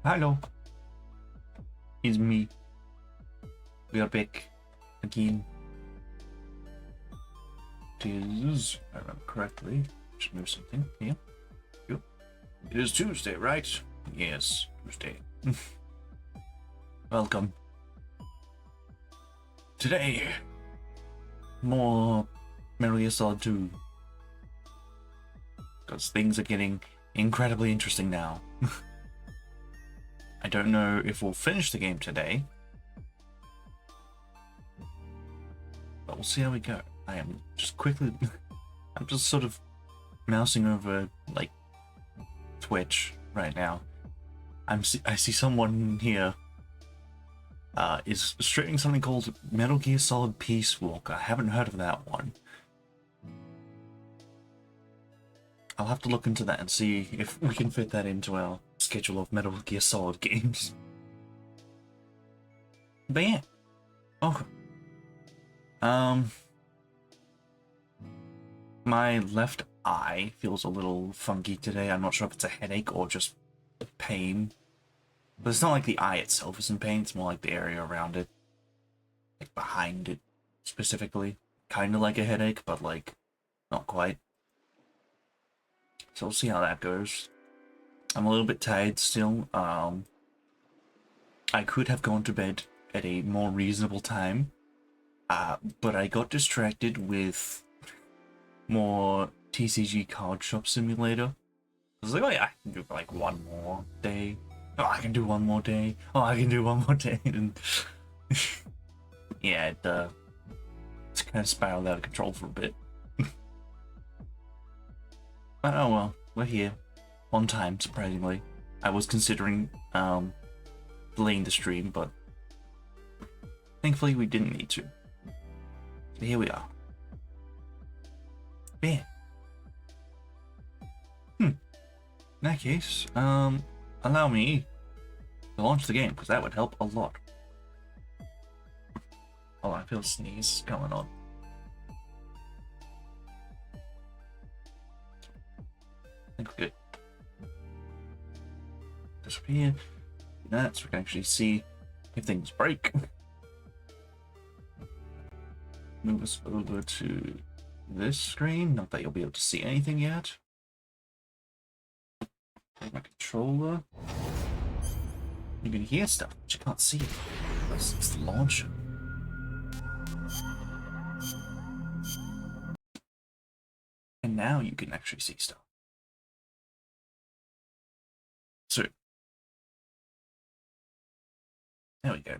Hello, it's me. We are back again. It is, if I remember correctly, should move something here. Yep. It is Tuesday, right? Yes, Tuesday. Welcome. Today, more Metal Gear Solid 2. Because things are getting incredibly interesting now. I don't know if we'll finish the game today, but we'll see how we go. I am just quickly, I'm just sort of mousing over like Twitch right now. I see someone here is streaming something called Metal Gear Solid Peace Walk. I haven't heard of that one. I'll have to look into that and see if we can fit that into our schedule of Metal Gear Solid games. But yeah. Oh. My left eye feels a little funky today. I'm not sure if it's a headache or just pain. But it's not like the eye itself is in pain, it's more like the area around it. Like behind it, specifically. Kinda like a headache, but like, not quite. So we'll see how that goes. I'm a little bit tired still. I could have gone to bed at a more reasonable time, but I got distracted with more TCG Card Shop Simulator. I was like, oh yeah, I can do like one more day. Oh, I can do one more day. Oh, I can do one more day. And yeah, it's kind of spiraled out of control for a bit. But oh well, we're here. On time, surprisingly. I was considering delaying the stream, but thankfully we didn't need to. So here we are. Yeah. In that case, allow me to launch the game, because that would help a lot. Oh, I feel a sneeze going on. I think we're good. Disappear. Do that so we can actually see if things break. Move us over to this screen. Not that you'll be able to see anything yet. Take my controller. You can hear stuff, but you can't see it. It's the launcher. And now you can actually see stuff. So there we go.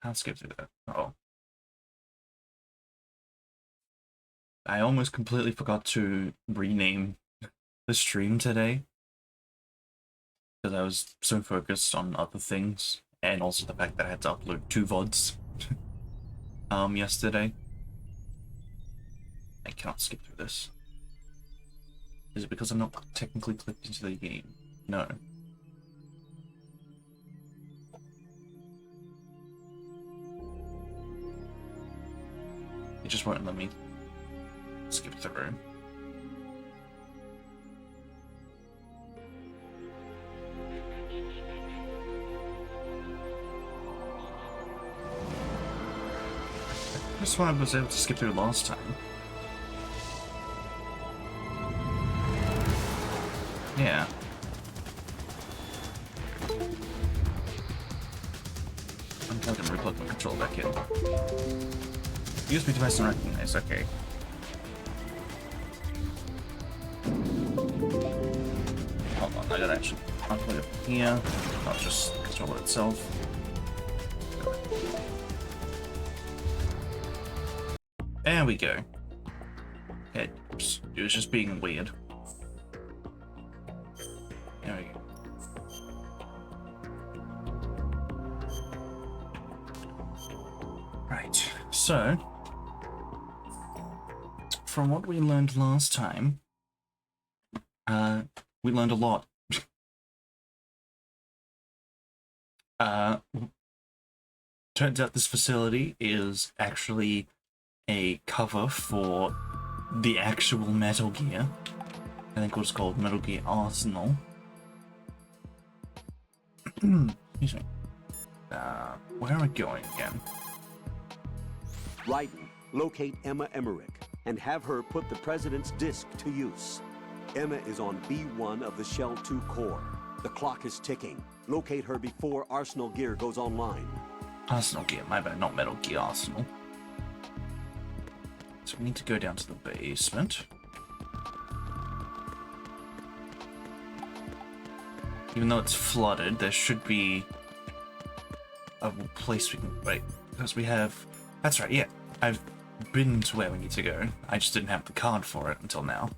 I'll skip through that. Oh. I almost completely forgot to rename the stream today. Because I was so focused on other things. And also the fact that I had to upload 2 VODs yesterday. I cannot skip through this. Is it because I'm not technically clicked into the game? No. It just won't let me skip through. That's why I was able to skip through last time. Yeah. I'm glad I replug my control back in. USB device unrecognized, okay. I gotta actually unplug it here, not just control it itself. There we go. It was just being weird. There we go. Right, so from what we learned last time, we learned a lot. Turns out this facility is actually a cover for the actual Metal Gear. I think what's called Metal Gear Arsenal. Excuse me. Where am I going again? Raiden, locate Emma Emmerich and have her put the President's disc to use. Emma is on B1 of the Shell 2 core. The clock is ticking. Locate her before Arsenal Gear goes online. Arsenal Gear, my bad, not Metal Gear Arsenal. So we need to go down to the basement. Even though it's flooded, there should be a place we can... Wait, because we have... That's right, yeah. I've been to where we need to go. I just didn't have the card for it until now.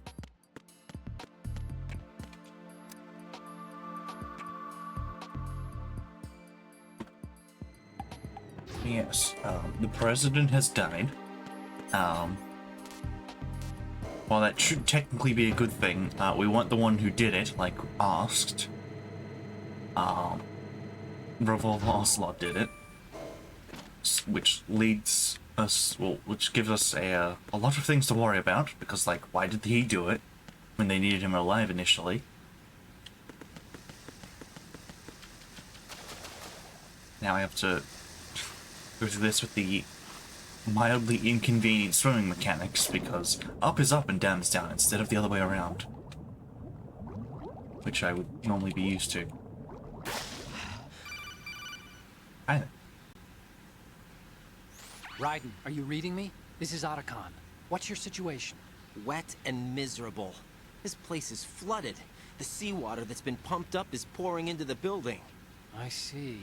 Yes, the president has died. While that should technically be a good thing, we weren't the one who did it, like asked. Revolver Ocelot did it, which leads us, well, which gives us a lot of things to worry about, because, like, why did he do it when they needed him alive initially? Now I have to go through this with the mildly inconvenient swimming mechanics, because up is up and down is down instead of the other way around, which I would normally be used to. Hi. Raiden, are you reading me? This is Otacon. What's your situation? Wet and miserable. This place is flooded. The seawater that's been pumped up is pouring into the building. I see.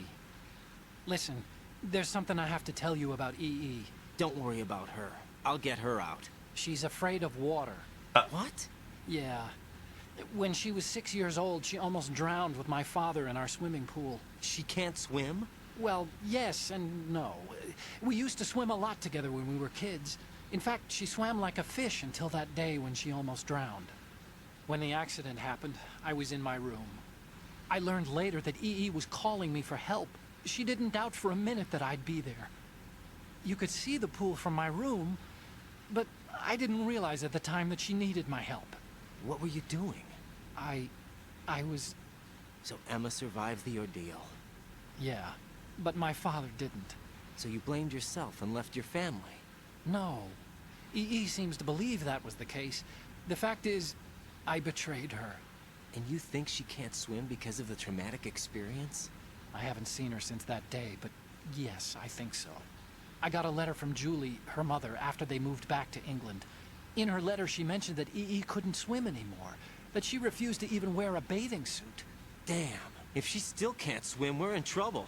Listen, there's something I have to tell you about EE. Don't worry about her. I'll get her out. She's afraid of water. What? Yeah. When she was 6 years old, she almost drowned with my father in our swimming pool. She can't swim? Well, yes and no. We used to swim a lot together when we were kids. In fact, she swam like a fish until that day when she almost drowned. When the accident happened, I was in my room. I learned later that EE was calling me for help. She didn't doubt for a minute that I'd be there. You could see the pool from my room, but I didn't realize at the time that she needed my help. What were you doing? I was... So Emma survived the ordeal. Yeah, but my father didn't. So you blamed yourself and left your family? No. EE seems to believe that was the case. The fact is, I betrayed her. And you think she can't swim because of the traumatic experience? I haven't seen her since that day, but yes, I think so. I got a letter from Julie, her mother, after they moved back to England. In her letter, she mentioned that EE couldn't swim anymore, that she refused to even wear a bathing suit. Damn, if she still can't swim, we're in trouble.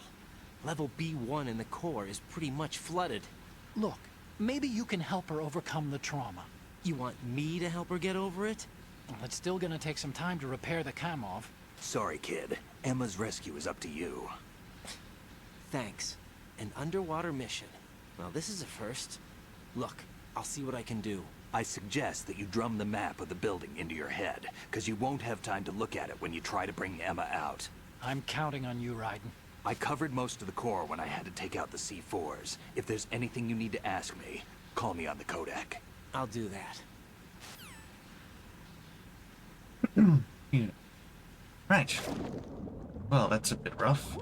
Level B1 in the core is pretty much flooded. Look, maybe you can help her overcome the trauma. You want me to help her get over it? Well, it's still gonna take some time to repair the Kamov. Sorry, kid. Emma's rescue is up to you. Thanks. An underwater mission. Well, this is a first. Look, I'll see what I can do. I suggest that you drum the map of the building into your head, because you won't have time to look at it when you try to bring Emma out. I'm counting on you, Raiden. I covered most of the core when I had to take out the C4s. If there's anything you need to ask me, call me on the codec. I'll do that. Yeah. Right. Well, that's a bit rough.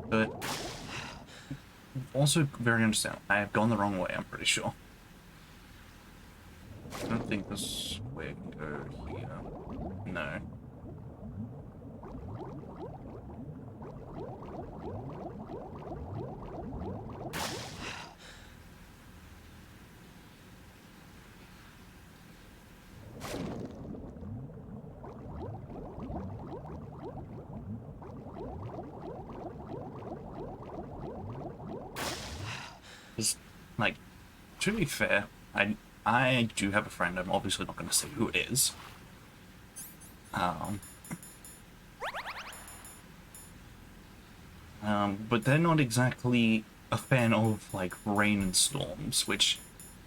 But also very understandable. I have gone the wrong way, I'm pretty sure. I don't think this way can go here. No. Because, like, to be fair, I do have a friend. I'm obviously not going to say who it is. But they're not exactly a fan of, like, rain and storms, which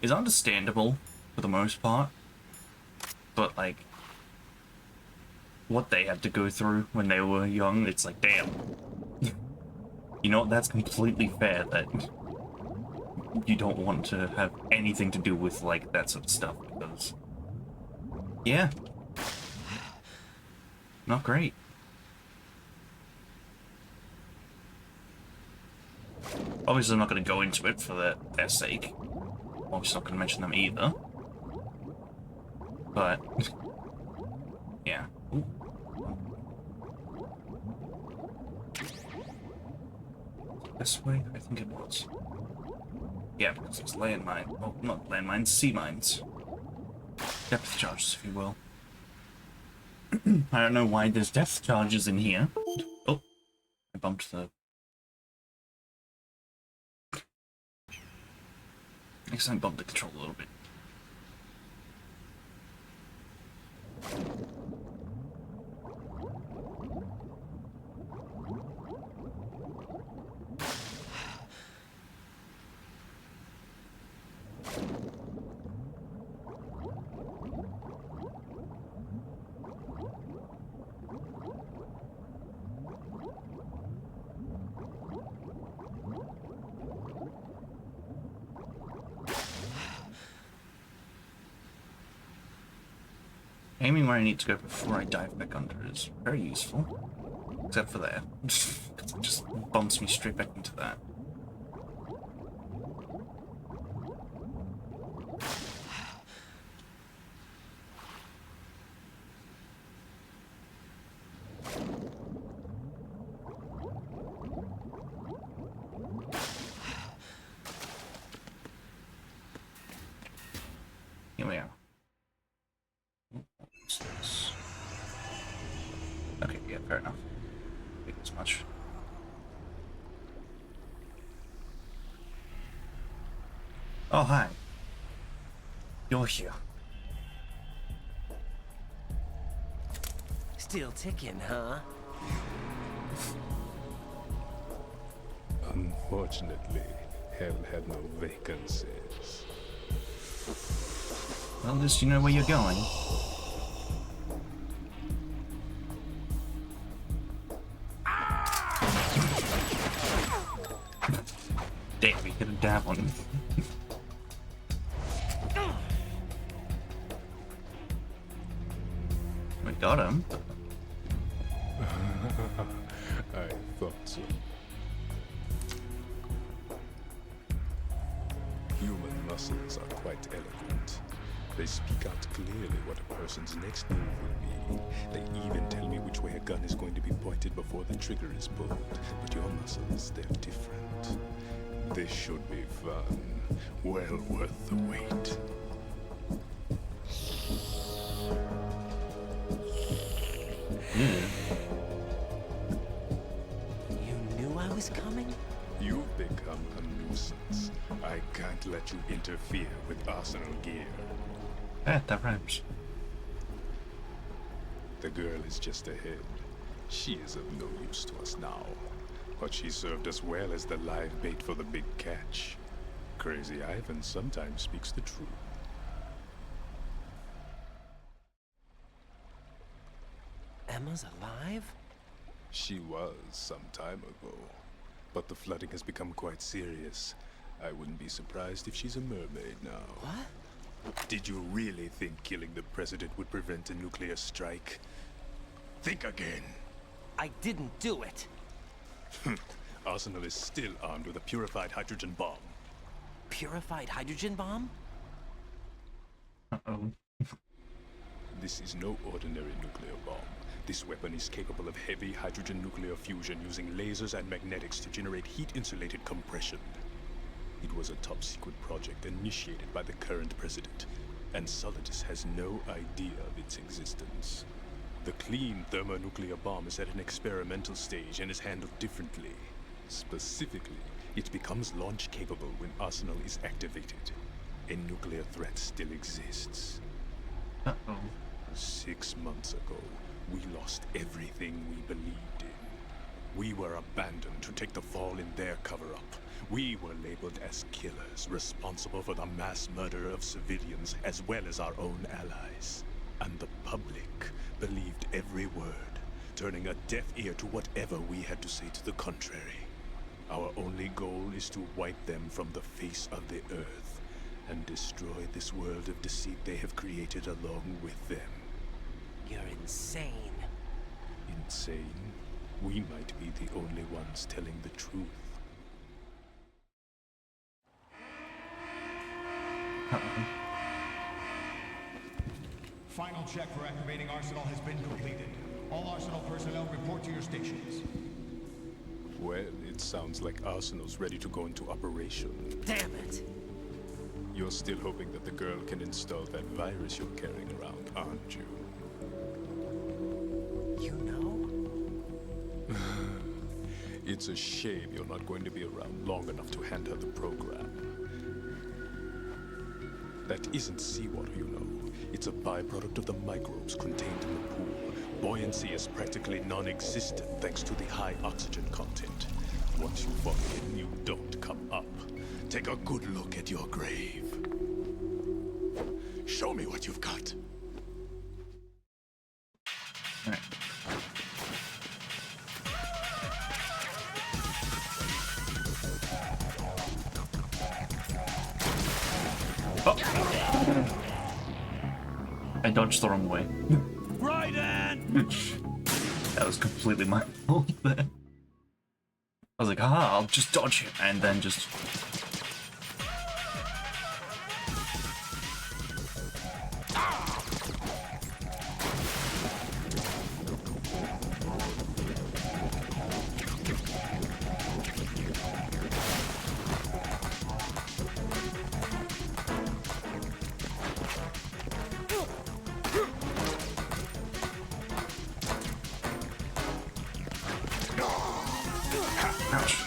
is understandable for the most part. But, like, what they had to go through when they were young, it's like, damn. You know, that's completely fair that you don't want to have anything to do with, like, that sort of stuff, because, yeah, not great. Obviously, I'm not going to go into it for their sake. Obviously, not going to mention them either. But, yeah. Ooh. This way? I think it was. Yeah, because it's landmine. Oh, not landmines, sea mines. Depth charges, if you will. I don't know why there's depth charges in here. Oh, I bumped the... I guess I bumped the control a little bit. Aiming where I need to go before I dive back under is very useful. Except for there. It just bumps me straight back into that. Here we are. What's this? Okay, yeah, fair enough. Big as much. Oh, hi. You're here. Still ticking, huh? Unfortunately, hell had no vacancies. Well, at least you know where you're going. Damn, we hit a dab on him. We got him. I thought so. Human muscles are quite eloquent. They speak out clearly what a person's next move will be. They even tell me which way a gun is going to be pointed before the trigger is pulled. But your muscles, they're different. This should be fun. Well worth the wait. You knew I was coming? You've become a nuisance. I can't let you interfere with arsenal gear. That rhymes. The girl is just ahead. She is of no use to us now. But she served us well as the live bait for the big catch. Crazy Ivan sometimes speaks the truth. Emma's alive? She was some time ago. But the flooding has become quite serious. I wouldn't be surprised if she's a mermaid now. What? Did you really think killing the president would prevent a nuclear strike? Think again. I didn't do it. Arsenal is still armed with a purified hydrogen bomb. Purified hydrogen bomb? Uh-oh. This is no ordinary nuclear bomb. This weapon is capable of heavy hydrogen nuclear fusion using lasers and magnetics to generate heat-insulated compression. It was a top-secret project initiated by the current president, and Solidus has no idea of its existence. The clean thermonuclear bomb is at an experimental stage and is handled differently. Specifically, It becomes launch capable when Arsenal is activated. A nuclear threat still exists. Uh-oh. 6 months ago, we lost everything we believed in. We were abandoned to take the fall in their cover-up. We were labeled as killers, responsible for the mass murder of civilians as well as our own allies. And the public believed every word, turning a deaf ear to whatever we had to say to the contrary. Our only goal is to wipe them from the face of the earth and destroy this world of deceit they have created along with them. You're insane. Insane? We might be the only ones telling the truth. Final check for activating Arsenal has been completed. All Arsenal personnel report to your stations. Well, it sounds like Arsenal's ready to go into operation. Damn it! You're still hoping that the girl can install that virus you're carrying around, aren't you? You know? It's a shame you're not going to be around long enough to hand her the program. That isn't seawater, you know. It's a byproduct of the microbes contained in the pool. Buoyancy is practically non-existent thanks to the high oxygen content. Once you fall in, you don't come up. Take a good look at your grave. Show me what you've got. Alright. Oh. I dodged the wrong way. Right in! That was completely my fault there. I was like, haha, I'll just dodge him, and then just... Ouch.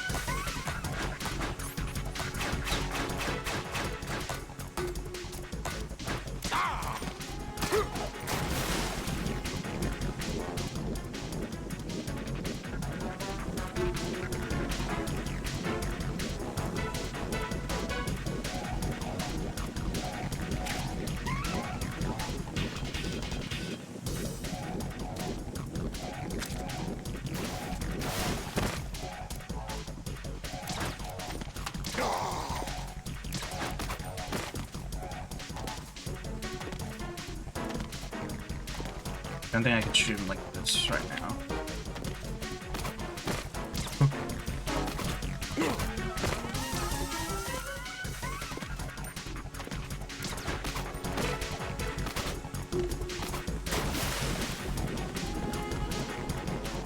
I don't think I can shoot him like this right now.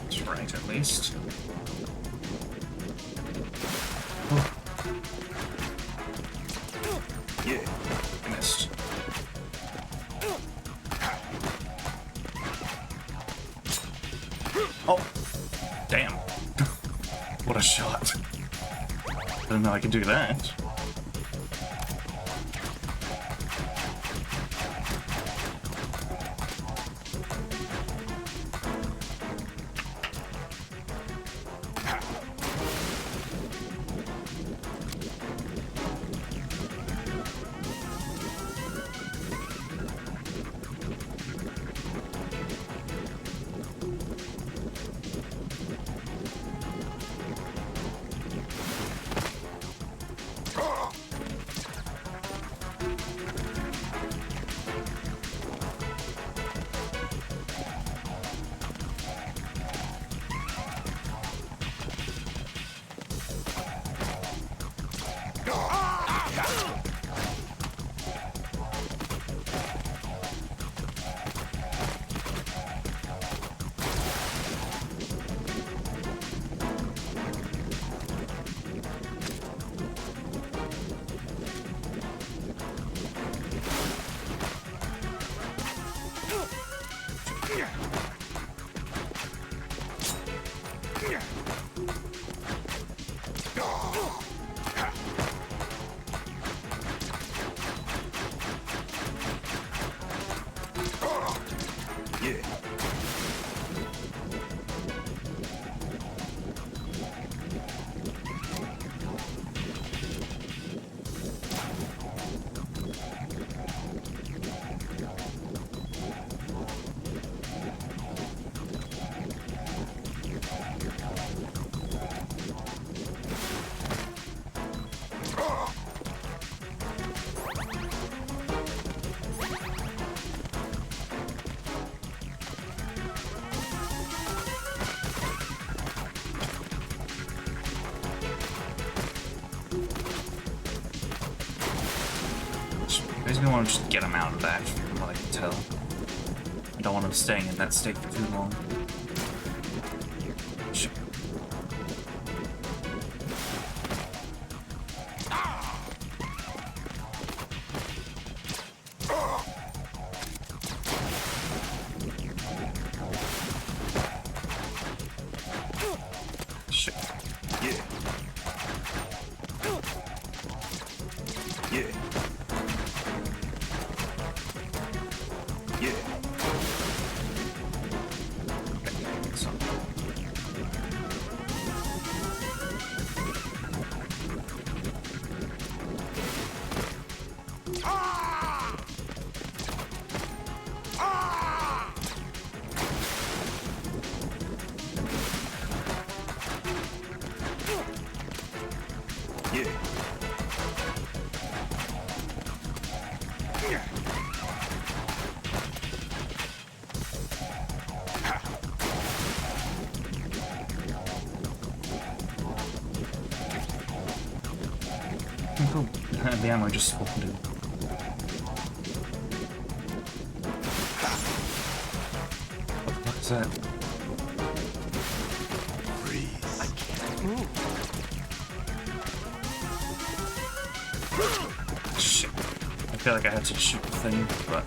That's right, at least. Yeah. Missed. Oh, damn. What a shot. I didn't know I could do that. Basically, I want to just get him out of that, from what I can tell. I don't want him staying in that state for too long. Shit. Shit. Yeah. Yeah. Yeah. So. Yeah. Oh, cool. The ammo just spawned in. What is that? I can't move. Shit. I feel like I had to shoot the thing, but...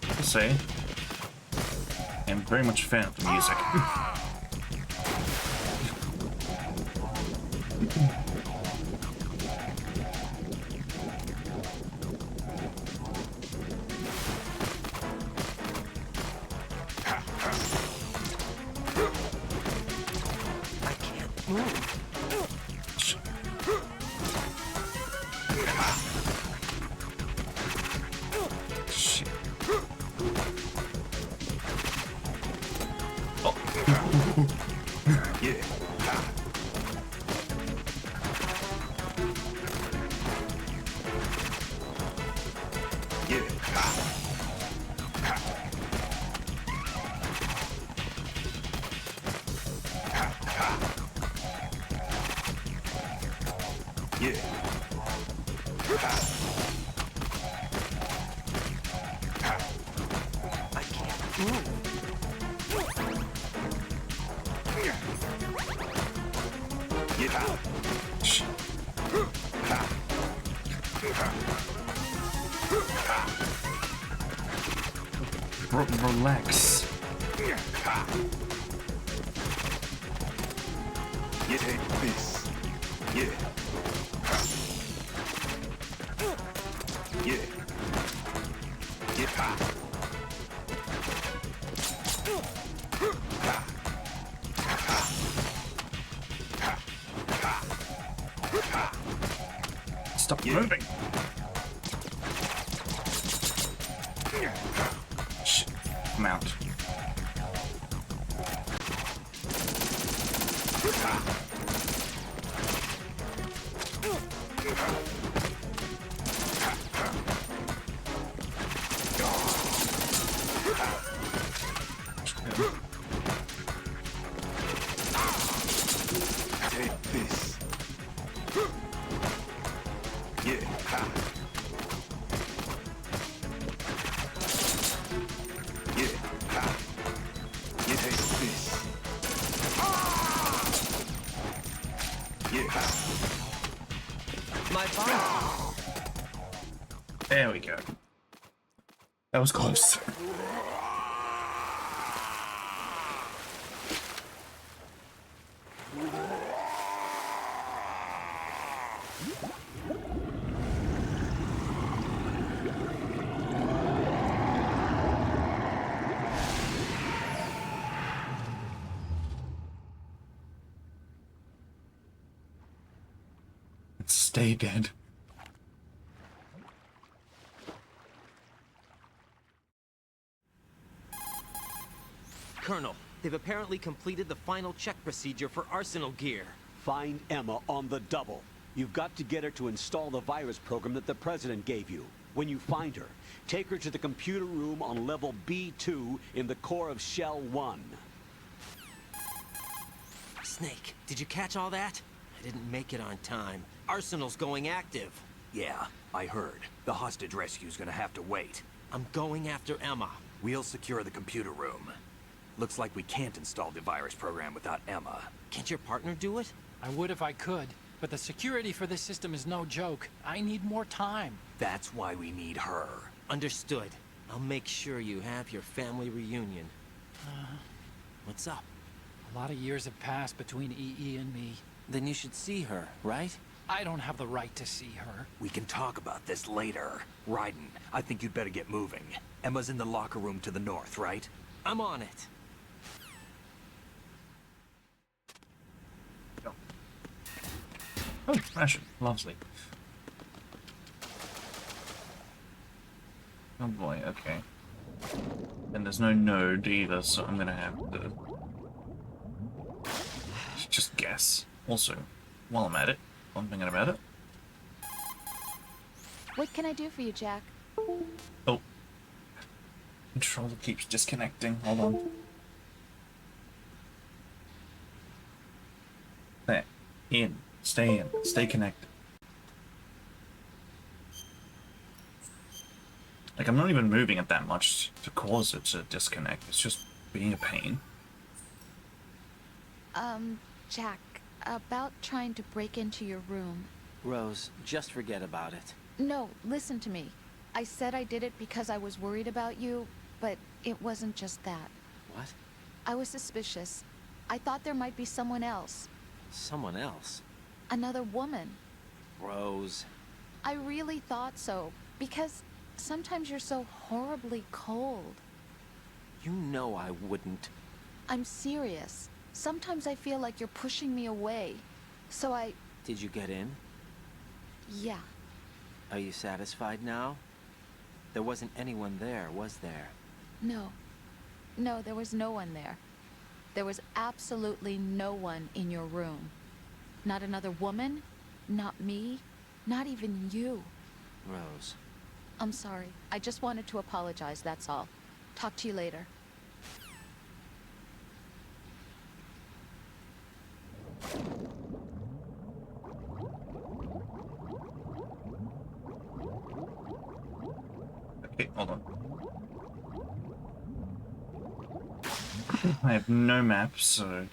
I'll say, I'm very much a fan of the music. I can't move. Shit. Yeah. Yeah. Yeah. I can't move. Yeah. Shit. Relax. You take this. Yeah. Yeah. Yeah. Stop moving. Shit. I'm out. Take this. Yeah. Yeah. You take this. Yeah. My body. There we go. That was close. Stay dead. Colonel, they've apparently completed the final check procedure for arsenal gear. Find Emma on the double. You've got to get her to install the virus program that the President gave you. When you find her, take her to the computer room on level B2 in the core of Shell 1. Snake, did you catch all that? I didn't make it on time. Arsenal's going active. Yeah, I heard. The hostage rescue's gonna have to wait. I'm going after Emma. We'll secure the computer room. Looks like we can't install the virus program without Emma. Can't your partner do it? I would if I could, but the security for this system is no joke. I need more time. That's why we need her. Understood. I'll make sure you have your family reunion. What's up? A lot of years have passed between EE and me. Then you should see her, right? I don't have the right to see her. We can talk about this later. Raiden, I think you'd better get moving. Emma's in the locker room to the north, right? I'm on it. Oh, ration. Lovely. Oh boy, okay. And there's no node either, so I'm gonna have to just guess. Also, while I'm at it, one thing about it. What can I do for you, Jack? Oh. Controller keeps disconnecting. Hold on. There. In. Stay in. Stay connected. Like, I'm not even moving it that much to cause it to disconnect. It's just being a pain. Jack, about trying to break into your room. Rose, just forget about it. No, listen to me. I said I did it because I was worried about you, but it wasn't just that. What? I was suspicious. I thought there might be someone else. Someone else? Another woman. Rose. I really thought so, because sometimes you're so horribly cold. You know I wouldn't. I'm serious. Sometimes I feel like you're pushing me away. So I... Did you get in? Yeah. Are you satisfied now? There wasn't anyone there, was there? No. No, there was no one there. There was absolutely no one in your room. Not another woman, not me, not even you. Rose. I'm sorry. I just wanted to apologize, that's all. Talk to you later. Okay, hold on. I have no map, so...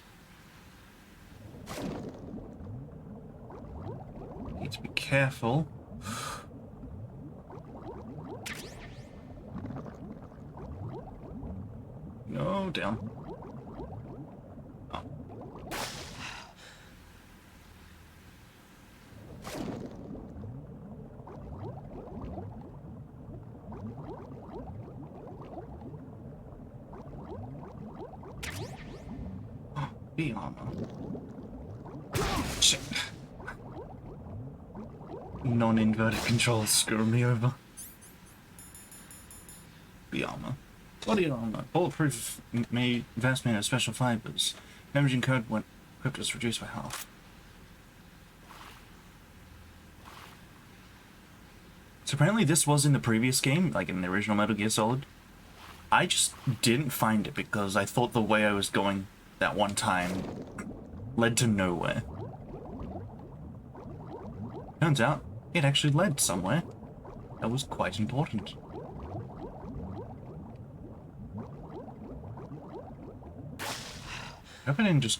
Need to be careful. No, down. Oh. Be armor. Shit. Non-inverted controls screw me over. Be armor. Body armor. Bulletproof made vast made of special fibers. Damaging code when equipped is reduced by half. So apparently this was in the previous game, like in the original Metal Gear Solid. I just didn't find it because I thought the way I was going that one time led to nowhere. Turns out, it actually led somewhere. That was quite important. I hope I didn't just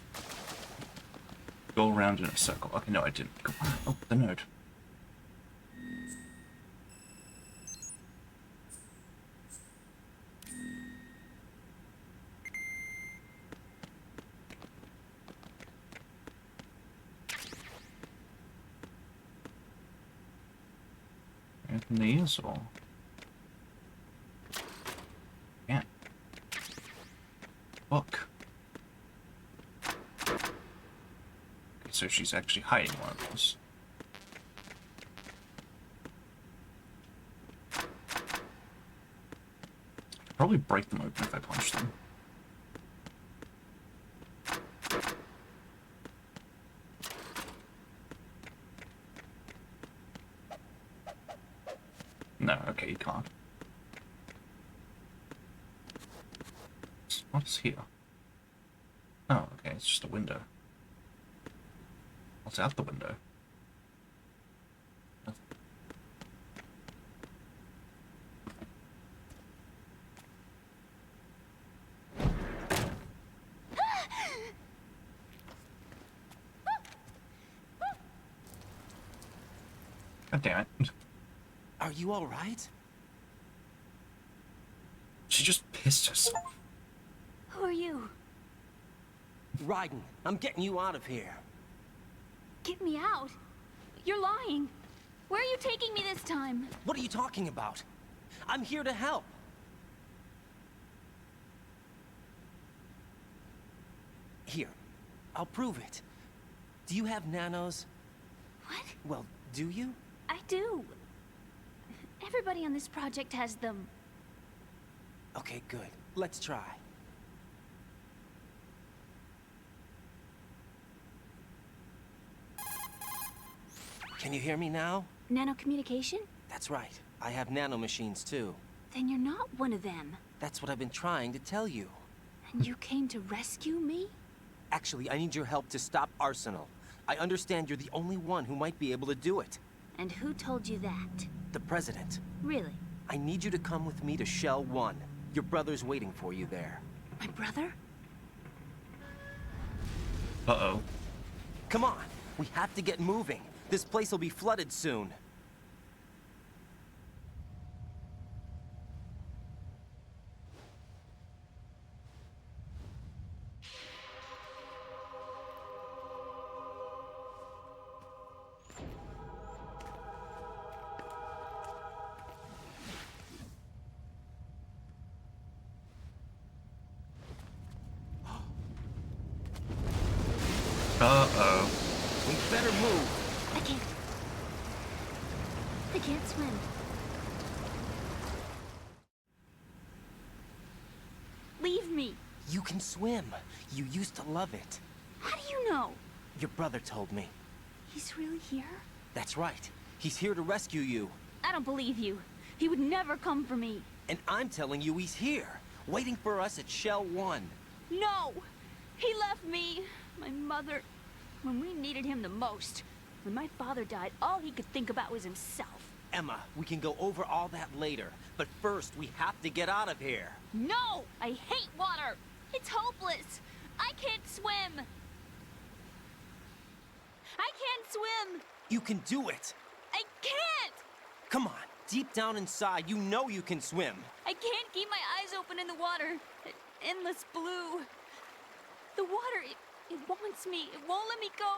go around in a circle. Okay, no, I didn't. Oh, the node. Anything these or? Yeah. Book. Okay, so she's actually hiding one of those. Probably break them open if I punch them. No, okay, you can't. What's here? Oh, okay, it's just a window. What's out the window? God damn it. Are you all right? She just pissed herself. Who are you? Raiden, I'm getting you out of here. Get me out. You're lying. Where are you taking me this time? What are you talking about? I'm here to help. Here, I'll prove it. Do you have nanos? What? Well, do you? I do. Everybody on this project has them. Okay, good. Let's try. Can you hear me now? Nanocommunication? That's right. I have nanomachines too. Then you're not one of them. That's what I've been trying to tell you. And you came to rescue me? Actually, I need your help to stop Arsenal. I understand you're the only one who might be able to do it. And who told you that? The President. Really? I need you to come with me to Shell 1. Your brother's waiting for you there. My brother? Uh-oh. Come on, we have to get moving. This place will be flooded soon. Uh-oh. We better move. I can't swim. Leave me. You can swim. You used to love it. How do you know? Your brother told me. He's really here? That's right. He's here to rescue you. I don't believe you. He would never come for me. And I'm telling you he's here, waiting for us at Shell 1. No! He left me, my mother, when we needed him the most. When my father died, all he could think about was himself. Emma, we can go over all that later, but first we have to get out of here. No! I hate water! It's hopeless! I can't swim! I can't swim! You can do it. I can't! Come on, deep down inside, you know you can swim. I can't keep my eyes open in the water. Endless blue. The water, it wants me. It won't let me go.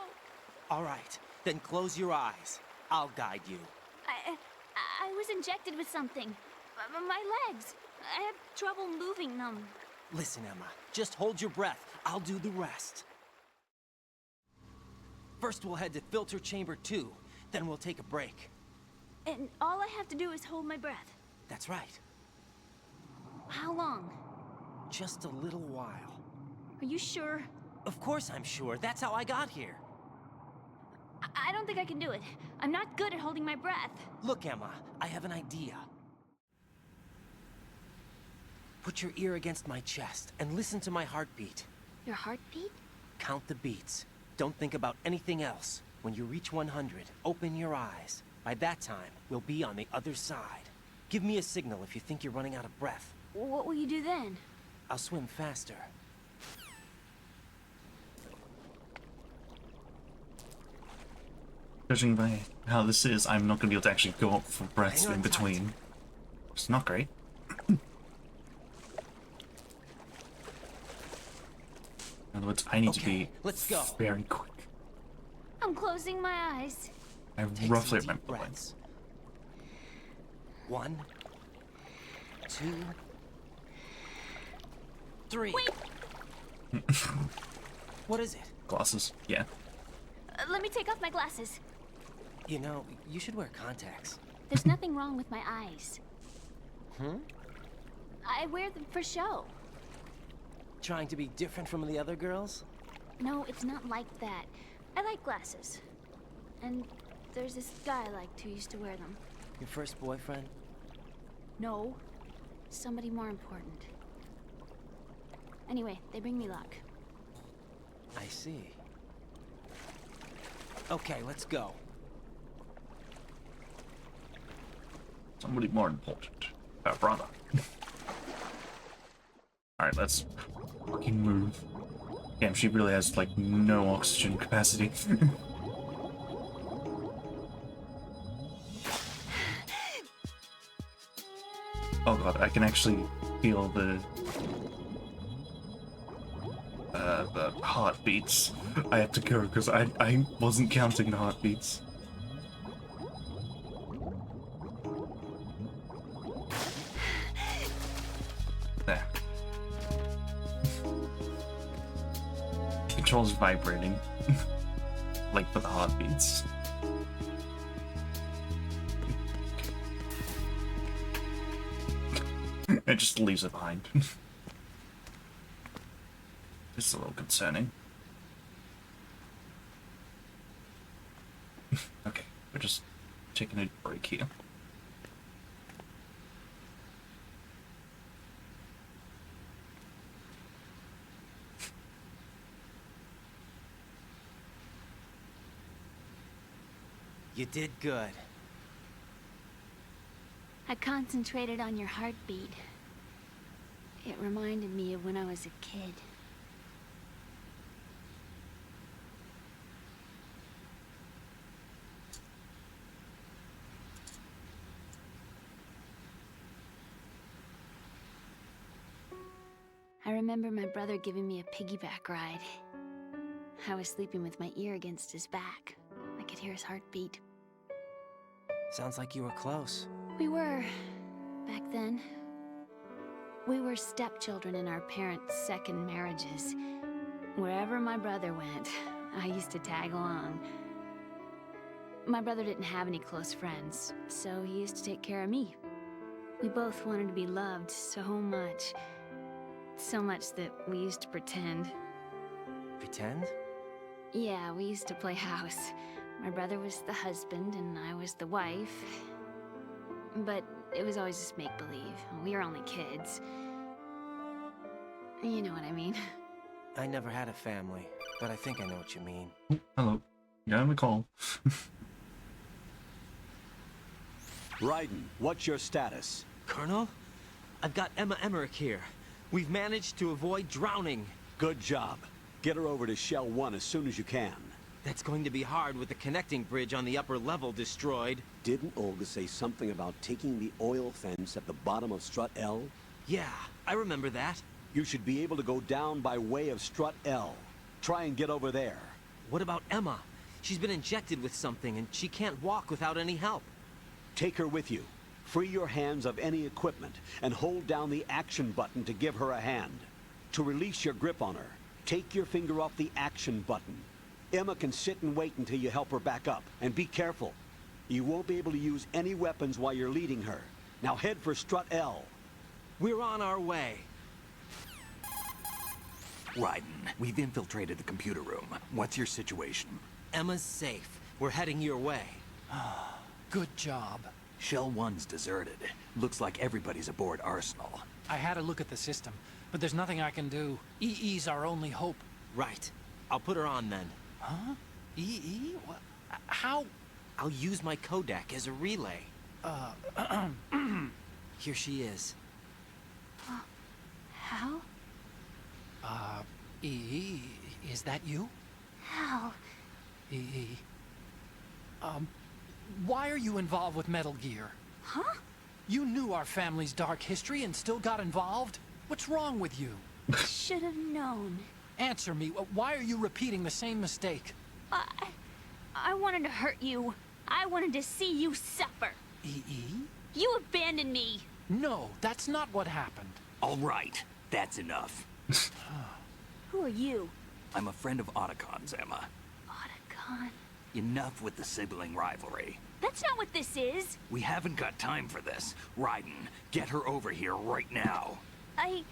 All right, then close your eyes. I'll guide you. I was injected with something. My legs. I have trouble moving them. Listen, Emma, just hold your breath. I'll do the rest. First, we'll head to filter chamber 2. Then we'll take a break. And all I have to do is hold my breath. That's right. How long? Just a little while. Are you sure? Of course I'm sure. That's how I got here. I don't think I can do it. I'm not good at holding my breath. Look, Emma, I have an idea. Put your ear against my chest and listen to my heartbeat. Your heartbeat? Count the beats. Don't think about anything else. When you reach 100, open your eyes. By that time, we'll be on the other side. Give me a signal if you think you're running out of breath. What will you do then? I'll swim faster. Judging by how this is, I'm not going to be able to actually go up for breaths Hang on in between. tight. It's not great. In other words, I need to be let's go. very quick. I'm closing my eyes. I Take roughly some remember deep when. breaths. 1, 2, 3. Wait! What is it? Glasses, yeah. Let me take off my glasses. You know, you should wear contacts. There's nothing wrong with my eyes. Hmm? I wear them for show. Trying to be different from the other girls? No, it's not like that. I like glasses. And there's this guy I liked who used to wear them. Your first boyfriend? No. Somebody more important. Anyway, they bring me luck. I see. Okay, let's go. Somebody more important. Our brother. Alright, let's fucking move. Damn, she really has, like, no oxygen capacity. Oh god, I can actually feel the heartbeats. I had to go because I wasn't counting the heartbeats. There. Control's vibrating. Like for the heartbeats. It just leaves it behind. It's a little concerning. Okay, we're just taking a break here. You did good. I concentrated on your heartbeat. It reminded me of when I was a kid. I remember my brother giving me a piggyback ride. I was sleeping with my ear against his back. I could hear his heartbeat. Sounds like you were close. We were, back then. We were stepchildren in our parents' second marriages. Wherever my brother went, I used to tag along. My brother didn't have any close friends, so he used to take care of me. We both wanted to be loved so much. So much that we used to pretend. Pretend? Yeah, we used to play house. My brother was the husband and I was the wife. But it was always just make-believe. We were only kids. You know what I mean. I never had a family, but I think I know what you mean. Hello. You're on the call. Raiden, what's your status? Colonel? I've got Emma Emmerich here. We've managed to avoid drowning. Good job. Get her over to Shell 1 as soon as you can. That's going to be hard with the connecting bridge on the upper level destroyed. Didn't Olga say something about taking the oil fence at the bottom of Strut L? Yeah, I remember that. You should be able to go down by way of Strut L. Try and get over there. What about Emma? She's been injected with something and she can't walk without any help. Take her with you. Free your hands of any equipment and hold down the action button to give her a hand. To release your grip on her, take your finger off the action button. Emma can sit and wait until you help her back up. And be careful. You won't be able to use any weapons while you're leading her. Now head for Strut L. We're on our way. Raiden, we've infiltrated the computer room. What's your situation? Emma's safe. We're heading your way. Good job. Shell 1's deserted. Looks like everybody's aboard Arsenal. I had a look at the system, but there's nothing I can do. EE's our only hope. Right. I'll put her on then. Huh? EE? What? How? I'll use my Kodak as a relay. Here she is. How? EE, is that you? How? EE. Why are you involved with Metal Gear? Huh? You knew our family's dark history and still got involved? What's wrong with you? Should have known. Answer me. Why are you repeating the same mistake? I wanted to hurt you. I wanted to see you suffer. EE? You abandoned me. No, that's not what happened. All right, that's enough. Who are you? I'm a friend of Otacon's, Emma. Otacon. Enough with the sibling rivalry. That's not what this is. We haven't got time for this. Raiden, get her over here right now. I...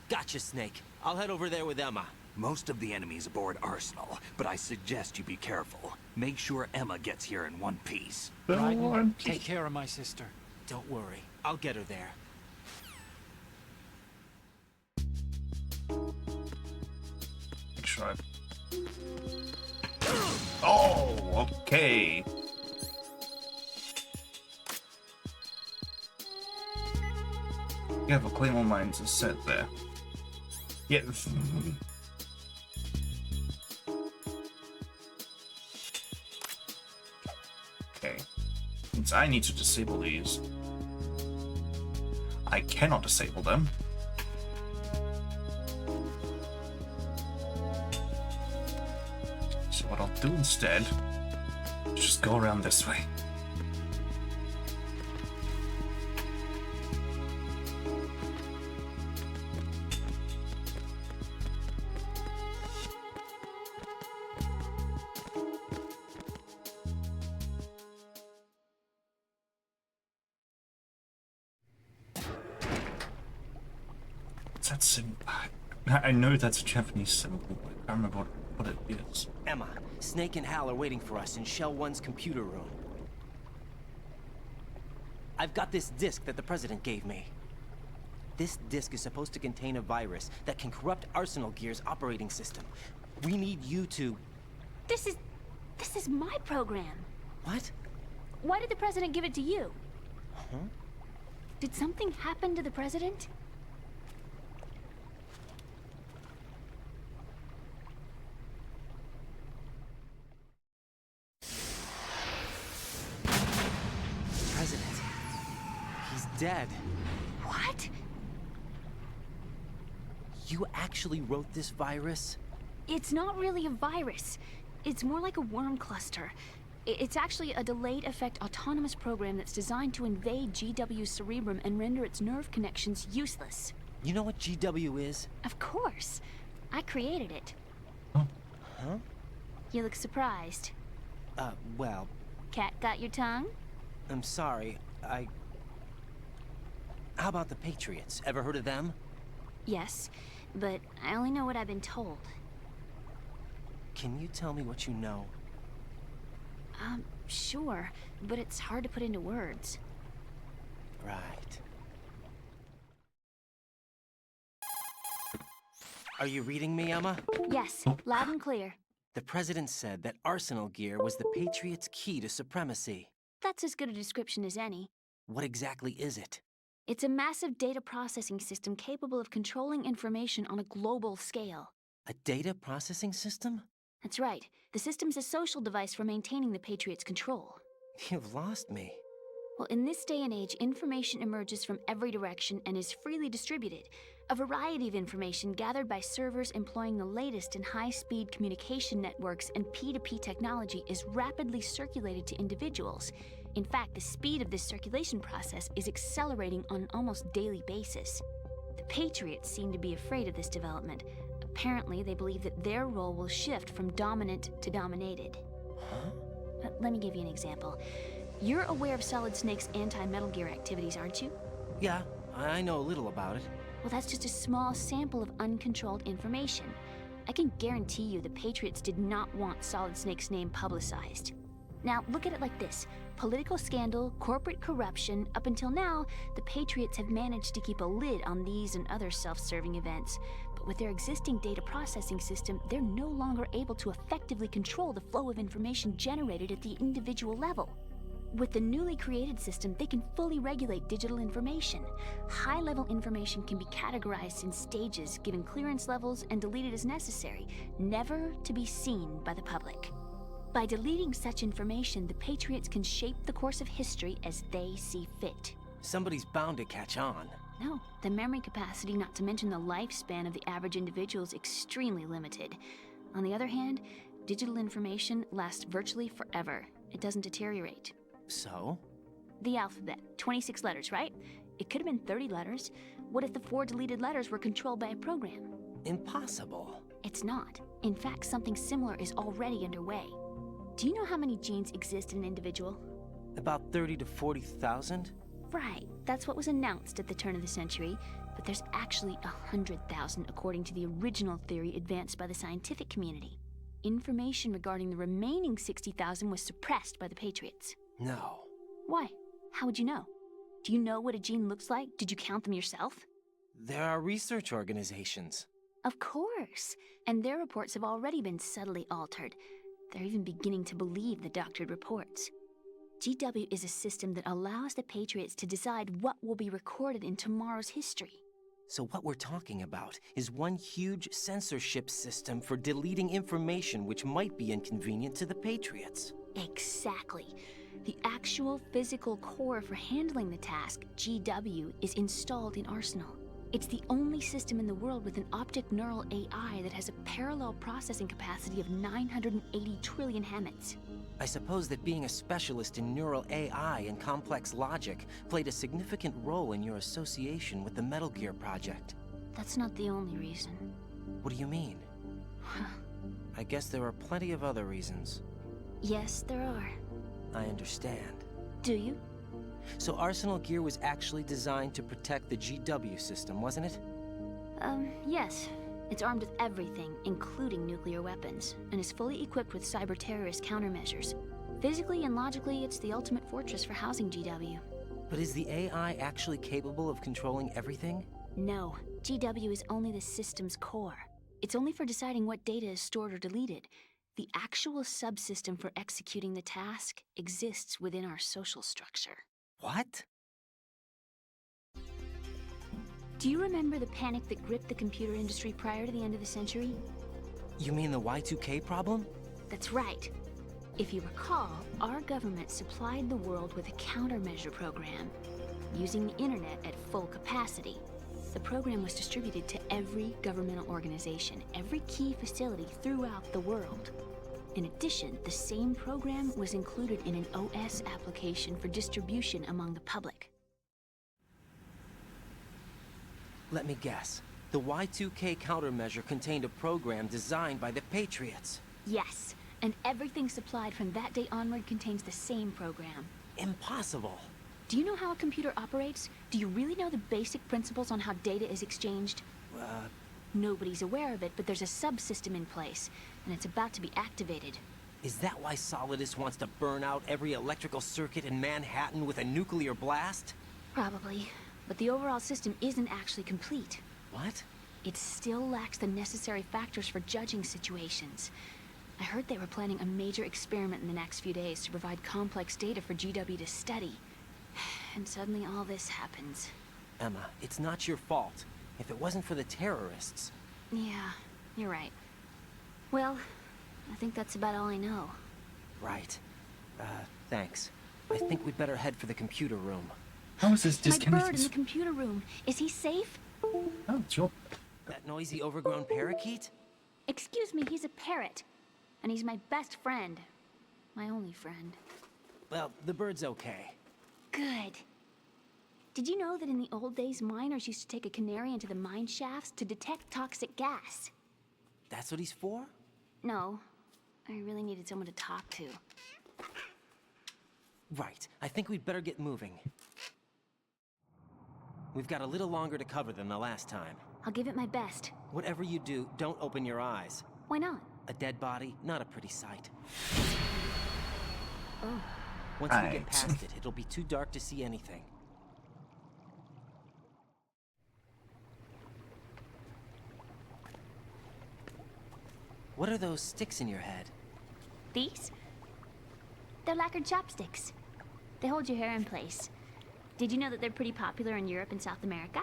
Gotcha, Snake. I'll head over there with Emma. Most of the enemy's aboard Arsenal, but I suggest you be careful. Make sure Emma gets here in one piece. Dryden, take care of my sister. Don't worry, I'll get her there. Try. Oh, okay. You have a Claymore Mines is set there. Yeah. Okay. Since I need to disable these, I cannot disable them. So what I'll do instead is just go around this way. What's that symbol? I know that's a Japanese symbol, but I can't remember what it is. Emma, Snake and Hal are waiting for us in Shell 1's computer room. I've got this disk that the President gave me. This disk is supposed to contain a virus that can corrupt Arsenal Gear's operating system. We need you to... This is my program. What? Why did the President give it to you? Huh? Did something happen to the President? President. He's dead. What? You actually wrote this virus? It's not really a virus. It's more like a worm cluster. It's actually a delayed effect autonomous program that's designed to invade GW's cerebrum and render its nerve connections useless. You know what GW is? Of course. I created it. Huh? You look surprised. Well, Cat got your tongue? I'm sorry. How about the Patriots? Ever heard of them? Yes, but I only know what I've been told. Can you tell me what you know? Sure, but it's hard to put into words. Right. Are you reading me, Emma? Yes, loud and clear. The President said that Arsenal Gear was the Patriots' key to supremacy. That's as good a description as any. What exactly is it? It's a massive data processing system capable of controlling information on a global scale. A data processing system? That's right. The system's a social device for maintaining the Patriots' control. You've lost me. Well, in this day and age, information emerges from every direction and is freely distributed. A variety of information gathered by servers employing the latest in high-speed communication networks and P2P technology is rapidly circulated to individuals. In fact, the speed of this circulation process is accelerating on an almost daily basis. The Patriots seem to be afraid of this development. Apparently, they believe that their role will shift from dominant to dominated. Huh? Let me give you an example. You're aware of Solid Snake's anti-Metal Gear activities, aren't you? Yeah, I know a little about it. Well, that's just a small sample of uncontrolled information. I can guarantee you the Patriots did not want Solid Snake's name publicized. Now, look at it like this. Political scandal, corporate corruption, up until now, the Patriots have managed to keep a lid on these and other self-serving events. But with their existing data processing system, they're no longer able to effectively control the flow of information generated at the individual level. With the newly created system, they can fully regulate digital information. High-level information can be categorized in stages, given clearance levels, and deleted as necessary, never to be seen by the public. By deleting such information, the Patriots can shape the course of history as they see fit. Somebody's bound to catch on. No, the memory capacity, not to mention the lifespan of the average individual, is extremely limited. On the other hand, digital information lasts virtually forever. It doesn't deteriorate. So? The alphabet, 26 letters, right? It could have been 30 letters. What if the 4 deleted letters were controlled by a program? Impossible. It's not. In fact, something similar is already underway. Do you know how many genes exist in an individual? About 30 to 40,000? Right. That's what was announced at the turn of the century. But there's actually 100,000 according to the original theory advanced by the scientific community. information regarding the remaining 60,000 was suppressed by the Patriots. No. Why? How would you know? Do you know what a gene looks like? Did you count them yourself? There are research organizations. Of course. And their reports have already been subtly altered. They're even beginning to believe the doctored reports. GW is a system that allows the Patriots to decide what will be recorded in tomorrow's history. So what we're talking about is one huge censorship system for deleting information which might be inconvenient to the Patriots. Exactly. The actual physical core for handling the task, GW, is installed in Arsenal. It's the only system in the world with an optic neural AI that has a parallel processing capacity of 980 trillion Hammets. I suppose that being a specialist in neural AI and complex logic played a significant role in your association with the Metal Gear project. That's not the only reason. What do you mean? I guess there are plenty of other reasons. Yes, there are. I understand. Do you? So Arsenal Gear was actually designed to protect the GW system, wasn't it? Yes. It's armed with everything, including nuclear weapons, and is fully equipped with cyber-terrorist countermeasures. Physically and logically, it's the ultimate fortress for housing GW. But is the AI actually capable of controlling everything? No. GW is only the system's core. It's only for deciding what data is stored or deleted. The actual subsystem for executing the task exists within our social structure. What? Do you remember the panic that gripped the computer industry prior to the end of the century? You mean the Y2K problem? That's right. If you recall, our government supplied the world with a countermeasure program, using the internet at full capacity. The program was distributed to every governmental organization, every key facility throughout the world. In addition, the same program was included in an OS application for distribution among the public. Let me guess. The Y2K countermeasure contained a program designed by the Patriots. Yes, and everything supplied from that day onward contains the same program. Impossible. Do you know how a computer operates? Do you really know the basic principles on how data is exchanged? Nobody's aware of it, but there's a subsystem in place, and it's about to be activated. Is that why Solidus wants to burn out every electrical circuit in Manhattan with a nuclear blast? Probably. But the overall system isn't actually complete. What? It still lacks the necessary factors for judging situations. I heard they were planning a major experiment in the next few days to provide complex data for GW to study. And suddenly all this happens. Emma, it's not your fault. If it wasn't for the terrorists... Yeah, you're right. Well, I think that's about all I know. Right. Thanks. I think we'd better head for the computer room. How is this My disconnected? bird in the computer room. Is he safe? Oh, sure. That noisy, overgrown parakeet? Excuse me, he's a parrot. And he's my best friend. My only friend. Well, the bird's okay. Good. Did you know that in the old days, miners used to take a canary into the mine shafts to detect toxic gas? That's what he's for? No. I really needed someone to talk to. Right. I think we'd better get moving. We've got a little longer to cover than the last time. I'll give it my best. Whatever you do, don't open your eyes. Why not? A dead body, not a pretty sight. Oh. Once we get past it, it'll be too dark to see anything. What are those sticks in your head? These? They're lacquered chopsticks. They hold your hair in place. Did you know that they're pretty popular in Europe and South America?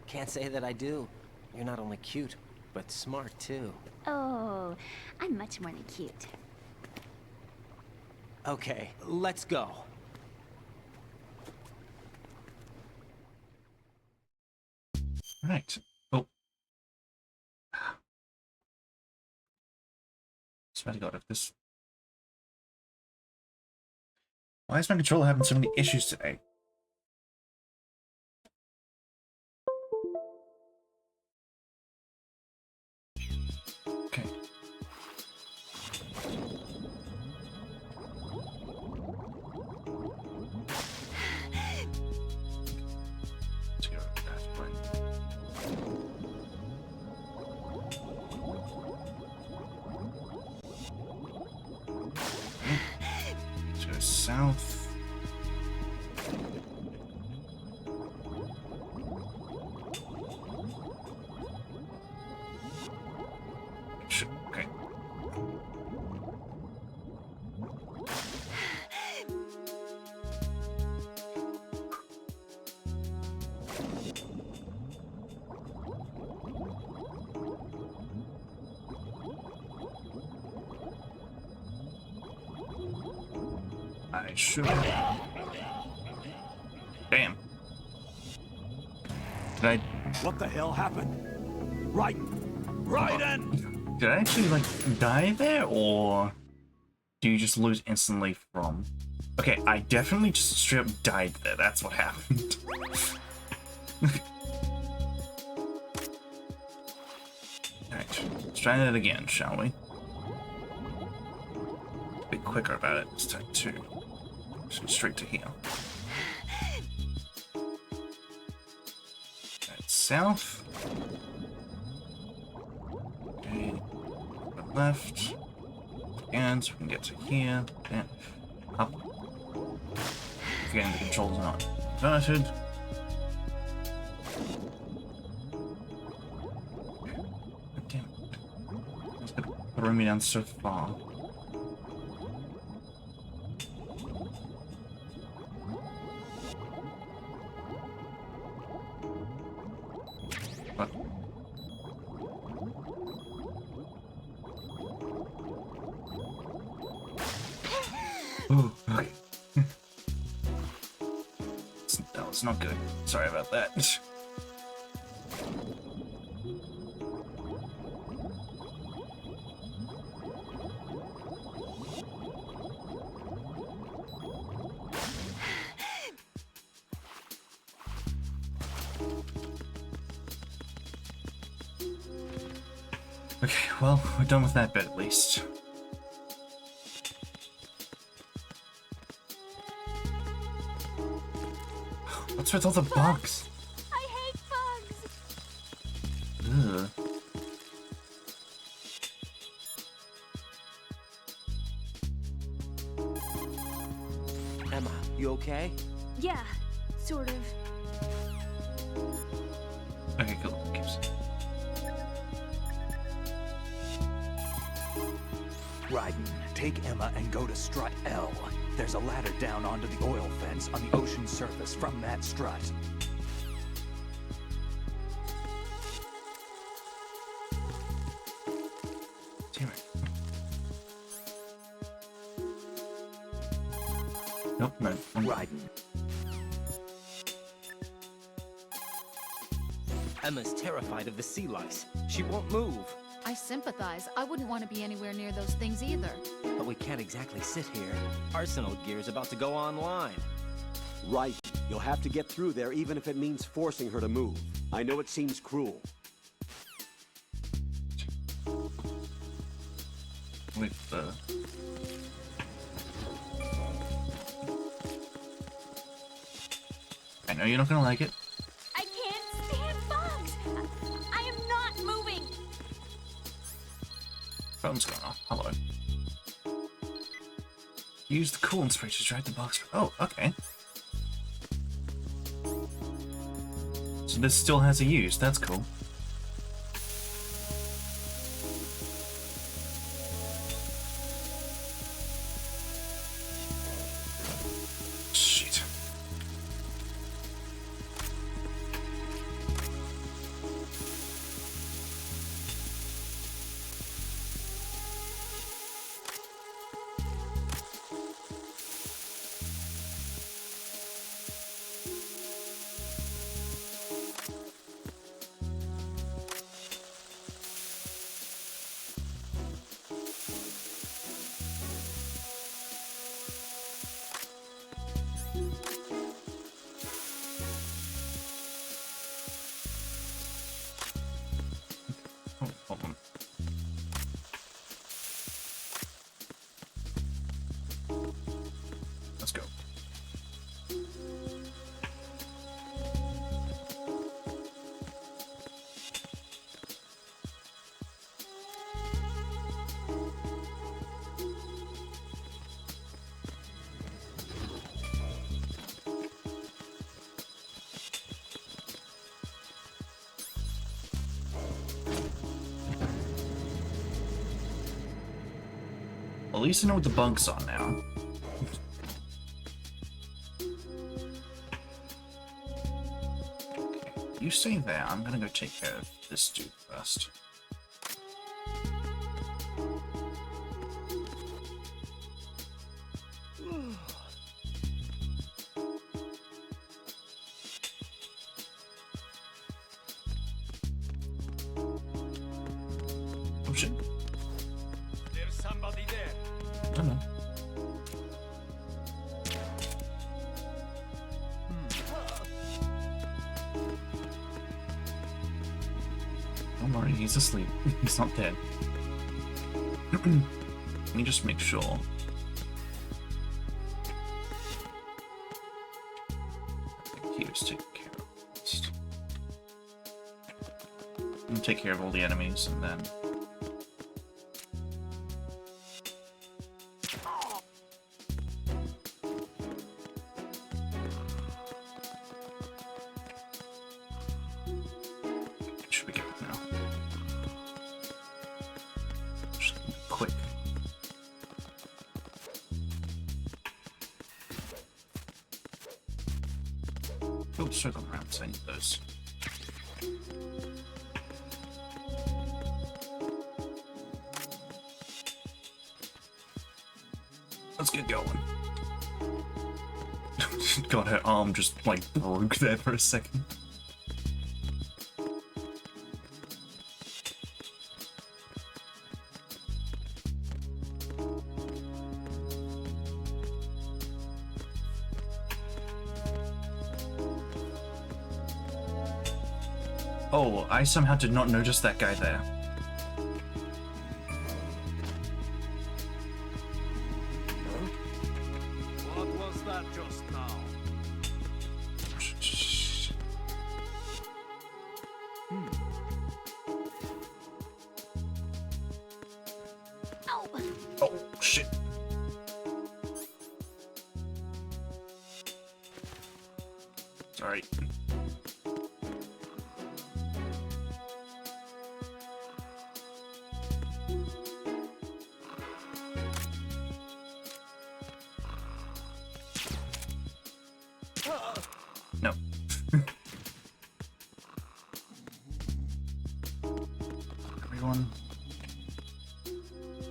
Can't say that I do. You're not only cute, but smart too. Oh, I'm much more than cute. Okay, let's go. Right. Oh. Swear to God, if this... Why is my controller having so many issues today? Okay. Let's go that way. south. Okay. I should. Damn. Did I? What the hell happened? Raiden! Did I actually like die there, or do you just lose instantly from? Okay, I definitely just straight up died there. That's what happened. Alright, let's try that again, shall we? Be quicker about it this time too. Just go straight to here. That's south. Okay, go left. And so we can get to here. And up. Again, the controls are not inverted. God damn it. It's gonna throw me down so far. What? Ooh, okay. That was not good. Sorry about that. Okay, well, we're done with that bit at least. What's with all the bugs? I hate bugs! Ugh. Emma, you okay? Yeah, sort of. Okay, cool. Keeps. Raiden, take Emma and go to strut L. There's a ladder down onto the oil fence on the ocean surface from that strut. Damn it. Nope, no. Raiden. Emma's terrified of the sea lice. She won't move. I sympathize. I wouldn't want to be anywhere near those things either. But we can't exactly sit here. Arsenal gear's about to go online. Right. You'll have to get through there even if it means forcing her to move. I know it seems cruel. With the... I know you're not gonna like it. I can't stand bugs! I am not moving! Phone's going off. Hello. Use the coolant spray to drag the box. Oh, okay. So this still has a use. That's cool. Shit. Oh, hold on. Let's go. At least I know what the bunks are now. Okay, you stay there. I'm gonna go take care of this dude first. Oh shit. There's somebody there. I don't know. Don't worry, he's asleep. He's not dead. Let me just make sure. He was taken care of first. I'm gonna take care of all the enemies and then. Should we get it now? Just quick. Oops, circle around, so I need those. Let's get going. God, her arm just like broke there for a second. Oh, I somehow did not notice that guy there. What was that just now? Oh, shit. Sorry. No. Everyone.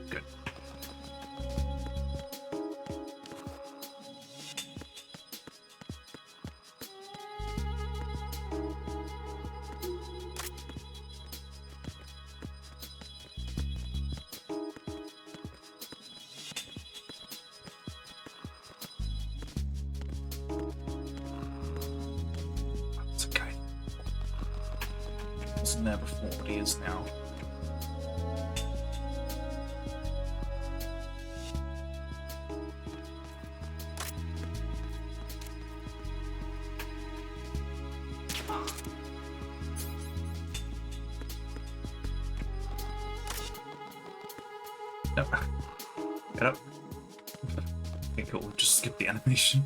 Good. It's a guy. Wasn't there before, but he is now. No. Get up. Okay, cool. We'll just skip the animation.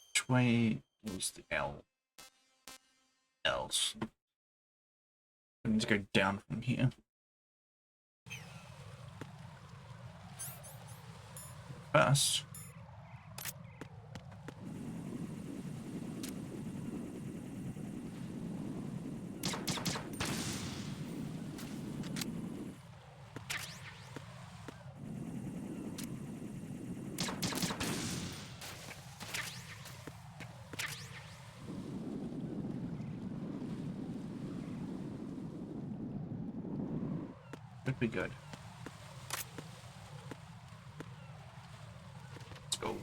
Which way was the L? L's. I need to go down from here. First. Would be good. Let's go.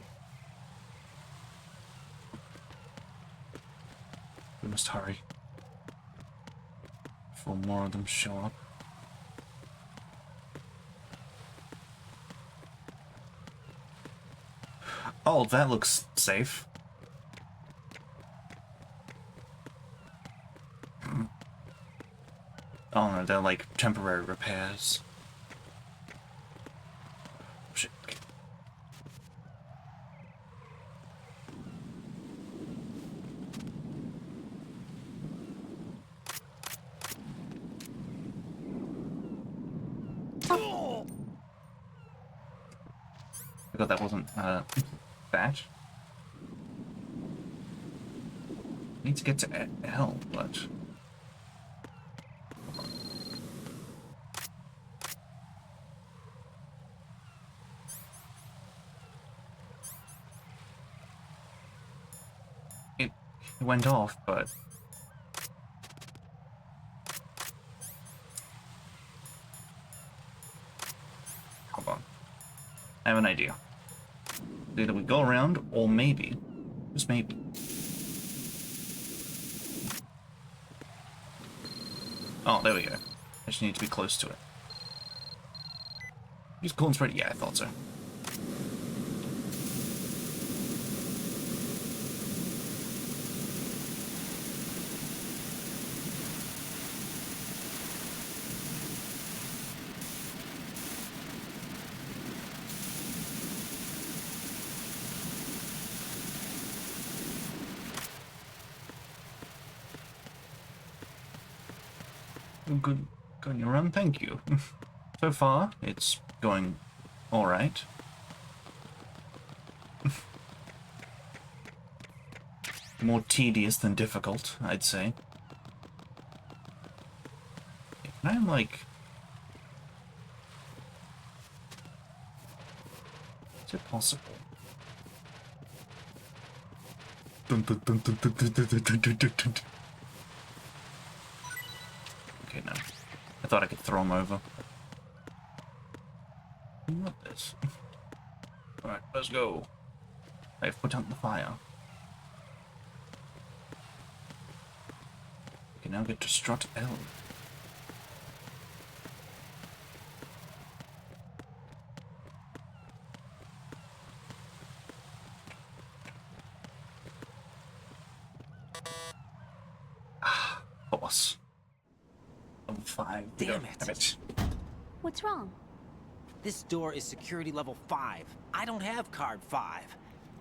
We must hurry before more of them show up. Oh, that looks safe. Oh no, they're like temporary repairs. Shit. Okay. I thought that wasn't that. Need to get to L, but it went off, but hold on. I have an idea. Either we go around, or maybe, just maybe, oh, there we go. I just need to be close to it. Use golden spread? Yeah, I thought so. Good on your run, thank you. So far, it's going alright. More tedious than difficult, I'd say. Can I, like... Is it possible? Dun, dun, dun, dun, dun, dun, dun, dun, dun, dun, dun. Okay, no. I thought I could throw him over. What this? Alright, let's go. I've put out the fire. We can now get to strut L. Ah, boss. Level 5. Damn it. What's wrong? This door is security level 5. I don't have card 5.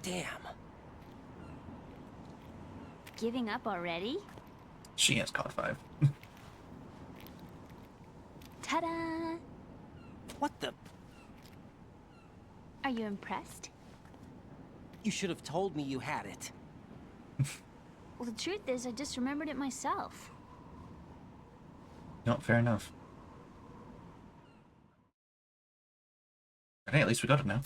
Damn. Giving up already? She has card 5. Ta-da! What the? Are you impressed? You should have told me you had it. Well, the truth is, I just remembered it myself. Not fair enough. Okay, at least we got it now.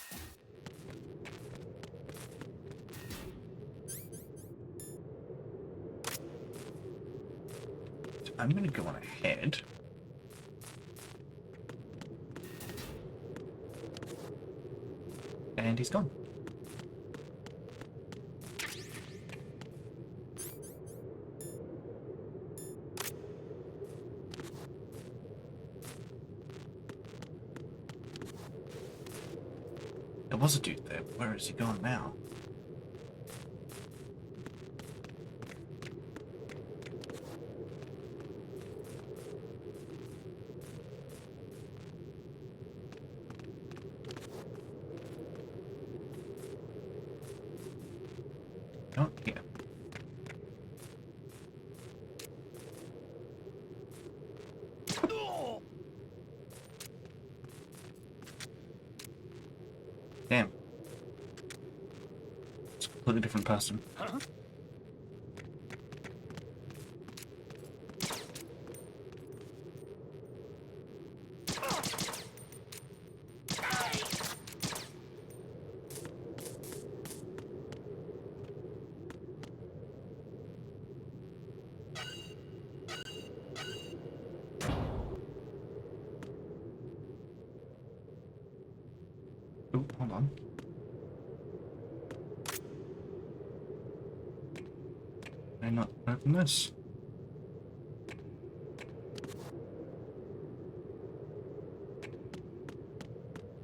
So I'm gonna go on ahead. And he's gone. There was a dude there. Where is he gone now? Not here. Damn. It's a completely different person. Huh? Oh, hold on. Can I not open this?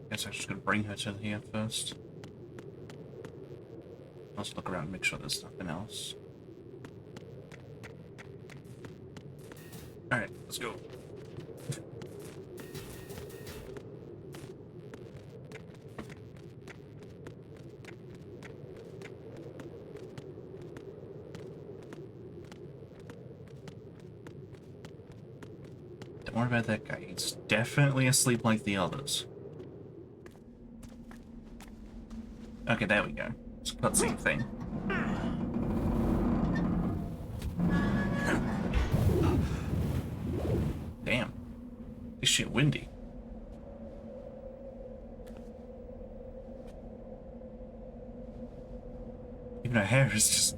Guess I'm just gonna bring her to here first. Let's look around and make sure there's nothing else. Alright, let's go. worry about that guy. He's definitely asleep like the others. Okay, there we go. It's a cutscene thing. Damn. This shit windy. Even her hair is just...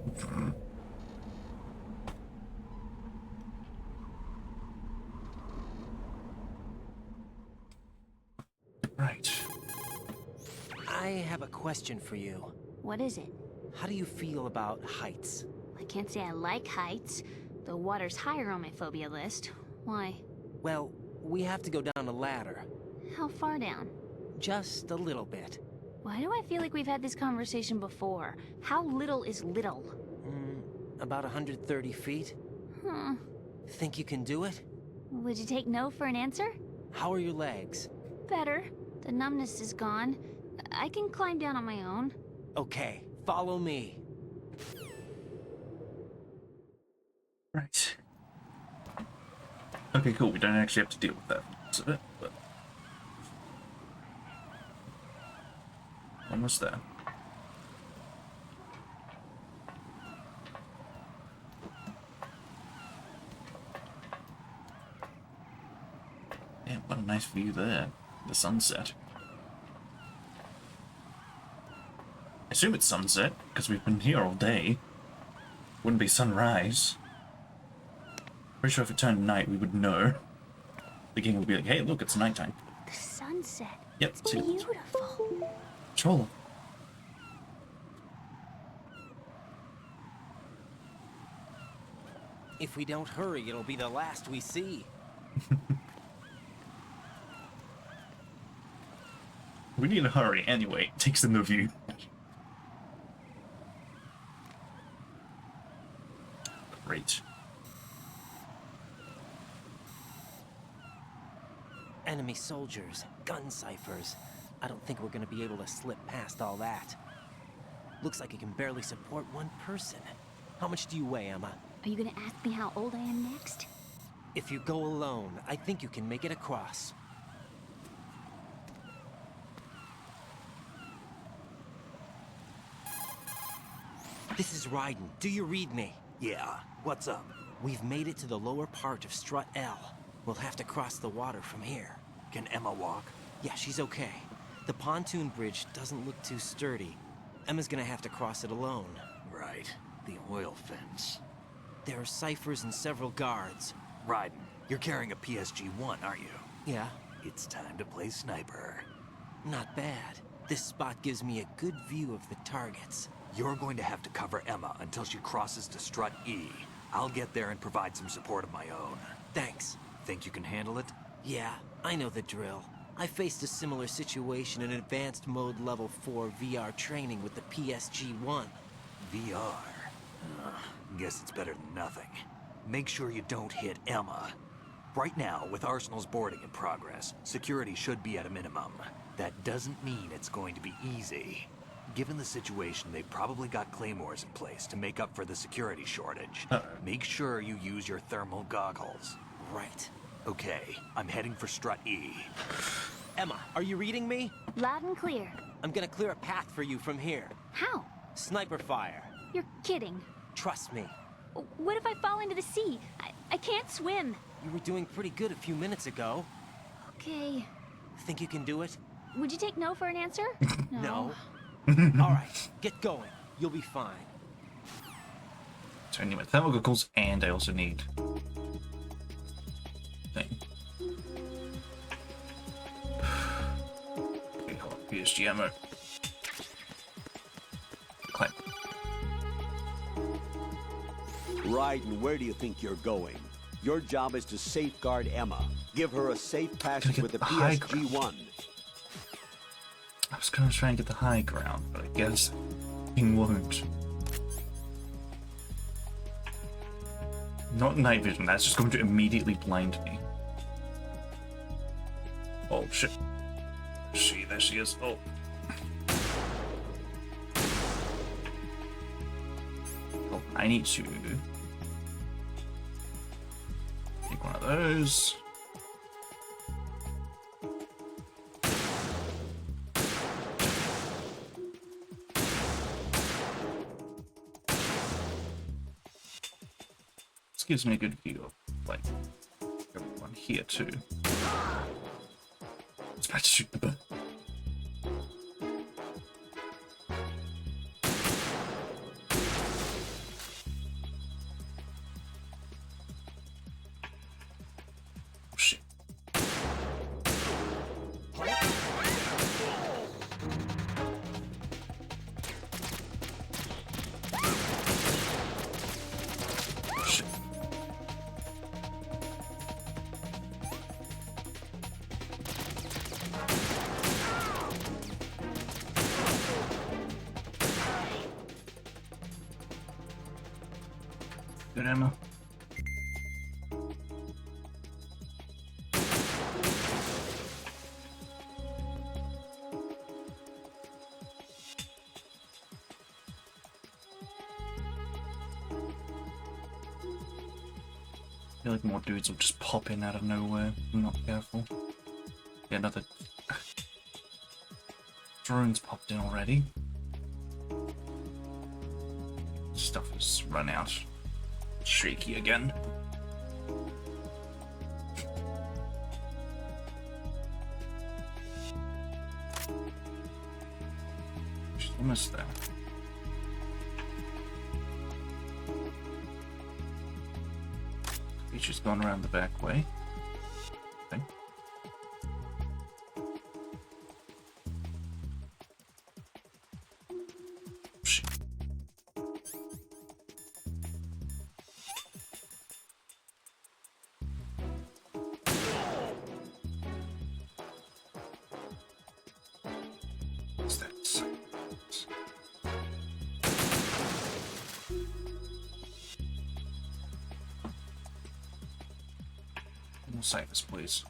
Right. I have a question for you. What is it? How do you feel about heights? I can't say I like heights. The water's higher on my phobia list. Why? Well, we have to go down a ladder. How far down? Just a little bit. Why do I feel like we've had this conversation before? How little is little? About 130 feet. Huh. Think you can do it? Would you take no for an answer? How are your legs? Better. The numbness is gone. I can climb down on my own. Okay, follow me. Right. Okay, cool. We don't actually have to deal with that parts of it, but... Almost there. Yeah, what a nice view there. The sunset. I assume it's sunset, because we've been here all day. Wouldn't be sunrise. Pretty sure if it turned night, we would know. The king would be like, hey, look, it's nighttime. The sunset. Yep, It's beautiful. Troll. If we don't hurry, it'll be the last we see. We need to hurry anyway. It takes them the view. Great. Enemy soldiers, gun ciphers. I don't think we're gonna be able to slip past all that. Looks like it can barely support one person. How much do you weigh, Emma? Are you gonna ask me how old I am next? If you go alone, I think you can make it across. This is Raiden. Do you read me? Yeah, what's up? We've made it to the lower part of Strut L. We'll have to cross the water from here. Can Emma walk? Yeah, she's okay. The pontoon bridge doesn't look too sturdy. Emma's gonna have to cross it alone. Right, the oil fence. There are ciphers and several guards. Raiden, you're carrying a PSG-1, aren't you? Yeah, It's time to play sniper. not bad. This spot gives me a good view of the targets. You're going to have to cover Emma until she crosses to Strut E. I'll get there and provide some support of my own. Thanks. Think you can handle it? Yeah, I know the drill. I faced a similar situation in advanced mode level 4 VR training with the PSG-1. VR. Guess it's better than nothing. Make sure you don't hit Emma. Right now, with Arsenal's boarding in progress, security should be at a minimum. That doesn't mean it's going to be easy. Given the situation, they've probably got claymores in place to make up for the security shortage. Make sure you use your thermal goggles. Right. Okay, I'm heading for Strut E. Emma, are you reading me? Loud and clear. I'm gonna clear a path for you from here. How? Sniper fire. You're kidding. Trust me. What if I fall into the sea? I can't swim. You were doing pretty good a few minutes ago. Okay. Think you can do it? Would you take no for an answer? No. All right, get going. You'll be fine. So I need my thermal goggles, and I also need... thing. Okay, hold on. PSG ammo. Climb. Raiden, where do you think you're going? Your job is to safeguard Emma. Give her a safe passage get with the the high PSG-1. I was gonna try and get the high ground, but I guess he won't. Not night vision, that's just going to immediately blind me. Oh shit. There she is. Oh. Oh, I need to take one of those. gives me a good view of, like, everyone here, too. I was about to shoot the bird. Oh, shit. Shit. Good, Emma. I feel like more dudes will just pop in out of nowhere if I'm not careful. Yeah, another drone's popped in already. Stuff has run out. Shaky again. She's almost there. She's gone around the back way. Okay. Shit. What's that? More ciphers, please.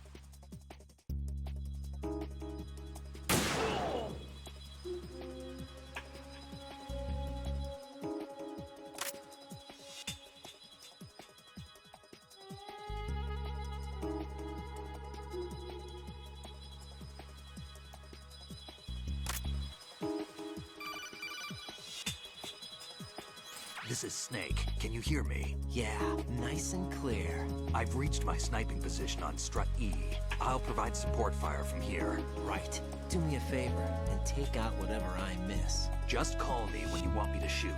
This is Snake. Can you hear me? Yeah, nice and clear. I've reached my sniping position on Strut E. I'll provide support fire from here. Right. Do me a favor and take out whatever I miss. Just call me when you want me to shoot.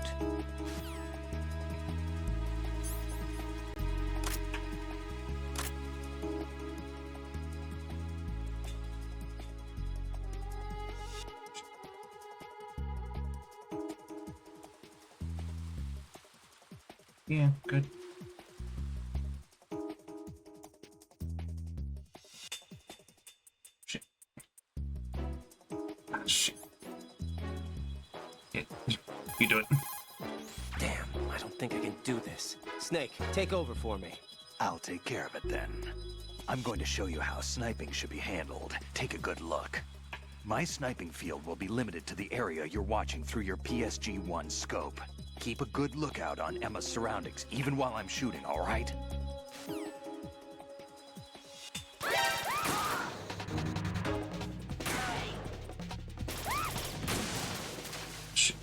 Yeah, good. Shit. Ah, shit. Yeah, you do it. Damn, I don't think I can do this. Snake, take over for me. I'll take care of it then. I'm going to show you how sniping should be handled. Take a good look. My sniping field will be limited to the area you're watching through your PSG-1 scope. Keep a good lookout on Emma's surroundings, even while I'm shooting, all right? Shit.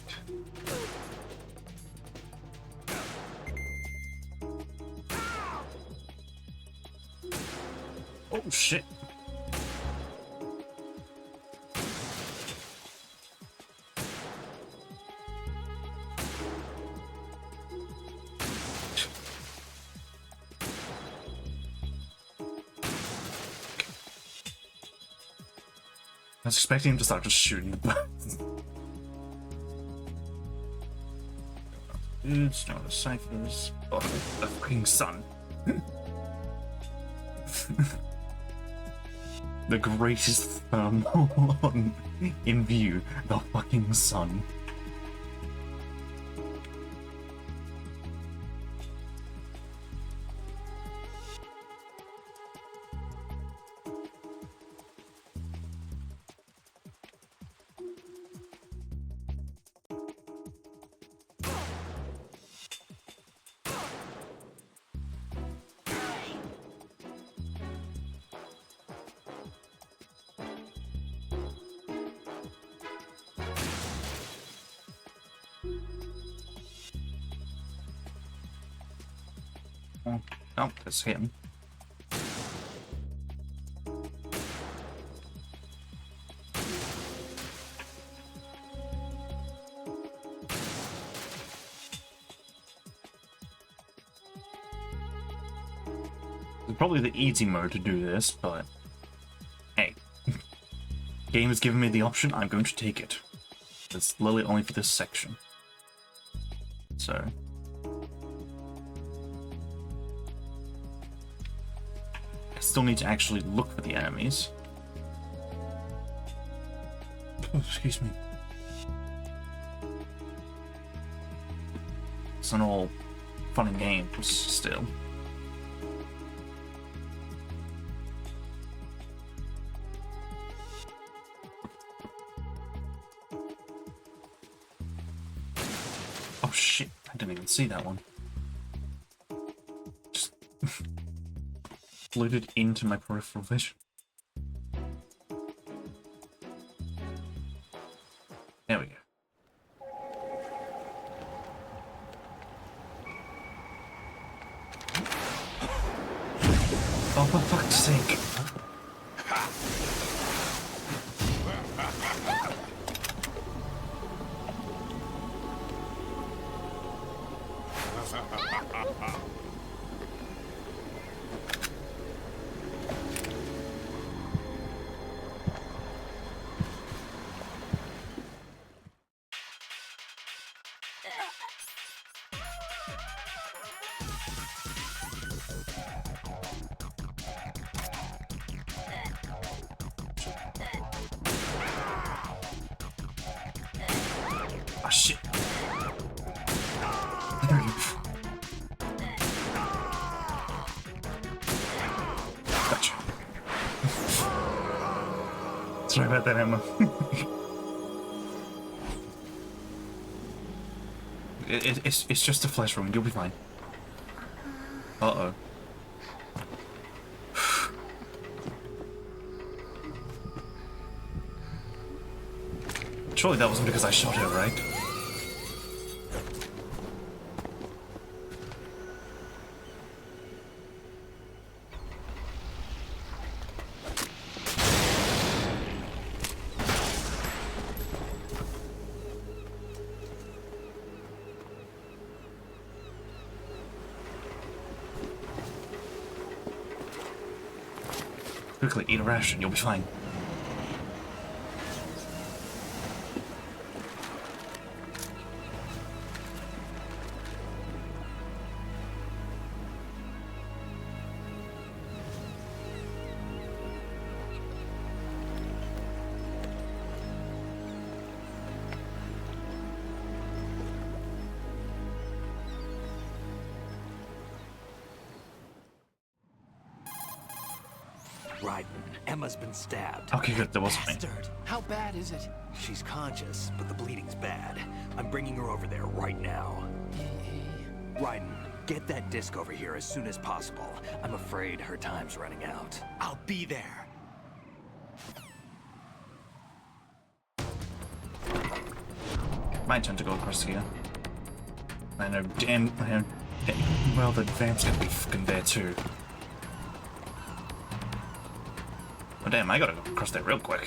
Oh, shit. I was expecting him to start just shooting the buttons. Dudes, no the ciphers. Oh, the fucking sun. The greatest thermal in view. The fucking sun. Oh, that's him. It's probably the easy mode to do this, but hey. Game has given me the option, I'm going to take it. It's literally only for this section. So... I still need to actually look for the enemies. Oh, excuse me. It's not all fun and games still. Oh shit, I didn't even see that one. Just floated into my peripheral vision. There we go. Oh, for fuck's sake. Oh shit. Gotcha. Sorry about that, Emma. It's just a flesh wound, you'll be fine. Uh-oh. Surely that wasn't because I shot her, right? Quickly, eat a ration, you'll be fine. Right. Emma's been stabbed. Okay, good, that wasn't me. Bastard! How bad is it? She's conscious, but the bleeding's bad. I'm bringing her over there right now. Raiden, get that disc over here as soon as possible. I'm afraid her time's running out. I'll be there. My turn to go across here. I know damn well the van's gonna be fucking there too. Oh damn, I gotta go across there real quick.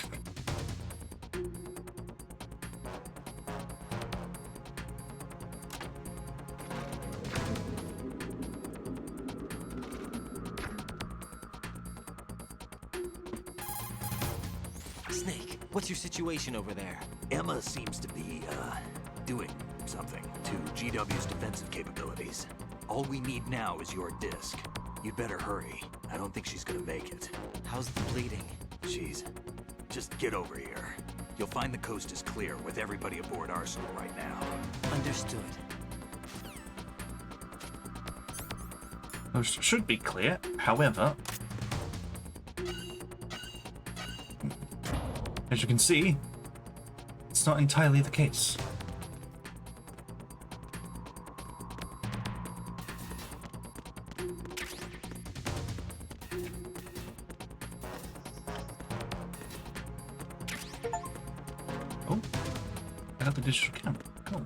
Snake, what's your situation over there? Emma seems to be, doing something to GW's defensive capabilities. All we need now is your disc. You'd better hurry. I don't think she's gonna make it. How's the bleeding? Just get over here. You'll find the coast is clear with everybody aboard Arsenal right now. Understood. Those should be clear, however... as you can see, it's not entirely the case. Oh, I got the digital camera. Cool.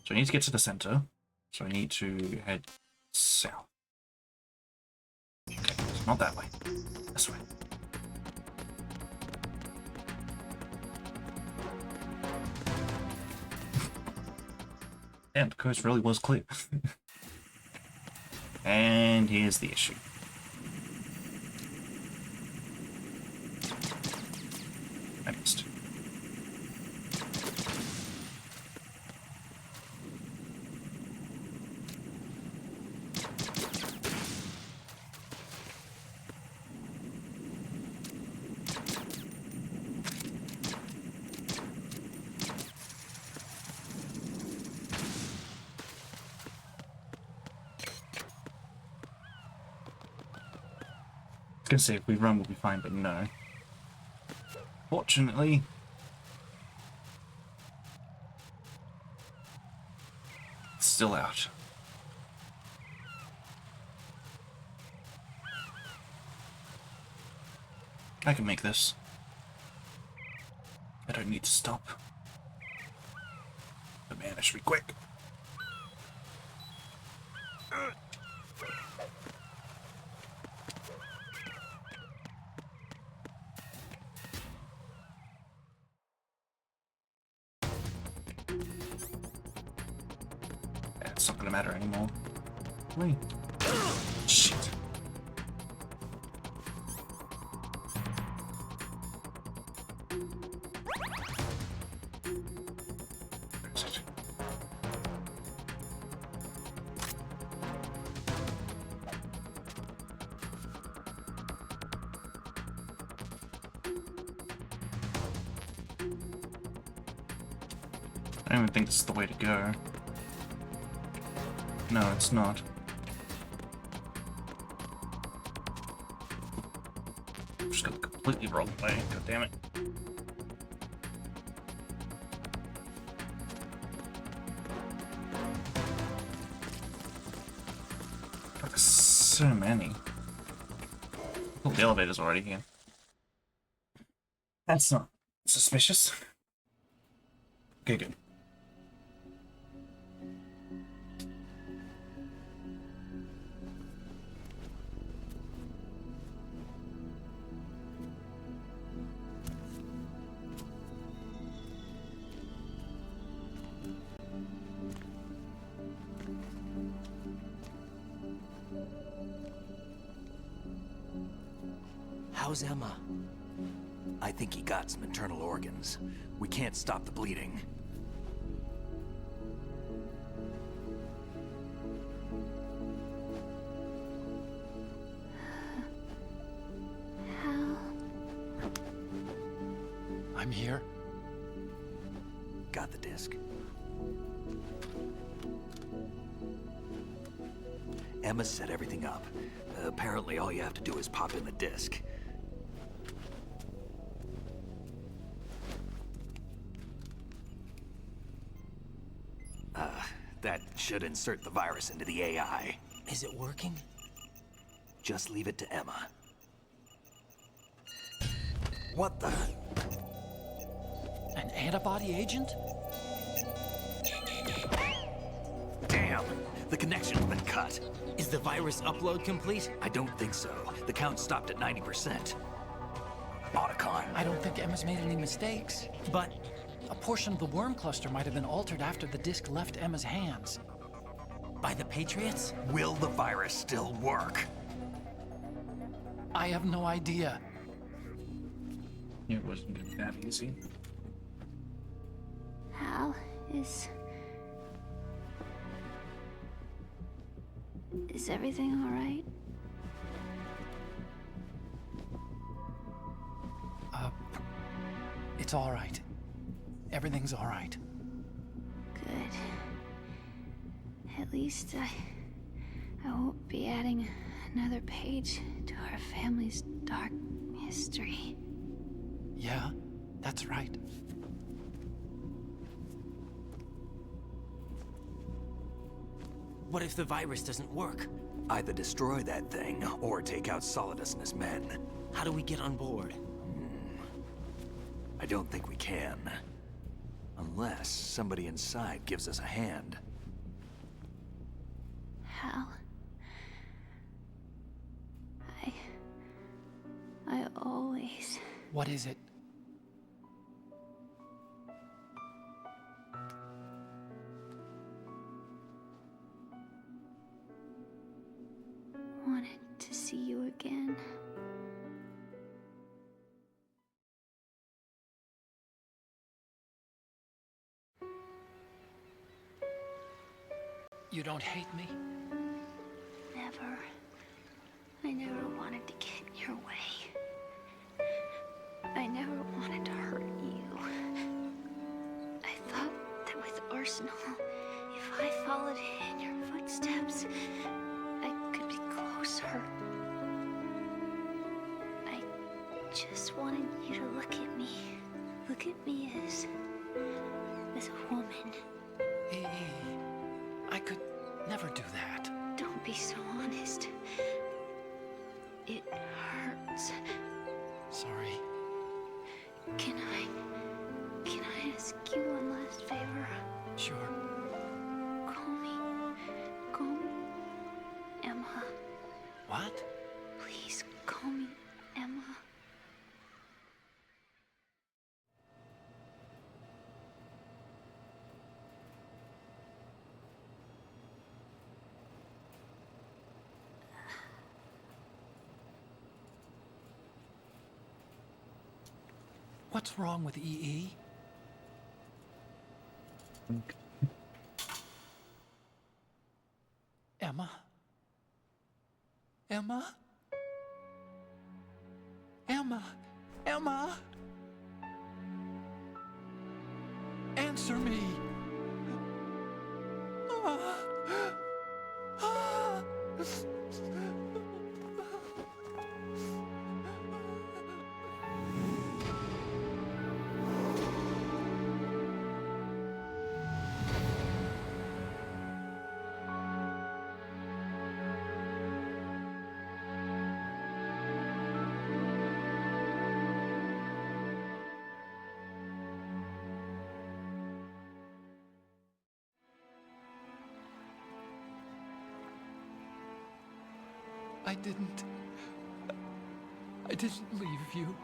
So I need to get to the center. So I need to head south. Okay, so not that way. This way. Damn, the coast really was clear. And here's the issue. I missed. I was gonna say if we run we'll be fine, but no. Fortunately, it's still out. I can make this. I don't need to stop. But man, I should be quick. It's not gonna matter anymore. Wait. Shit. Where is it? I don't even think this is the way to go. No, it's not. I'm just going completely wrong way. God damn it. God, there's so many. Oh, the elevator's already here. That's not suspicious. Okay, good. How's Emma? I think he got some internal organs. We can't stop the bleeding. How? I'm here. Got the disc. Emma set everything up. Apparently all you have to do is pop in the disc. That should insert the virus into the AI. Is it working? Just leave it to Emma. What the? An antibody agent? Damn! The connection's been cut. Is the virus upload complete? I don't think so. The count stopped at 90%. Otacon. I don't think Emma's made any mistakes. But A portion of the worm cluster might have been altered after the disc left Emma's hands. by the Patriots? Will the virus still work? I have no idea. It wasn't gonna be that easy. Hal is... Is everything all right? It's all right. Everything's all right. Good. At least I won't be adding another page to our family's dark history. Yeah, that's right. What if the virus doesn't work? Either destroy that thing, or take out Solidus and his men. How do we get on board? I don't think we can. Unless somebody inside gives us a hand. Hal. I always... What is it? wanted to see you again. You don't hate me? Never. I never wanted to get in your way. I never wanted to hurt you. I thought that with Arsenal, if I followed in your footsteps, I could be closer. I just wanted you to look at me. Look at me as a woman. I could never do that. Don't be so honest. It hurts. Sorry. Can I ask you one last favor? Sure. Call me Emma. What? Please call me Emma. What's wrong with EE? Emma? Emma? Emma? Emma? Answer me! I didn't leave you.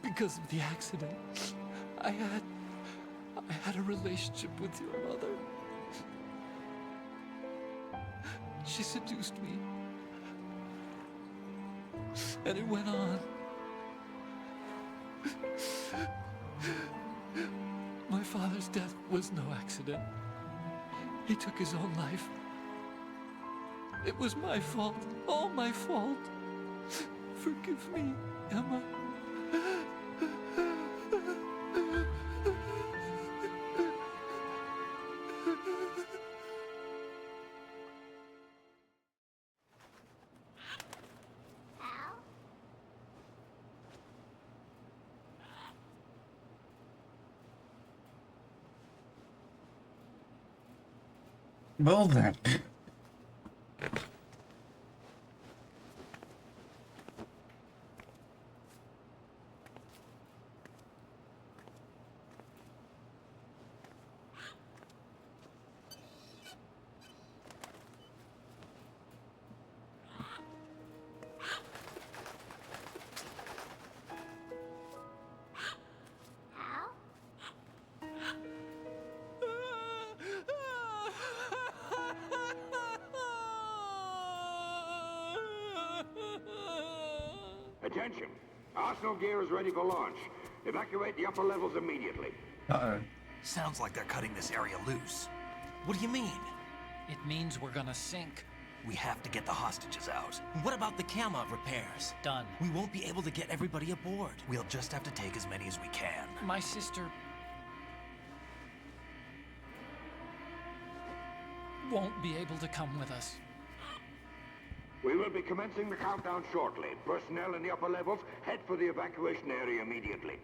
Because of the accident, I had a relationship with your mother. She seduced me. And it went on. My father's death was no accident. He took his own life. It was my fault, all my fault. Forgive me, Emma. Well then. Attention! Arsenal gear is ready for launch. Evacuate the upper levels immediately. Uh-oh. Sounds like they're cutting this area loose. What do you mean? It means we're gonna sink. We have to get the hostages out. What about the camo repairs? Done. We won't be able to get everybody aboard. We'll just have to take as many as we can. My sister won't be able to come with us. We will be commencing the countdown shortly. Personnel in the upper levels, head for the evacuation area immediately.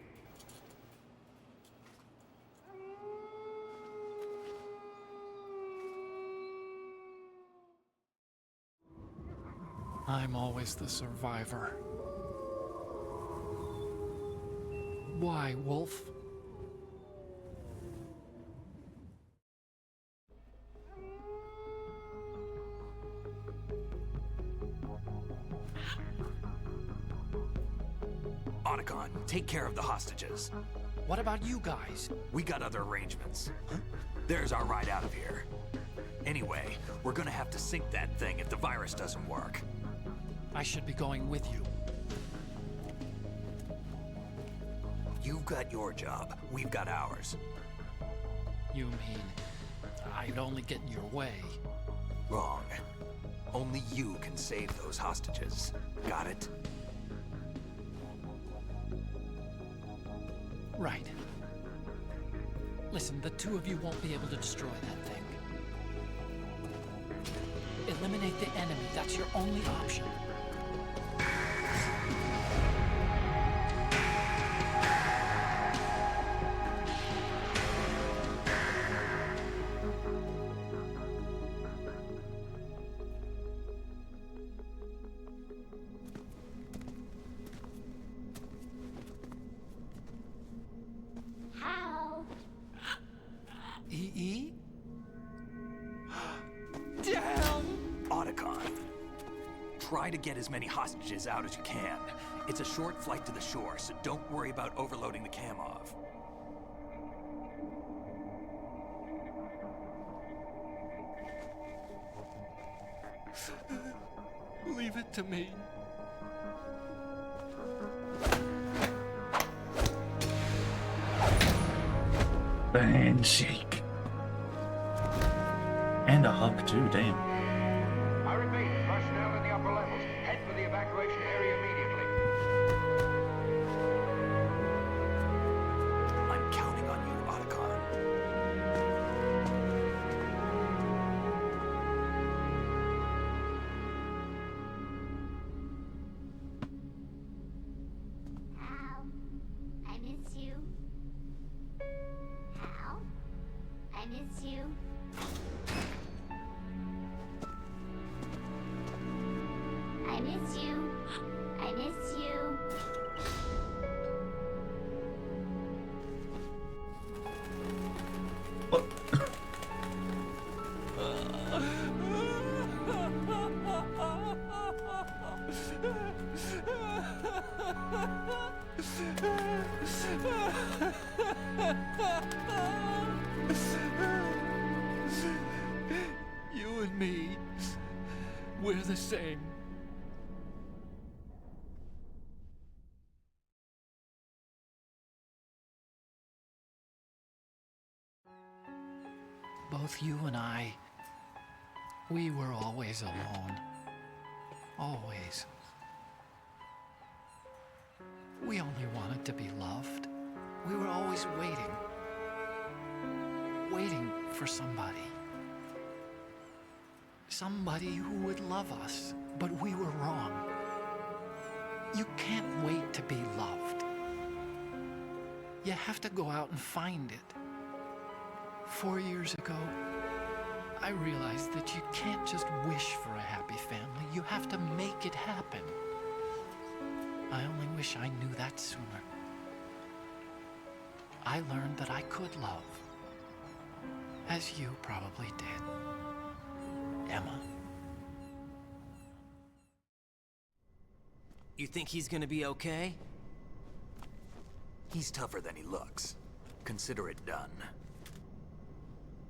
I'm always the survivor. Why, Wolf? Otacon, take care of the hostages. What about you guys? We got other arrangements. There's our ride out of here. Anyway, we're gonna have to sink that thing if the virus doesn't work. I should be going with you. You've got your job, we've got ours. You mean I'd only get in your way? Wrong. Only you can save those hostages. Got it? Right. Listen, the two of you won't be able to destroy that thing. Eliminate the enemy. That's your only option. How? E.E.? Damn! Otacon. Try to get as many hostages out as you can. It's a short flight to the shore, so don't worry about overloading the Kamov. Leave it to me. Handshake. And a hug too, damn. I repeat, personnel in the upper levels, head for the evacuation area immediately. I'm counting on you, Otacon. Hal, I miss you. Hal, I miss you. I miss you. I miss you. What? You and me, we're the same. Both you and I, we were always alone. Always. We only wanted to be loved. We were always waiting. Waiting for somebody. Somebody who would love us, but we were wrong. You can't wait to be loved. You have to go out and find it. 4 years ago, I realized that you can't just wish for a happy family. You have to make it happen. I only wish I knew that sooner. I learned that I could love, as you probably did, Emma. You think he's gonna be okay? He's tougher than he looks. Consider it done.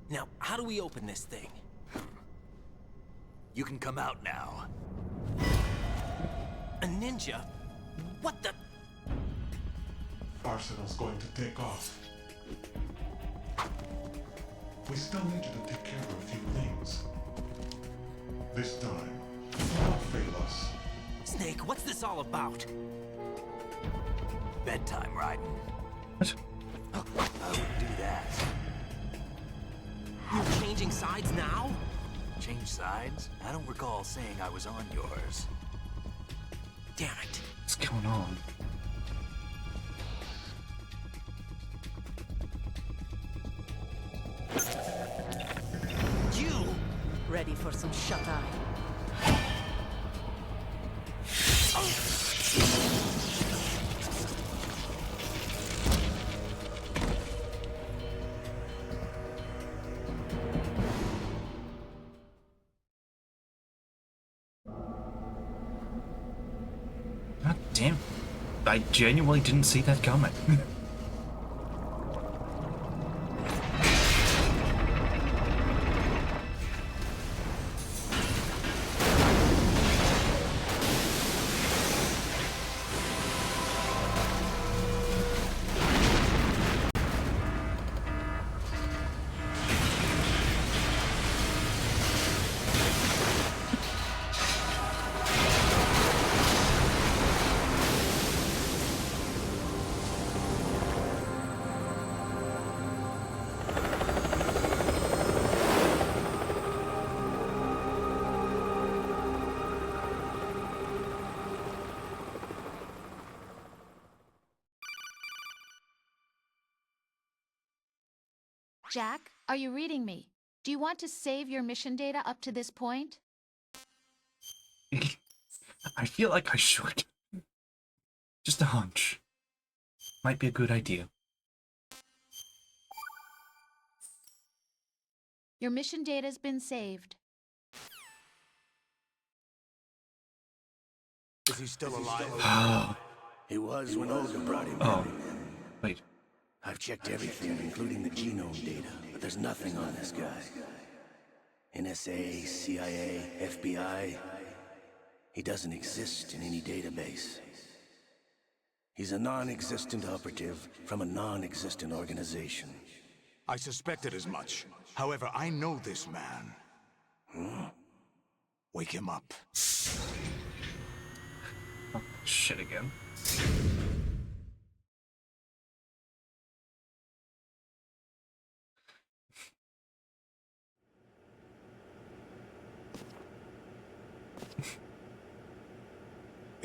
Now, how do we open this thing? You can come out now. A ninja? What the? Arsenal's going to take off. We still need you to take care of a few things. This time, don't fail us. Snake, what's this all about? Bedtime, Raiden. What? I wouldn't do that. You're changing sides now? Change sides? I don't recall saying I was on yours. Damn it. What's going on? You! Ready for some shut-eye? I genuinely didn't see that coming. Jack, are you reading me? Do you want to save your mission data up to this point? I feel like I should. Just a hunch. Might be a good idea. Your mission data's been saved. Is he still alive? Oh. He was when Olga brought him. Oh. Wait. I've checked everything, including the genome data, but there's nothing on this guy. NSA, CIA, FBI. He doesn't exist in any database. He's a non-existent operative from a non-existent organization. I suspected as much. However, I know this man. Wake him up. Oh, shit again.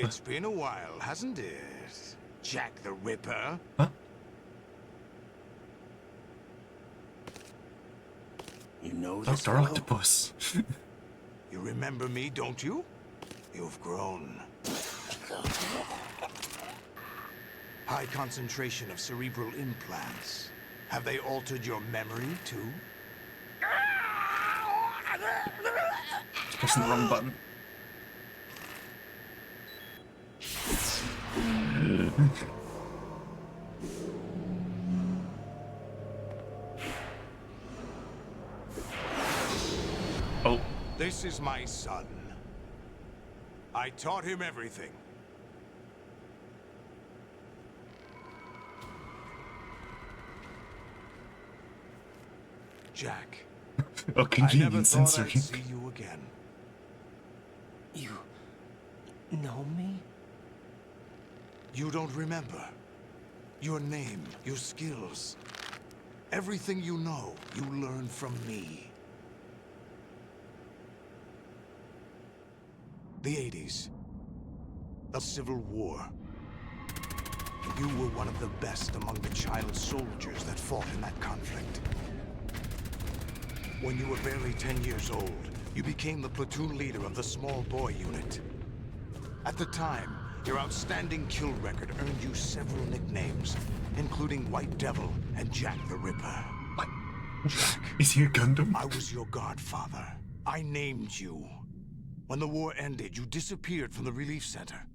It's been a while, hasn't it? Jack the Ripper? Huh? You know this Dr. fellow? Octopus. You remember me, don't you? You've grown. High concentration of cerebral implants. Have they altered your memory, too? Pressing the wrong button. Oh. This is my son. I taught him everything. Jack. Oh, I never convenient thought I'd censoring. see you again. You know me? You don't remember. Your name, your skills. Everything you know, you learned from me. The 80s. The Civil War. You were one of the best among the child soldiers that fought in that conflict. When you were barely 10 years old, you became the platoon leader of the small boy unit. At the time, your outstanding kill record earned you several nicknames, including White Devil and Jack the Ripper. What? Jack, Is he a Gundam? I was your godfather. I named you. When the war ended, you disappeared from the relief center.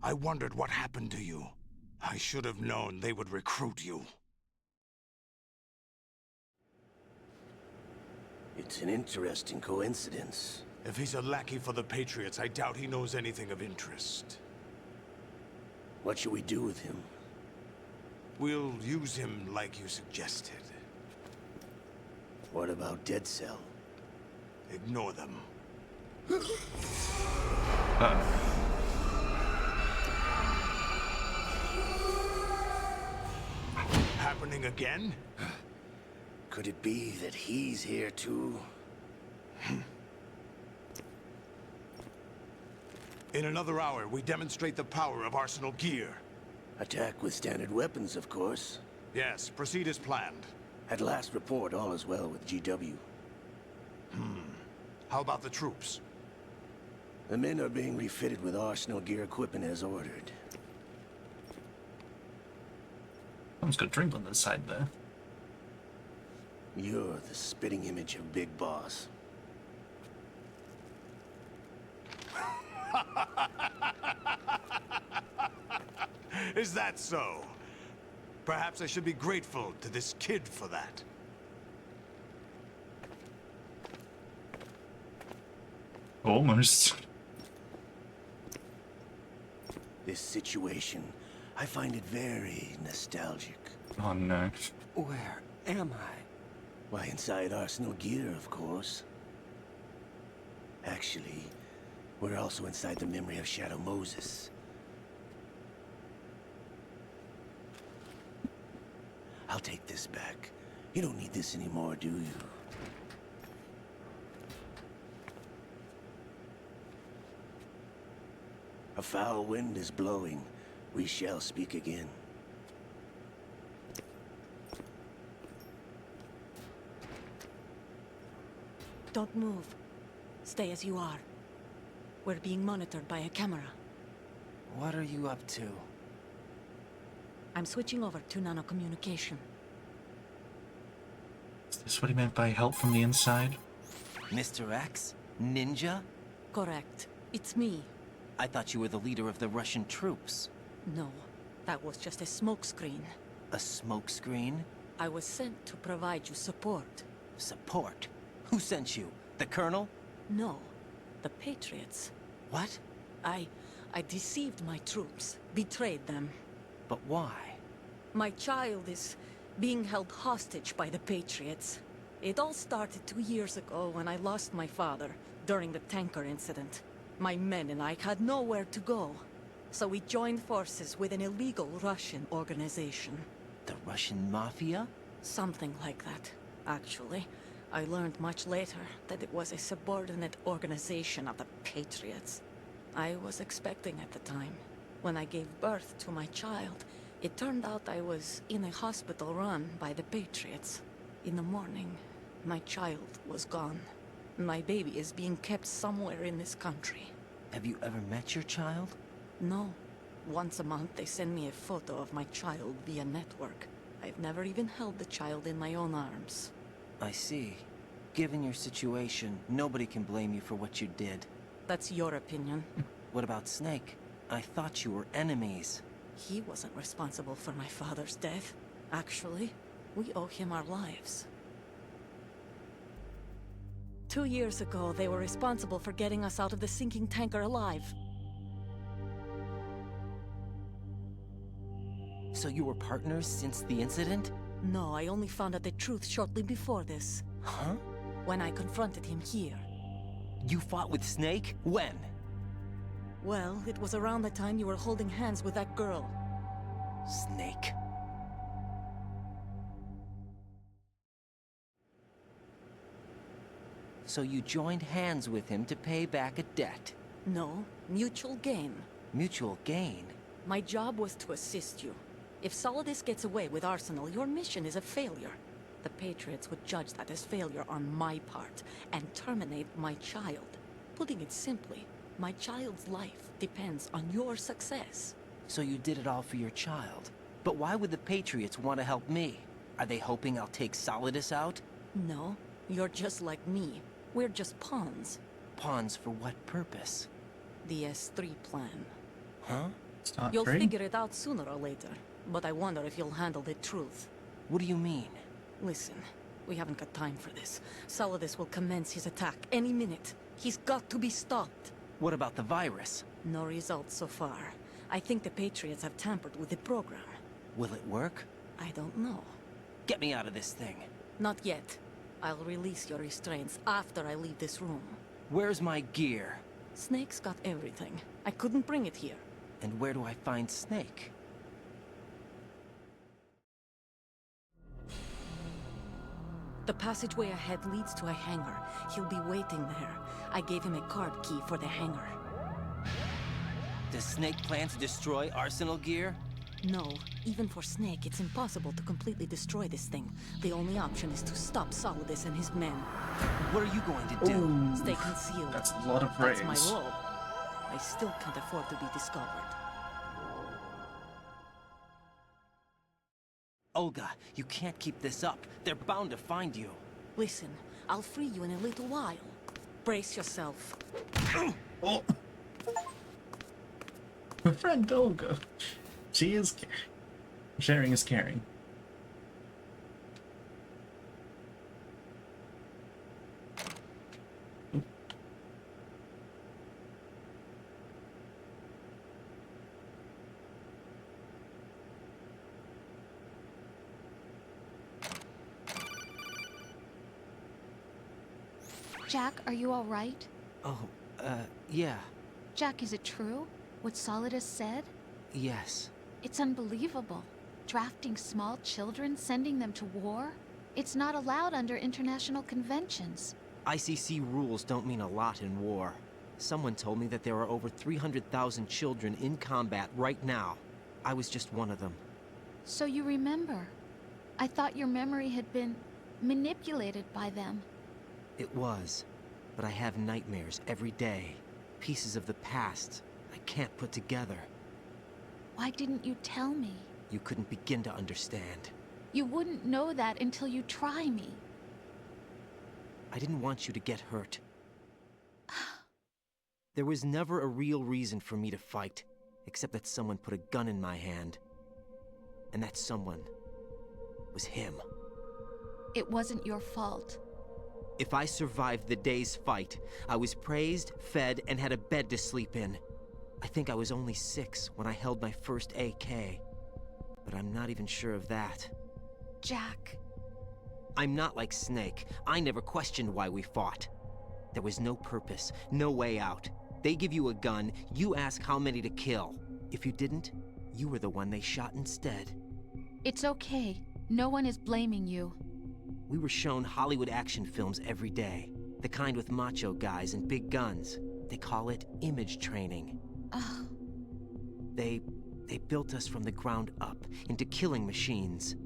I wondered what happened to you. I should have known they would recruit you. It's an interesting coincidence. If he's a lackey for the Patriots, I doubt he knows anything of interest. What should we do with him? We'll use him like you suggested. What about Dead Cell? Ignore them. Happening again? Could it be that he's here too? In another hour, we demonstrate the power of Arsenal gear. Attack with standard weapons, of course. Yes, proceed as planned. At last report, all is well with GW. How about the troops? The men are being refitted with Arsenal gear equipment as ordered. Someone's got a drink on the side there. You're the spitting image of Big Boss. Is that so? Perhaps I should be grateful to this kid for that. Almost. This situation, I find it very nostalgic. Oh no. Where am I? Why, inside Arsenal gear, of course. Actually, we're also inside the memory of Shadow Moses. I'll take this back. You don't need this anymore, do you? A foul wind is blowing. We shall speak again. Don't move. Stay as you are. We're being monitored by a camera. What are you up to? I'm switching over to nanocommunication. Is this what he meant by help from the inside? Mr. X? Ninja? Correct. It's me. I thought you were the leader of the Russian troops. No, that was just a smokescreen. A smokescreen? I was sent to provide you support. Support? Who sent you? The Colonel? No, the Patriots. What? I deceived my troops, betrayed them. But why? My child is being held hostage by the Patriots. It all started 2 years ago when I lost my father during the tanker incident. My men and I had nowhere to go. So we joined forces with an illegal Russian organization. The Russian Mafia? Something like that, actually. I learned much later that it was a subordinate organization of the Patriots. I was expecting at the time. When I gave birth to my child, it turned out I was in a hospital run by the Patriots. In the morning, my child was gone. My baby is being kept somewhere in this country. Have you ever met your child? No. Once a month, they send me a photo of my child via network. I've never even held the child in my own arms. I see. Given your situation, nobody can blame you for what you did. That's your opinion. What about Snake? I thought you were enemies. He wasn't responsible for my father's death. Actually, we owe him our lives. 2 years ago, they were responsible for getting us out of the sinking tanker alive. So you were partners since the incident? No, I only found out the truth shortly before this. Huh? When I confronted him here. You fought with Snake? When? Well, it was around the time you were holding hands with that girl. Snake. So you joined hands with him to pay back a debt? No, mutual gain. Mutual gain? My job was to assist you. If Solidus gets away with Arsenal, your mission is a failure. The Patriots would judge that as failure on my part, and terminate my child. Putting it simply, my child's life depends on your success. So you did it all for your child. But why would the Patriots want to help me? Are they hoping I'll take Solidus out? No, you're just like me. We're just pawns. Pawns for what purpose? The S3 plan. Huh? It's not You'll free. figure it out sooner or later, but I wonder if you'll handle the truth. What do you mean? Listen, we haven't got time for this. Solidus will commence his attack any minute. He's got to be stopped. What about the virus? No results so far. I think the Patriots have tampered with the program. Will it work? I don't know. Get me out of this thing. Not yet. I'll release your restraints after I leave this room. Where's my gear? Snake's got everything. I couldn't bring it here. And where do I find Snake? The passageway ahead leads to a hangar. He'll be waiting there. I gave him a card key for the hangar. Does Snake plan to destroy Arsenal gear? No, even for Snake, it's impossible to completely destroy this thing. The only option is to stop Solidus and his men. What are you going to do? Ooh, Stay concealed. that's a lot of praise. That's my role. I still can't afford to be discovered. Olga, you can't keep this up. They're bound to find you. Listen, I'll free you in a little while. Brace yourself. Oh. My friend Olga. She is... Sharing is caring. Jack, are you all right? Oh, yeah. Jack, is it true? What Solidus said? Yes. It's unbelievable. Drafting small children, sending them to war? It's not allowed under international conventions. ICC rules don't mean a lot in war. Someone told me that there are over 300,000 children in combat right now. I was just one of them. So you remember. I thought your memory had been manipulated by them. It was. But I have nightmares every day. Pieces of the past I can't put together. Why didn't you tell me? You couldn't begin to understand. You wouldn't know that until you try me. I didn't want you to get hurt. There was never a real reason for me to fight, except that someone put a gun in my hand. And that someone was him. It wasn't your fault. If I survived the day's fight, I was praised, fed, and had a bed to sleep in. I think I was only 6 when I held my first AK. But I'm not even sure of that. Jack. I'm not like Snake. I never questioned why we fought. There was no purpose, no way out. They give you a gun, you ask how many to kill. If you didn't, you were the one they shot instead. It's okay. No one is blaming you. We were shown Hollywood action films every day. The kind with macho guys and big guns. They call it image training. Ugh. They built us from the ground up into killing machines.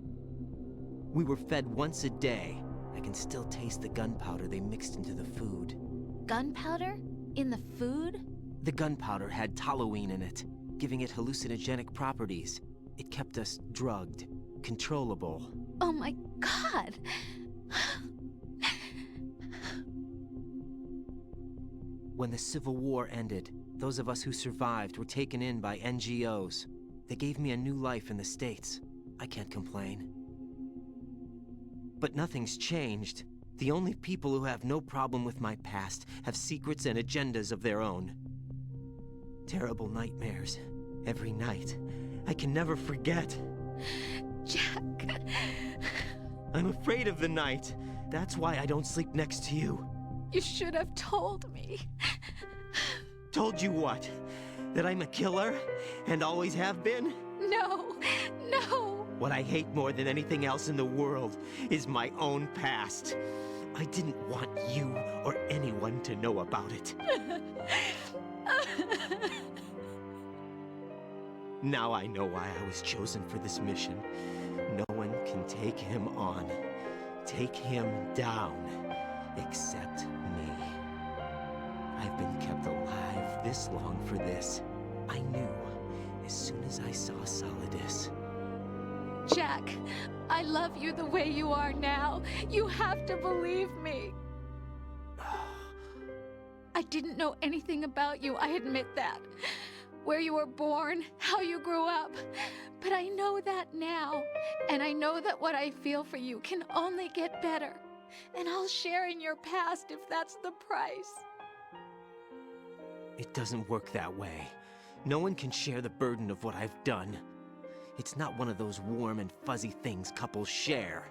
We were fed once a day. I can still taste the gunpowder they mixed into the food. Gunpowder? In the food? The gunpowder had toluene in it, giving it hallucinogenic properties. It kept us drugged, controllable. Oh my God! When the Civil War ended, those of us who survived were taken in by NGOs. They gave me a new life in the States. I can't complain. But nothing's changed. The only people who have no problem with my past have secrets and agendas of their own. Terrible nightmares. Every night. I can never forget. Jack. I'm afraid of the night. That's why I don't sleep next to you. You should have told me. Told you what? That I'm a killer? And always have been? No, no. What I hate more than anything else in the world is my own past. I didn't want you or anyone to know about it. Now I know why I was chosen for this mission. No one can take him on, take him down, except me. I've been kept alive this long for this. I knew as soon as I saw Solidus. Jack, I love you the way you are now. You have to believe me. I didn't know anything about you, I admit that. Where you were born, how you grew up. But I know that now. And I know that what I feel for you can only get better. And I'll share in your past if that's the price. It doesn't work that way. No one can share the burden of what I've done. It's not one of those warm and fuzzy things couples share.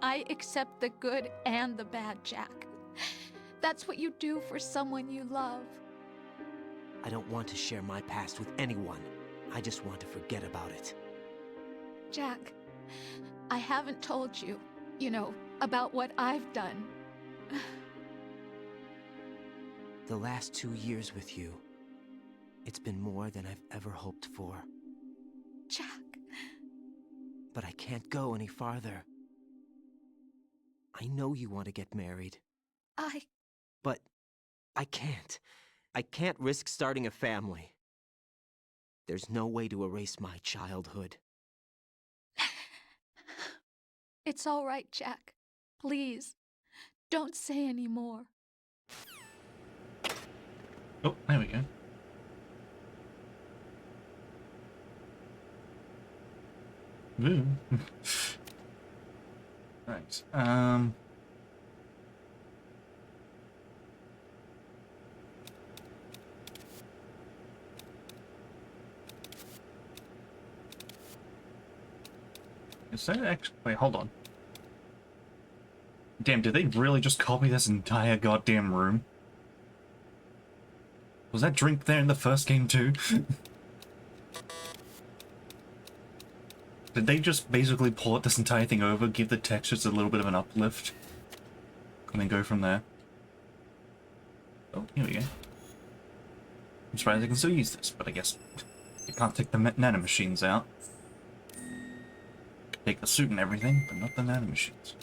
I accept the good and the bad, Jack. That's what you do for someone you love. I don't want to share my past with anyone. I just want to forget about it. Jack, I haven't told you, about what I've done. The last 2 years with you, it's been more than I've ever hoped for. Jack. But I can't go any farther. I know you want to get married. But I can't. I can't risk starting a family. There's no way to erase my childhood. It's all right, Jack. Please, don't say any more. Oh, there we go. Ooh. Right. Is that actually... Wait, hold on. Damn, did they really just copy this entire goddamn room? Was that drink there in the first game too? Did they just basically port this entire thing over, give the textures a little bit of an uplift, and then go from there? Oh, here we go. I'm surprised they can still use this, but I guess you can't take the nanomachines out. Take the suit and everything, but not the nanomachines.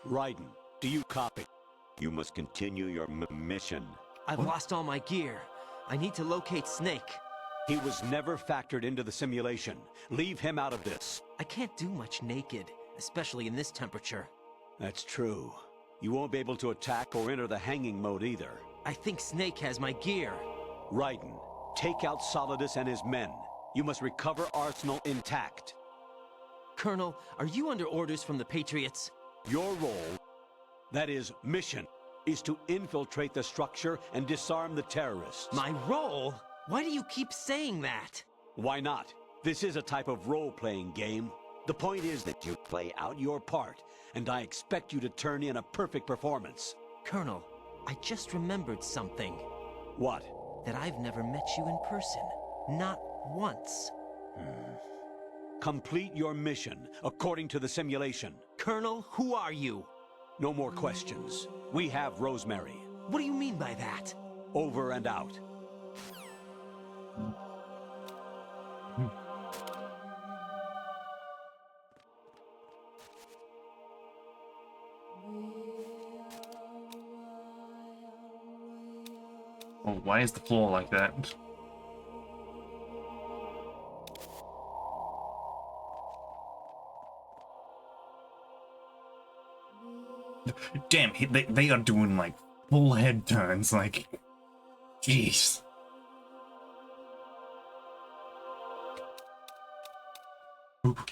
Raiden, do you copy? You must continue your mission. I've lost all my gear. I need to locate Snake. He was never factored into the simulation. Leave him out of this. I can't do much naked, especially in this temperature. That's true. You won't be able to attack or enter the hanging mode either. I think Snake has my gear. Raiden, take out Solidus and his men. You must recover Arsenal intact. Colonel, are you under orders from the Patriots? Your role, that is, mission, is to infiltrate the structure and disarm the terrorists. My role? Why do you keep saying that? Why not? This is a type of role-playing game. The point is that you play out your part, and I expect you to turn in a perfect performance. Colonel, I just remembered something. What? That I've never met you in person. Not once. Complete your mission, according to the simulation. Colonel, who are you? No more questions. We have Rosemary. What do you mean by that? Over and out. Oh, why is the floor like that? Damn, they are doing like full head turns, like, jeez. Oop.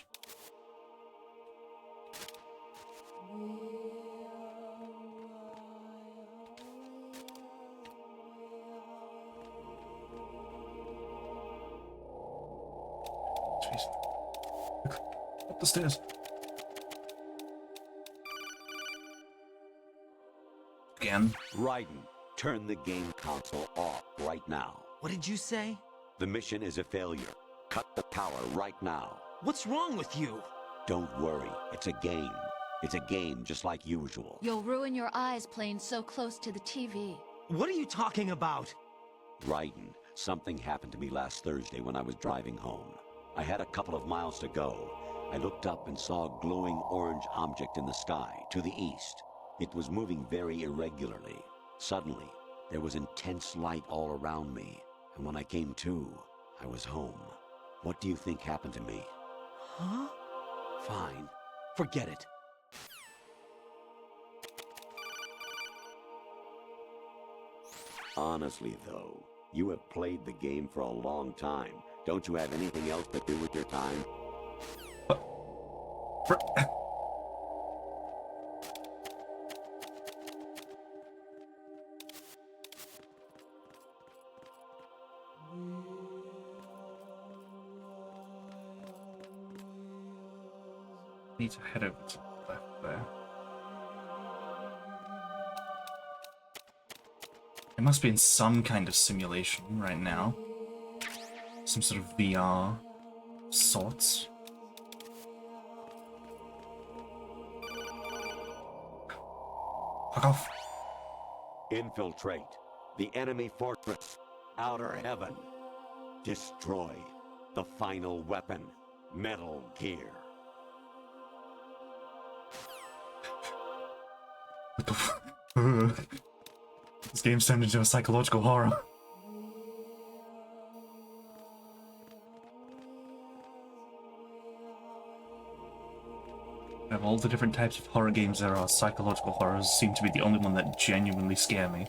Jeez. Up the stairs. Again. Raiden, turn the game console off right now. What did you say? The mission is a failure. Cut the power right now. What's wrong with you? Don't worry, it's a game. It's a game just like usual. You'll ruin your eyes playing so close to the TV. What are you talking about? Raiden, something happened to me last Thursday when I was driving home. I had a couple of miles to go. I looked up and saw a glowing orange object in the sky, to the east. It was moving very irregularly. Suddenly, there was intense light all around me, and when I came to, I was home. What do you think happened to me? Huh? Fine. Forget it. Honestly, though, you have played the game for a long time. Don't you have anything else to do with your time? Need to head over to the left there. It must be in some kind of simulation right now. Some sort of VR sorts. Fuck off. Infiltrate the enemy fortress, Outer Heaven. Destroy the final weapon, Metal Gear. What the fuck? This game's turned into a psychological horror. Of all the different types of horror games there are, psychological horrors seem to be the only one that genuinely scare me.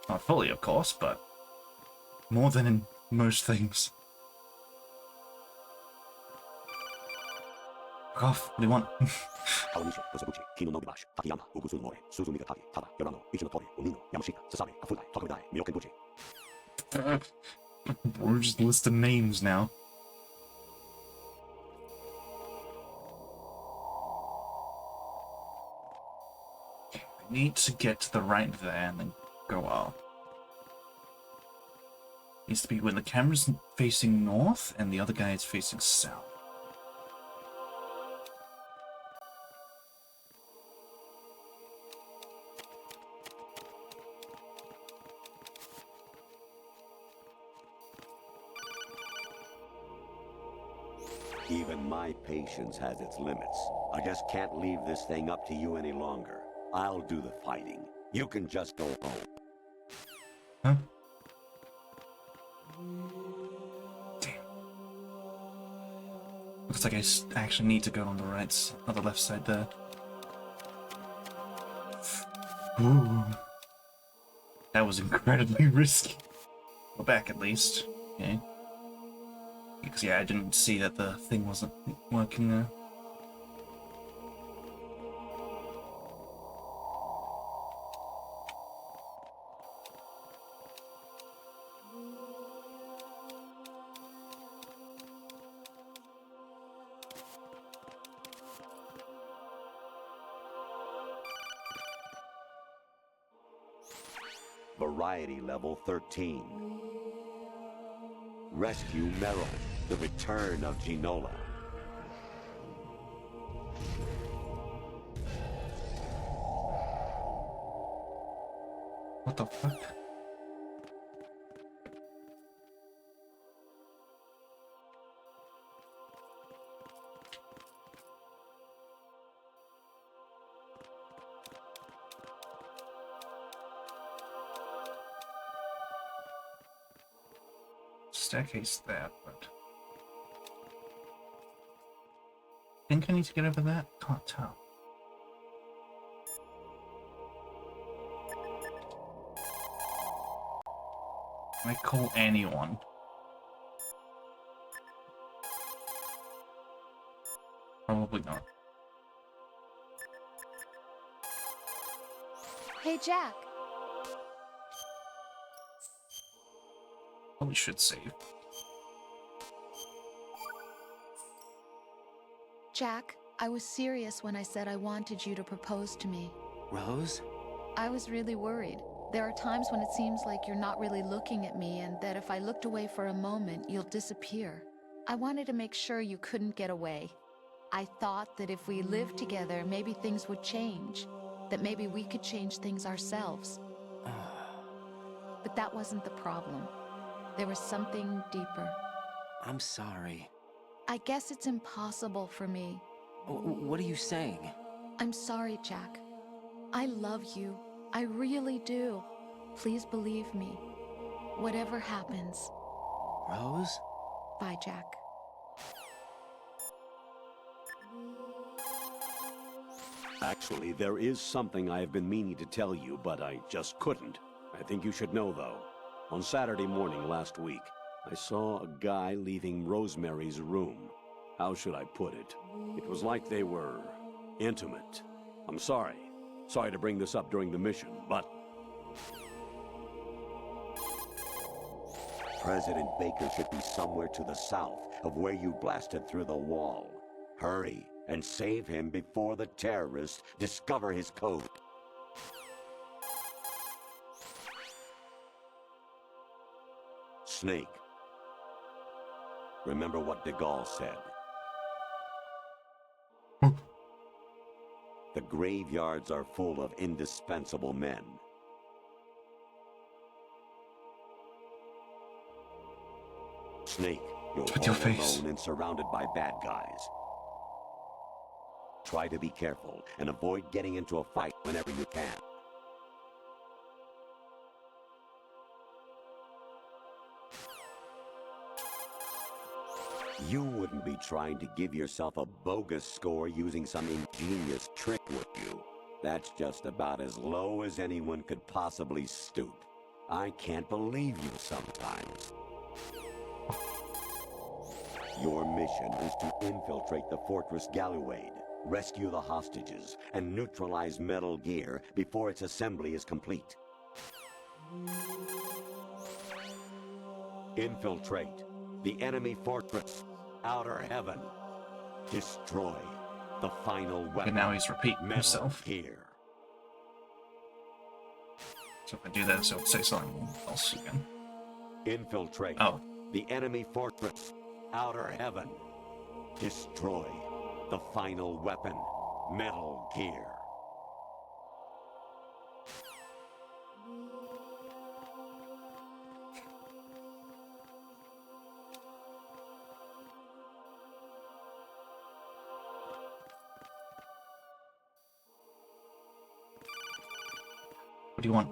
Not fully, of course, but more than in most things. Fuck off. What do you want? We're just listing names now. I need to get to the right there and then go up. Needs to be when the camera's facing north and the other guy is facing south. Even my patience has its limits. I just can't leave this thing up to you any longer. I'll do the fighting. You can just go home. Huh? Damn. Looks like I actually need to go on the right, on the left side there. Ooh. That was incredibly risky. Go back at least. Okay. Because yeah, I didn't see that the thing wasn't working there. Variety level 13. Rescue Merrill, the return of Ginola. What the fuck? Staircase there, but I think I need to get over that. Can't tell. Can I call anyone? Probably not. Hey, Jack. Probably should save. Jack, I was serious when I said I wanted you to propose to me. Rose? I was really worried. There are times when it seems like you're not really looking at me and that if I looked away for a moment, you'll disappear. I wanted to make sure you couldn't get away. I thought that if we lived together, maybe things would change. That maybe we could change things ourselves. But that wasn't the problem. There was something deeper. I'm sorry. I guess it's impossible for me. What are you saying? I'm sorry, Jack. I love you. I really do. Please believe me. Whatever happens. Rose? Bye, Jack. Actually, there is something I have been meaning to tell you, but I just couldn't. I think you should know, though. On Saturday morning last week, I saw a guy leaving Rosemary's room. How should I put it? It was like they were intimate. I'm sorry. Sorry to bring this up during the mission, but President Baker should be somewhere to the south of where you blasted through the wall. Hurry and save him before the terrorists discover his code. Snake. Remember what de Gaulle said. The graveyards are full of indispensable men. Snake, you're With your all face. alone and surrounded by bad guys. Try to be careful and avoid getting into a fight whenever you can. You wouldn't be trying to give yourself a bogus score using some ingenious trick, would you? That's just about as low as anyone could possibly stoop. I can't believe you sometimes. Your mission is to infiltrate the Fortress Galluade, rescue the hostages, and neutralize Metal Gear before its assembly is complete. Infiltrate the enemy fortress, Outer Heaven. Destroy the final weapon. And now he's repeating Metal himself. Gear. So if I do this, it'll say something else again. Infiltrate the enemy fortress, Outer Heaven. Destroy the final weapon, Metal Gear. What do you want?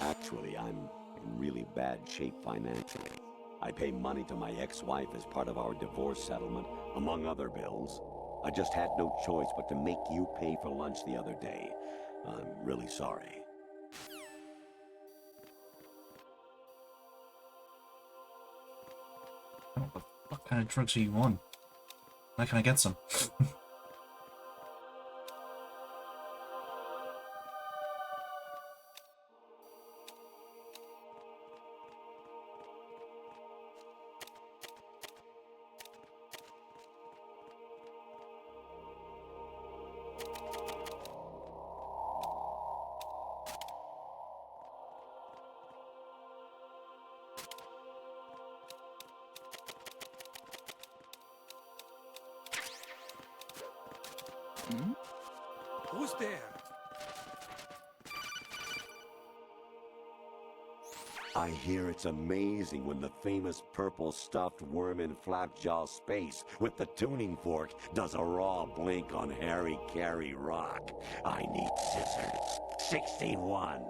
Actually, I'm in really bad shape financially. I pay money to my ex-wife as part of our divorce settlement, among other bills. I just had no choice but to make you pay for lunch the other day. I'm really sorry. What kind of drugs are you on? How can I get some? Who's there? I hear it's amazing when the famous purple stuffed worm in Flapjaw Space with the tuning fork does a raw blink on Harry Carey Rock. I need scissors. 61.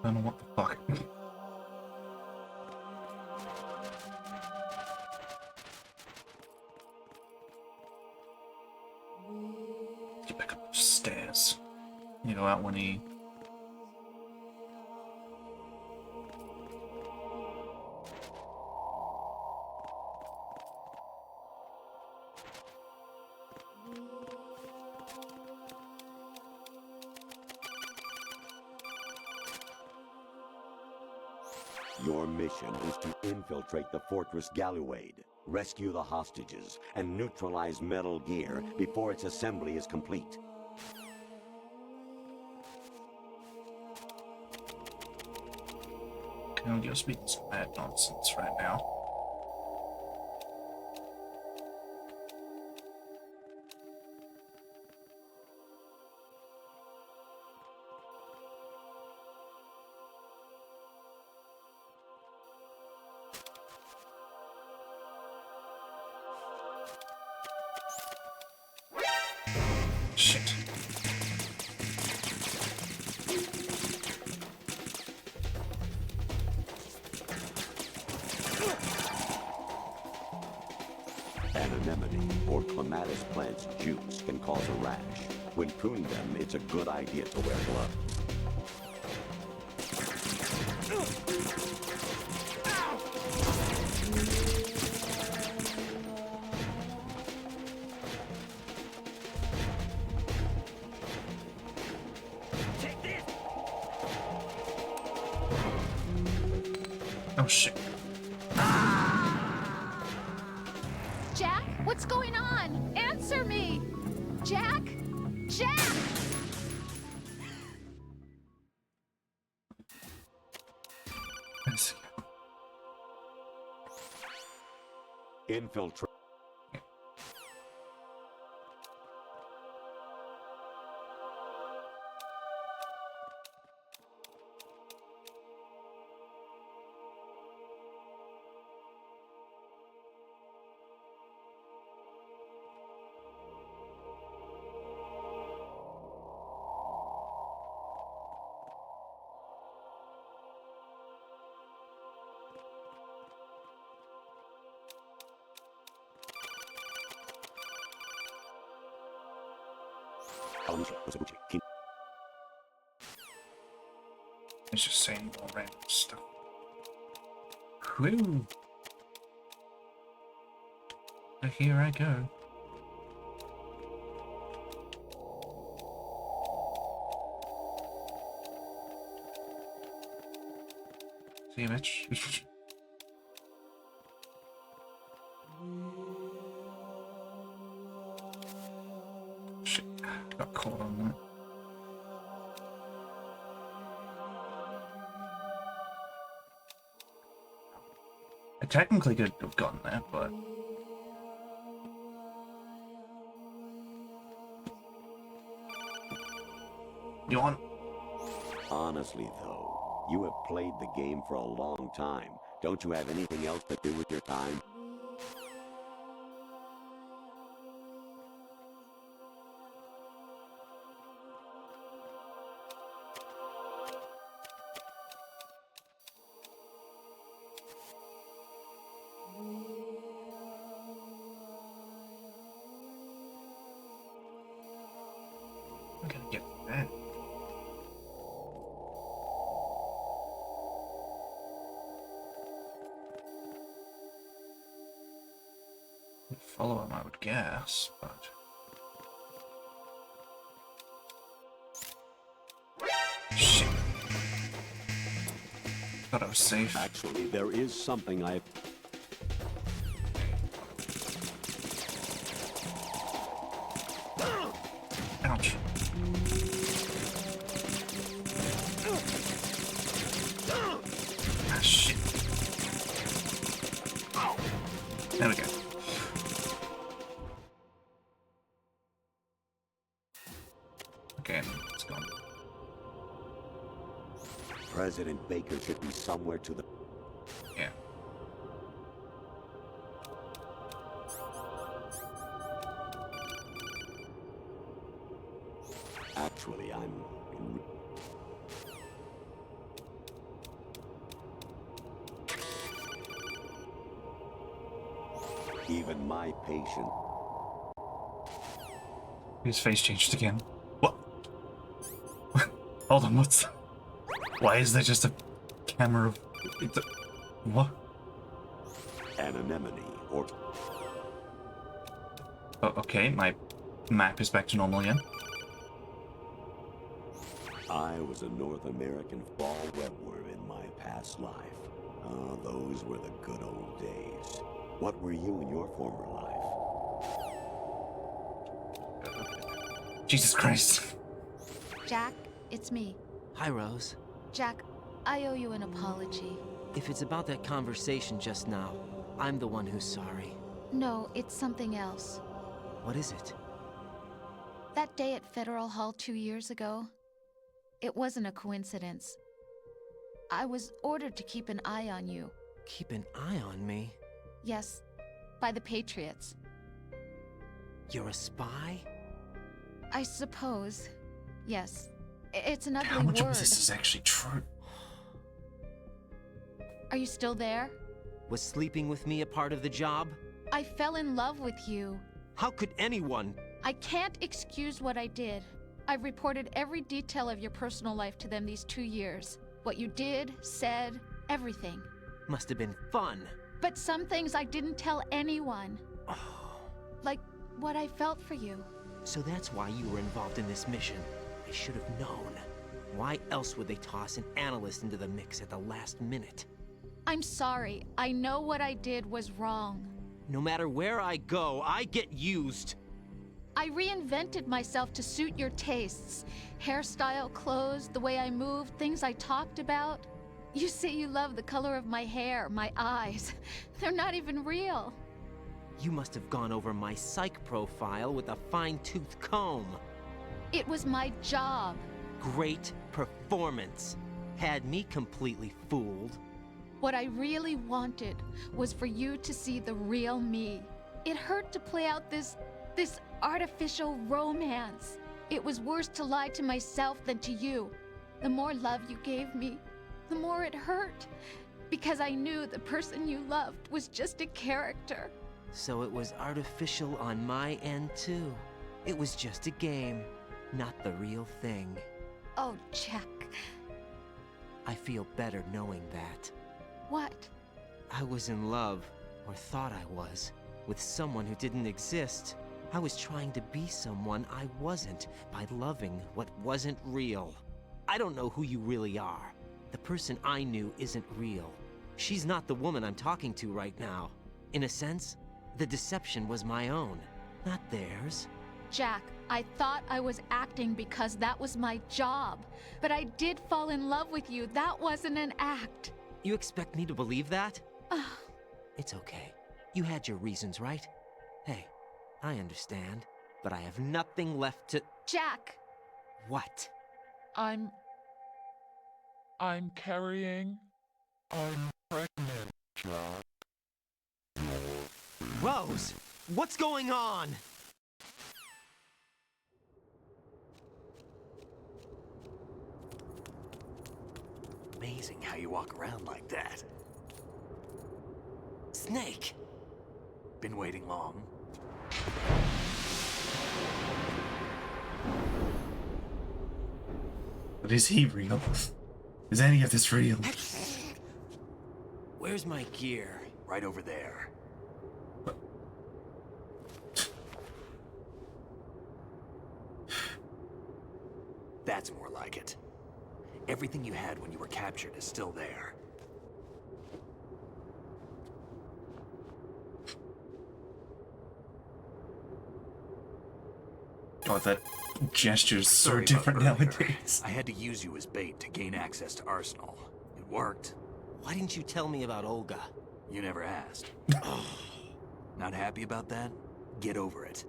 I don't know what the fuck. Get back up the stairs. You go out when he... Your mission is to infiltrate the Fortress Galluade, rescue the hostages, and neutralize Metal Gear before its assembly is complete. Can you speak some bad nonsense right now? Shit. Anemone or clematis plant's juice can cause a rash. When pruning them, it's a good idea to wear gloves. Oh shit. Jack, what's going on? Answer me! Jack? Jack! Infiltrate. It's just saying more random stuff. Whew. Here I go. See you, Mitch. Shit, got caught on that. I technically could have gotten there, but you want? Honestly, though, you have played the game for a long time. Don't you have anything else to do with your time? I'm gonna get that. Follow him, I would guess, but shit. Thought I was safe. Actually, there is something I've... Ouch. Ah, shit. There we go. Okay, it's gone. President Baker should be somewhere to the... Yeah. Actually, I'm... Even my patient... His face changed again. What? Hold on, what's... Why is there just a camera of... What? Anonymity, or... Oh, okay, my map is back to normal again. I was a North American fall webworm in my past life. Oh, those were the good old days. What were you in your former life? Jesus Christ. Jack, it's me. Hi, Rose. Jack, I owe you an apology. If it's about that conversation just now, I'm the one who's sorry. No, it's something else. What is it? That day at Federal Hall 2 years ago, it wasn't a coincidence. I was ordered to keep an eye on you. Keep an eye on me? Yes, by the Patriots. You're a spy? I suppose. Yes. It's an ugly How much word. of this is actually true? Are you still there? Was sleeping with me a part of the job? I fell in love with you. How could anyone? I can't excuse what I did. I've reported every detail of your personal life to them these 2 years. What you did, said, everything. Must have been fun. But some things I didn't tell anyone. Like what I felt for you. So that's why you were involved in this mission. I should have known. Why else would they toss an analyst into the mix at the last minute? I'm sorry. I know what I did was wrong. No matter where I go, I get used. I reinvented myself to suit your tastes. Hairstyle, clothes, the way I moved, things I talked about. You say you love the color of my hair, my eyes. They're not even real. You must have gone over my psych profile with a fine-tooth comb. It was my job. Great performance. Had me completely fooled. What I really wanted was for you to see the real me. It hurt to play out this artificial romance. It was worse to lie to myself than to you. The more love you gave me, the more it hurt. Because I knew the person you loved was just a character. So it was artificial on my end too. It was just a game. not the real thing. Oh, Jack. I feel better knowing that. What? I was in love, or thought I was, with someone who didn't exist. I was trying to be someone I wasn't by loving what wasn't real. I don't know who you really are. The person I knew isn't real. She's not the woman I'm talking to right now. In a sense, the deception was my own, not theirs. Jack, I thought I was acting because that was my job. But I did fall in love with you. That wasn't an act. You expect me to believe that? It's okay. You had your reasons, right? Hey, I understand, but I have nothing left to... Jack! What? I'm carrying... I'm pregnant, Jack. Rose! What's going on? Amazing how you walk around like that. Snake! Been waiting long? But is he real? Is any of this real? Where's my gear? Right over there. That's more like it. Everything you had when you were captured is still there. Oh, that gesture's so Sorry about different earlier. nowadays. I had to use you as bait to gain access to Arsenal. It worked. Why didn't you tell me about Olga? You never asked. Not happy about that? Get over it.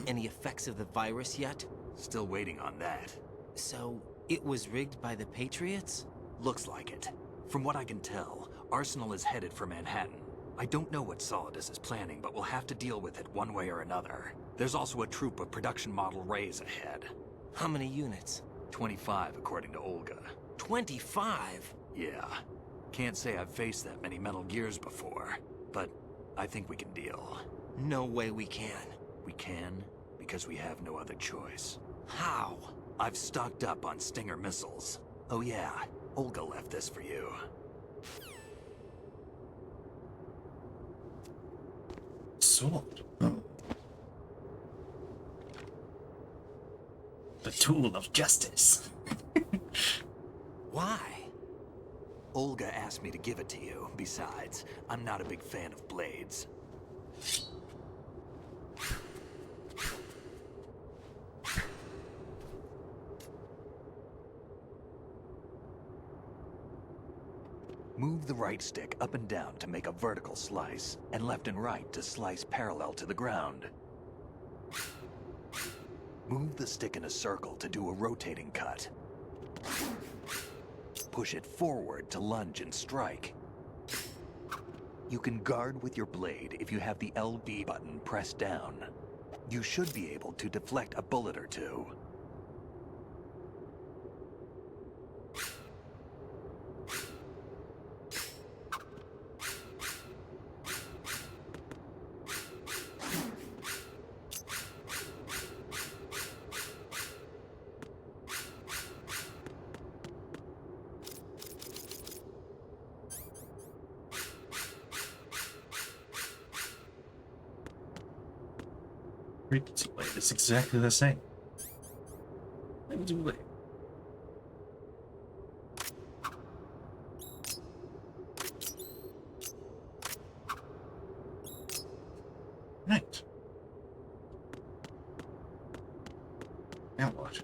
Any effects of the virus yet? Still waiting on that. So, it was rigged by the Patriots? Looks like it. From what I can tell, Arsenal is headed for Manhattan. I don't know what Solidus is planning, but we'll have to deal with it one way or another. There's also a troop of production model Rays ahead. How many units? 25, according to Olga. 25? Yeah. Can't say I've faced that many Metal Gears before, but I think we can deal. No way we can. We can, because we have no other choice. How? I've stocked up on Stinger missiles. Oh yeah, Olga left this for you. Sword. Oh. The tool of justice. Why? Olga asked me to give it to you. Besides, I'm not a big fan of blades. Move the right stick up and down to make a vertical slice, and left and right to slice parallel to the ground. Move the stick in a circle to do a rotating cut. Push it forward to lunge and strike. You can guard with your blade if you have the LB button pressed down. You should be able to deflect a bullet or two. Frequency blade is exactly the same. Frequency blade. Right. Now what?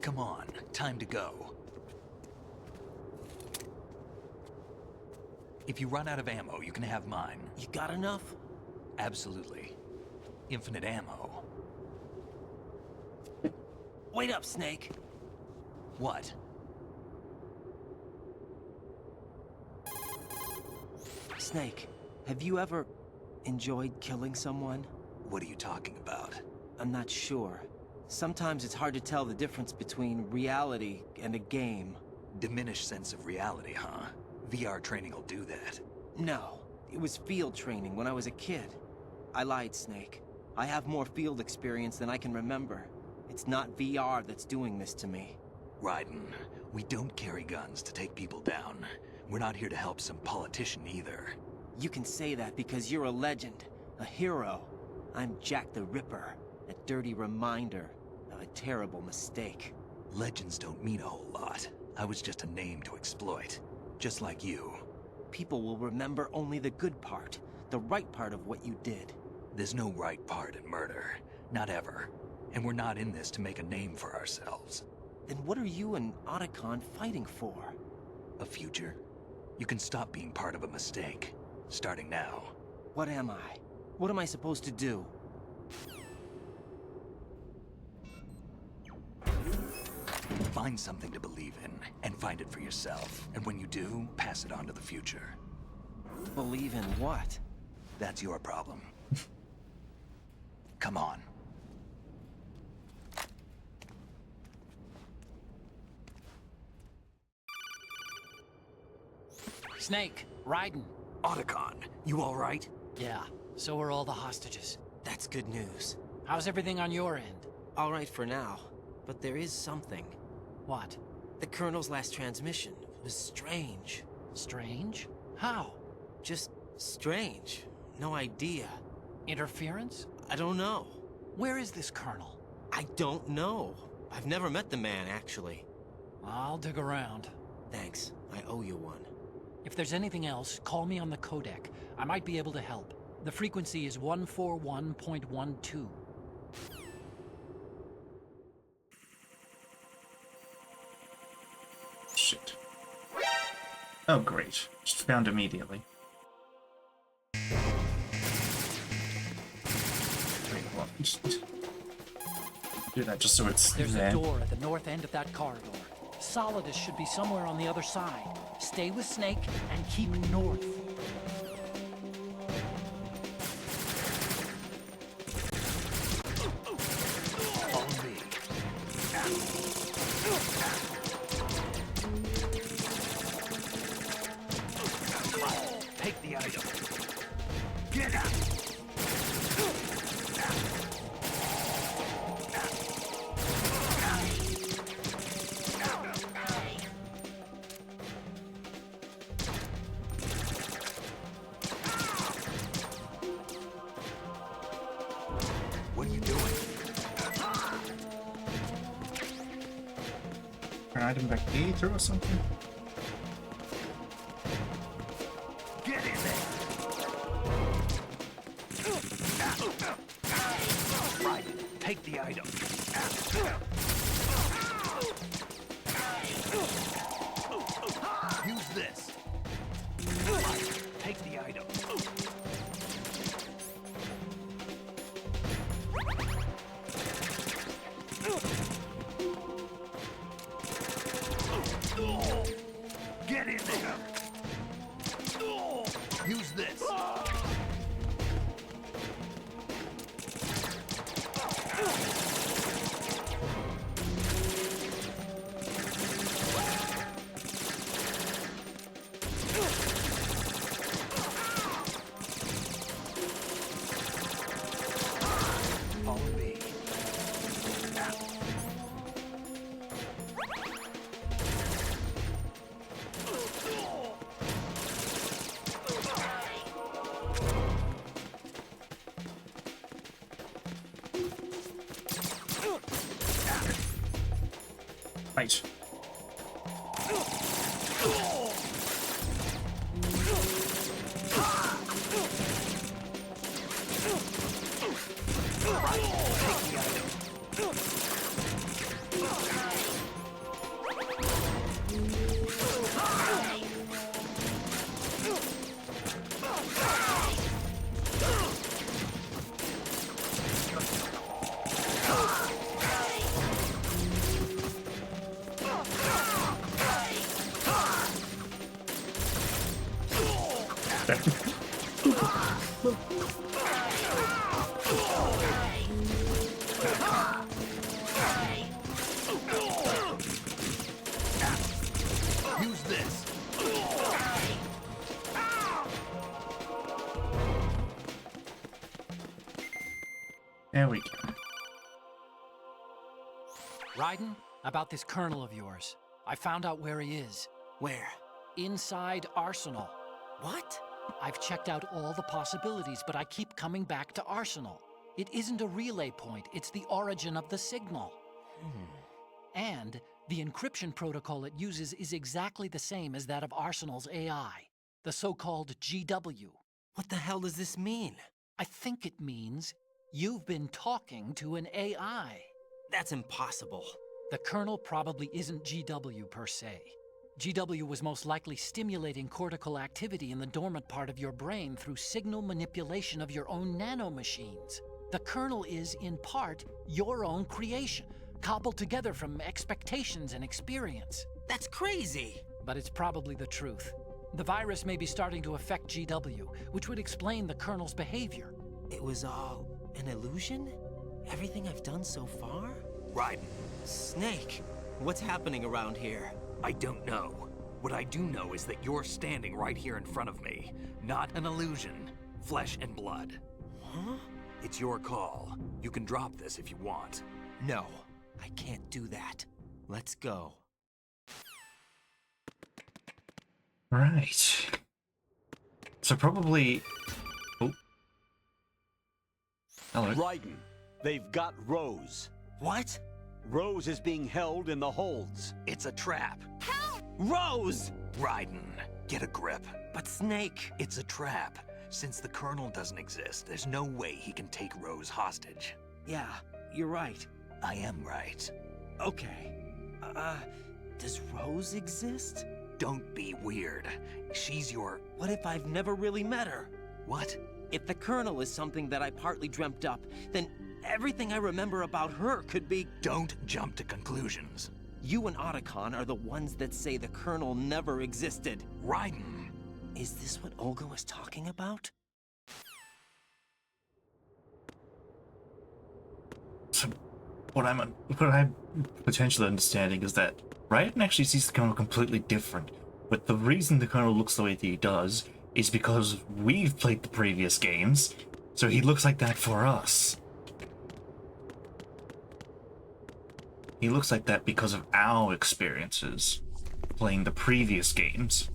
Come on, time to go. If you run out of ammo, you can have mine. You got enough? Absolutely. Infinite ammo. Wait up, Snake. What? Snake, have you ever enjoyed killing someone? What are you talking about? I'm not sure. Sometimes it's hard to tell the difference between reality and a game. Diminished sense of reality, huh? VR training will do that. No, it was field training when I was a kid. I lied, Snake. I have more field experience than I can remember. It's not VR that's doing this to me. Raiden, we don't carry guns to take people down. We're not here to help some politician either. You can say that because you're a legend, a hero. I'm Jack the Ripper, a dirty reminder of a terrible mistake. Legends don't mean a whole lot. I was just a name to exploit, just like you. People will remember only the good part, the right part of what you did. There's no right part in murder. Not ever. And we're not in this to make a name for ourselves. Then what are you and Otacon fighting for? A future? You can stop being part of a mistake. Starting now. What am I? What am I supposed to do? Find something to believe in, and find it for yourself. And when you do, pass it on to the future. Believe in what? That's your problem. Come on. Snake, Raiden. Otacon, you all right? Yeah, so are all the hostages. That's good news. How's everything on your end? All right for now, but there is something. What? The Colonel's last transmission was strange. Strange? How? Just strange. No idea. Interference? I don't know. Where is this Colonel? I don't know. I've never met the man, actually. I'll dig around. Thanks. I owe you one. If there's anything else, call me on the codec. I might be able to help. The frequency is 141.12. Shit. Oh, great. Just found immediately. Wait, what? Just do that just so it's There's there. a door at the north end of that corridor. Solidus should be somewhere on the other side. Stay with Snake and keep north. Follow me. Take the item. Get out. What are you doing? An item back here through or something? Get in there. Right. Take the item. Use this. Right. Take the item. Get in there. Use this. Follow me. Right. Use this. There we go. Raiden, about this colonel of yours. I found out where he is. Where? Inside Arsenal. What? I've checked out all the possibilities, but I keep coming back to Arsenal. It isn't a relay point, it's the origin of the signal. And the encryption protocol it uses is exactly the same as that of Arsenal's AI, the so-called GW. What the hell does this mean? I think it means you've been talking to an AI. That's impossible. The kernel probably isn't GW per se. GW was most likely stimulating cortical activity in the dormant part of your brain through signal manipulation of your own nanomachines. The kernel is, in part, your own creation, cobbled together from expectations and experience. That's crazy! But it's probably the truth. The virus may be starting to affect GW, which would explain the kernel's behavior. It was all an illusion? Everything I've done so far? Raiden, Snake, what's happening around here? I don't know. What I do know is that you're standing right here in front of me. Not an illusion. Flesh and blood. Huh? It's your call. You can drop this if you want. No, I can't do that. Let's go. Right. So probably... Oh. Hello. Raiden, they've got Rose. What? Rose is being held in the holds. It's a trap. Rose! Raiden, get a grip. But Snake... It's a trap. Since the Colonel doesn't exist, there's no way he can take Rose hostage. Yeah, you're right. I am right. Okay. Does Rose exist? Don't be weird. She's your... What if I've never really met her? What? If the Colonel is something that I partly dreamt up, then everything I remember about her could be... Don't jump to conclusions. You and Otacon are the ones that say the Colonel never existed. Raiden! Is this what Olga was talking about? So what I'm potentially understanding is that Raiden actually sees the Colonel completely different. But the reason the Colonel looks the way that he does is because we've played the previous games, so he looks like that for us. He looks like that because of our experiences playing the previous games.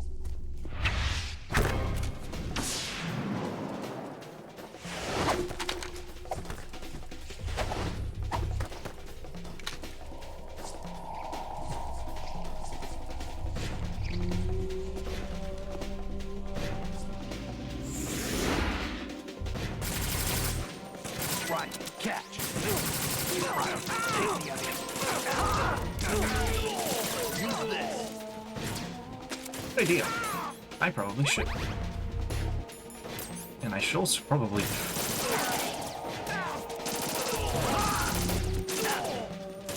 Idea. I probably should. And I should also probably...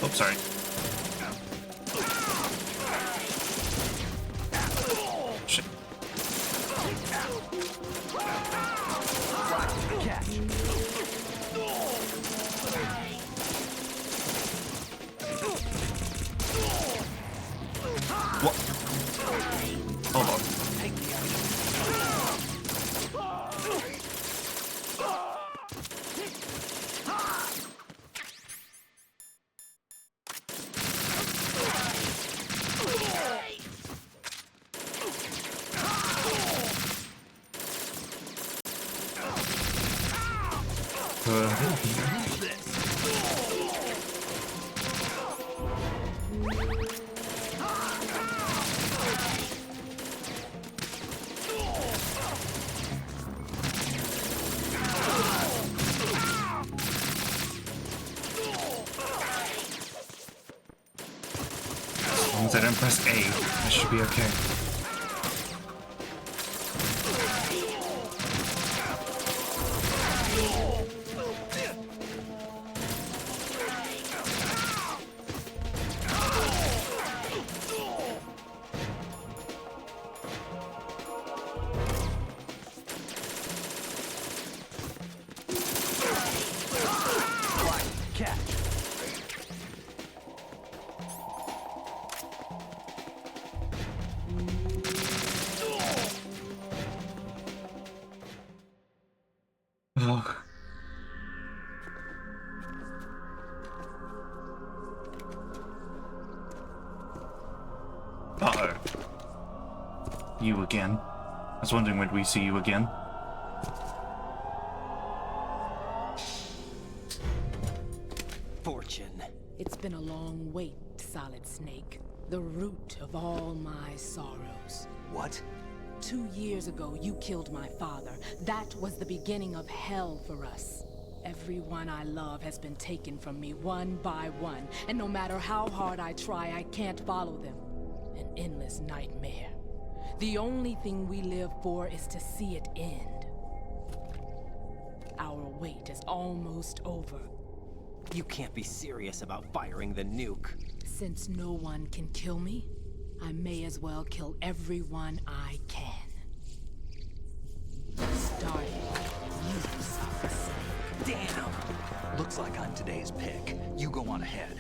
Oh, sorry. Shit. What? Hold on. As long as I don't press A, I should be okay. Oh. You again. I was wondering when we see you again. Fortune. It's been a long wait, Solid Snake. The root of all my sorrows. What? 2 years ago, you killed my father. That was the beginning of hell for us. Everyone I love has been taken from me one by one, and no matter how hard I try, I can't follow them. An endless nightmare. The only thing we live for is to see it end. Our wait is almost over. You can't be serious about firing the nuke. Since no one can kill me, I may as well kill everyone I can. Starting with you, Solid Snake. Damn! Looks like I'm today's pick. You go on ahead.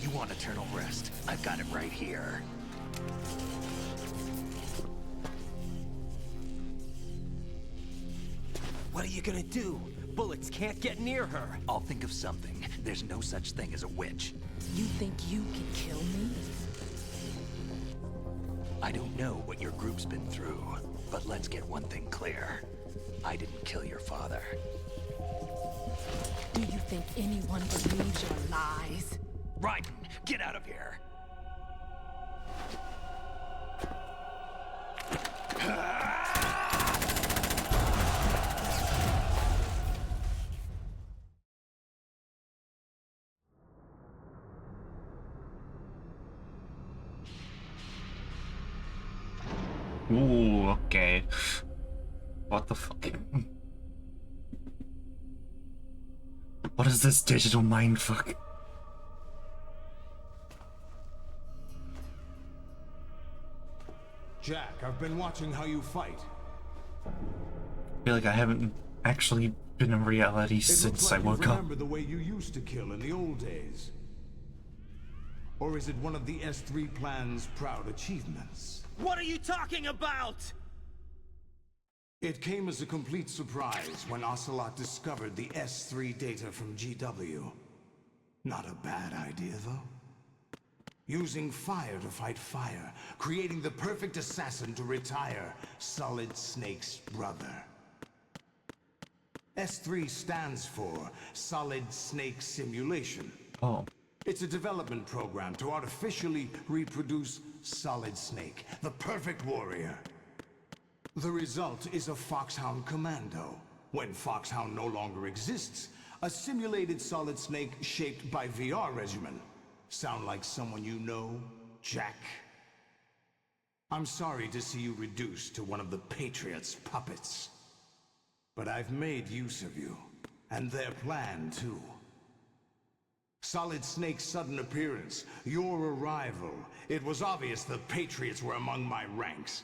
You want eternal rest? I've got it right here. What are you gonna do? Bullets can't get near her. I'll think of something. There's no such thing as a witch. You think you can kill me? I don't know what your group's been through, but let's get one thing clear. I didn't kill your father. Do you think anyone believes your lies? Raiden, get out of here! Ooh, okay. What the fuck? What is this digital mindfuck? Jack, I've been watching how you fight. I feel like I haven't actually been in reality since I woke up. Remember the way you used to kill in the old days? Or is it one of the S3 plan's proud achievements? What are you talking about? It came as a complete surprise when Ocelot discovered the S3 data from GW. Not a bad idea, though. Using fire to fight fire, creating the perfect assassin to retire Solid Snake's brother. S3 stands for Solid Snake Simulation. Oh. It's a development program to artificially reproduce Solid Snake, the perfect warrior. The result is a Foxhound Commando. When Foxhound no longer exists, a simulated Solid Snake shaped by VR regimen. Sound like someone you know, Jack? I'm sorry to see you reduced to one of the Patriots' puppets. But I've made use of you, and their plan too. Solid Snake's sudden appearance, your arrival, it was obvious the Patriots were among my ranks.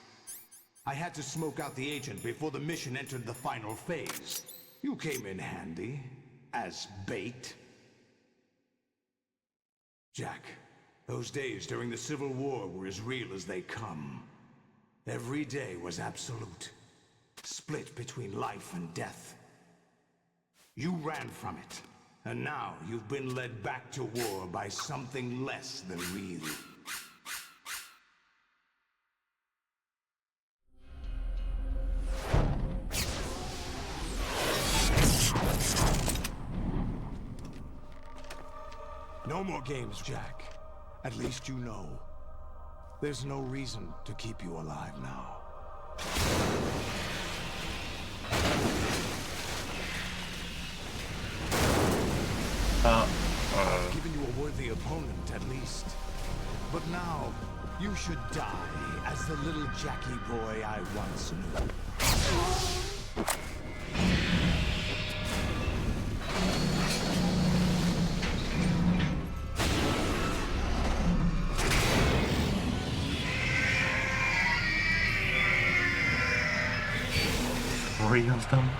I had to smoke out the agent before the mission entered the final phase. You came in handy, as bait. Jack, those days during the Civil War were as real as they come. Every day was absolute, split between life and death. You ran from it, and now you've been led back to war by something less than real. No more games, Jack. At least you know. There's no reason to keep you alive now. I've given you a worthy opponent, at least. But now, you should die as the little Jackie boy I once knew. Three of them?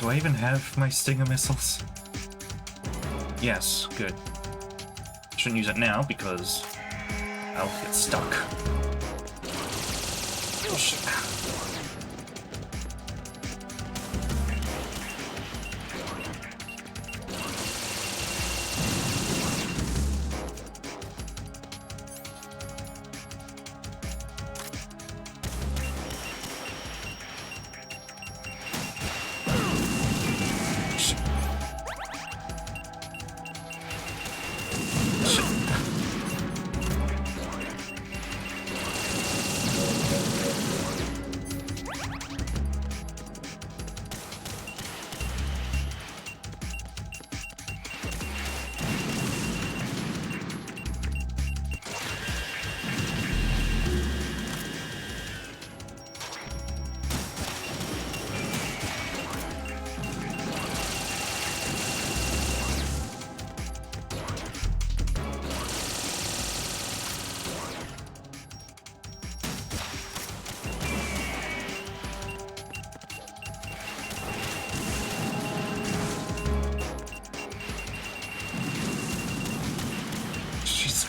Do I even have my Stinger missiles? Yes, good. Shouldn't use it now because I'll get stuck. Oh, shit.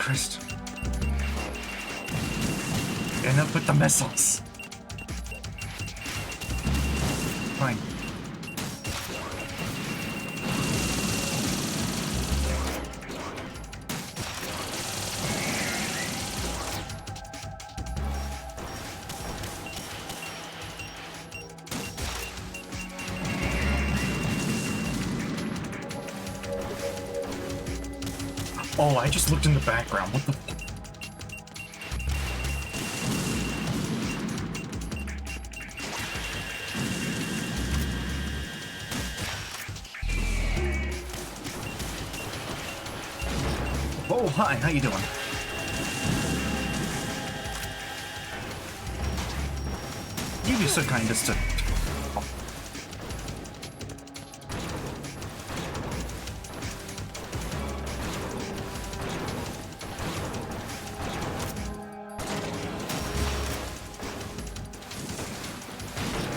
Christ. End up with the missiles. Fine. Oh, I just looked in the background. What the? Oh, hi. How you doing? You'd be so kind as to...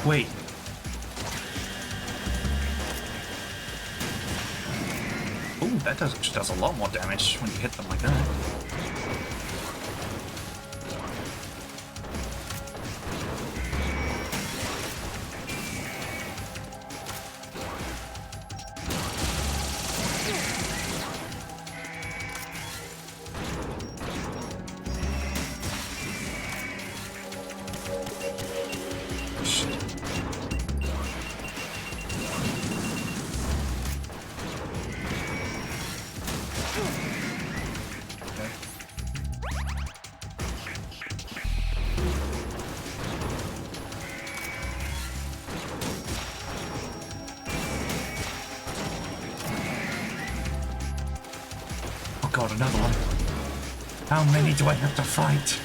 Wait. Ooh, that does a lot more damage when you hit them like that. God, another one. How many do I have to fight?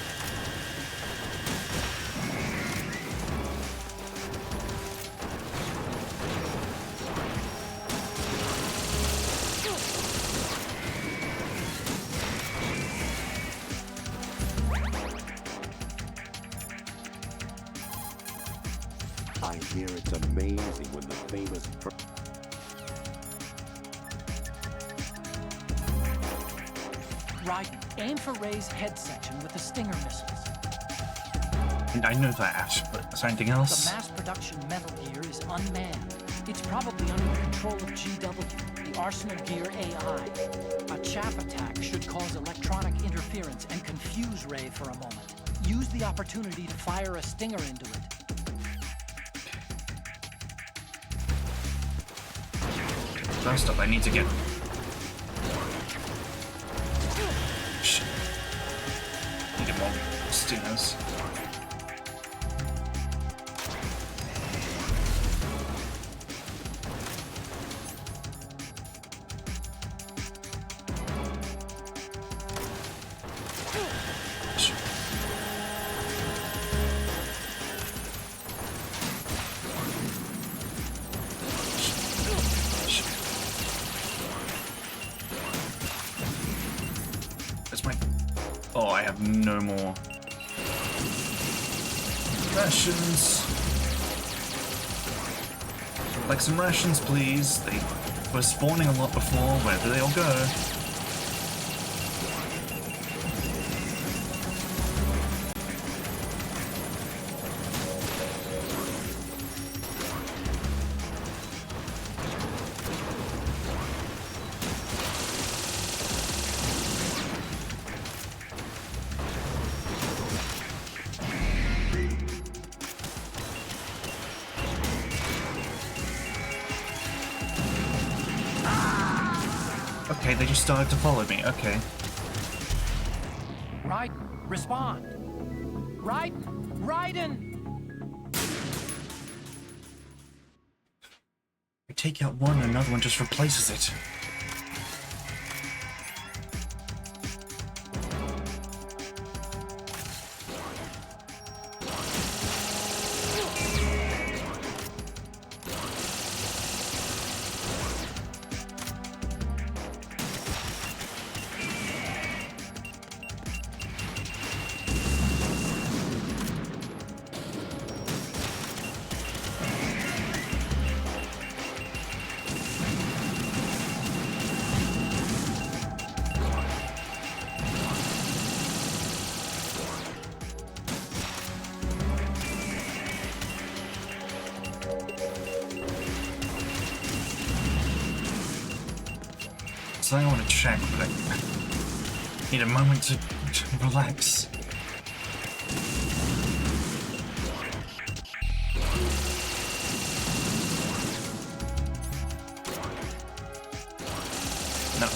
I hear it's amazing when the famous... Right, aim for Ray's head section with the Stinger missiles. And I know that, but is there anything else? The mass production Metal Gear is unmanned. It's probably under the control of GW, the Arsenal Gear AI. A chaff attack should cause electronic interference and confuse Ray for a moment. Use the opportunity to fire a Stinger into it. First up, I need to get... Shit. Need to get more Stingers. Oh, I have no more rations. Like some rations, please. They were spawning a lot before. Where do they all go? Okay, they just started to follow me. Okay. Raiden, respond. Raiden! I take out one, another one just replaces it. something I want to check, but I need a moment to relax. No.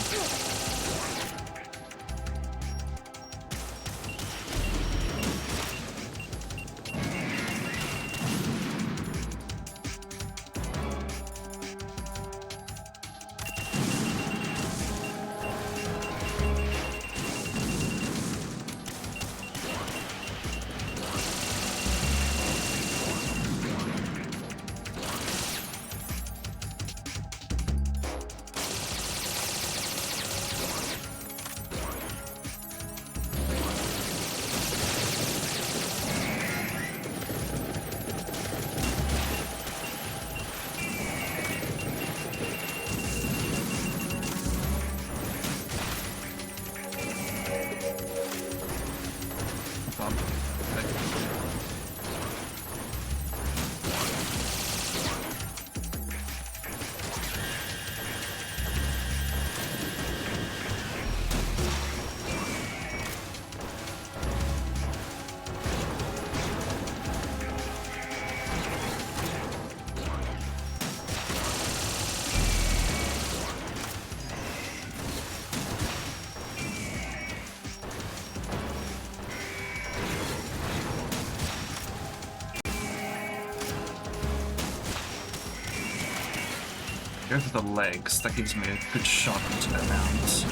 Go for the legs, that gives me a good shot into their mouths.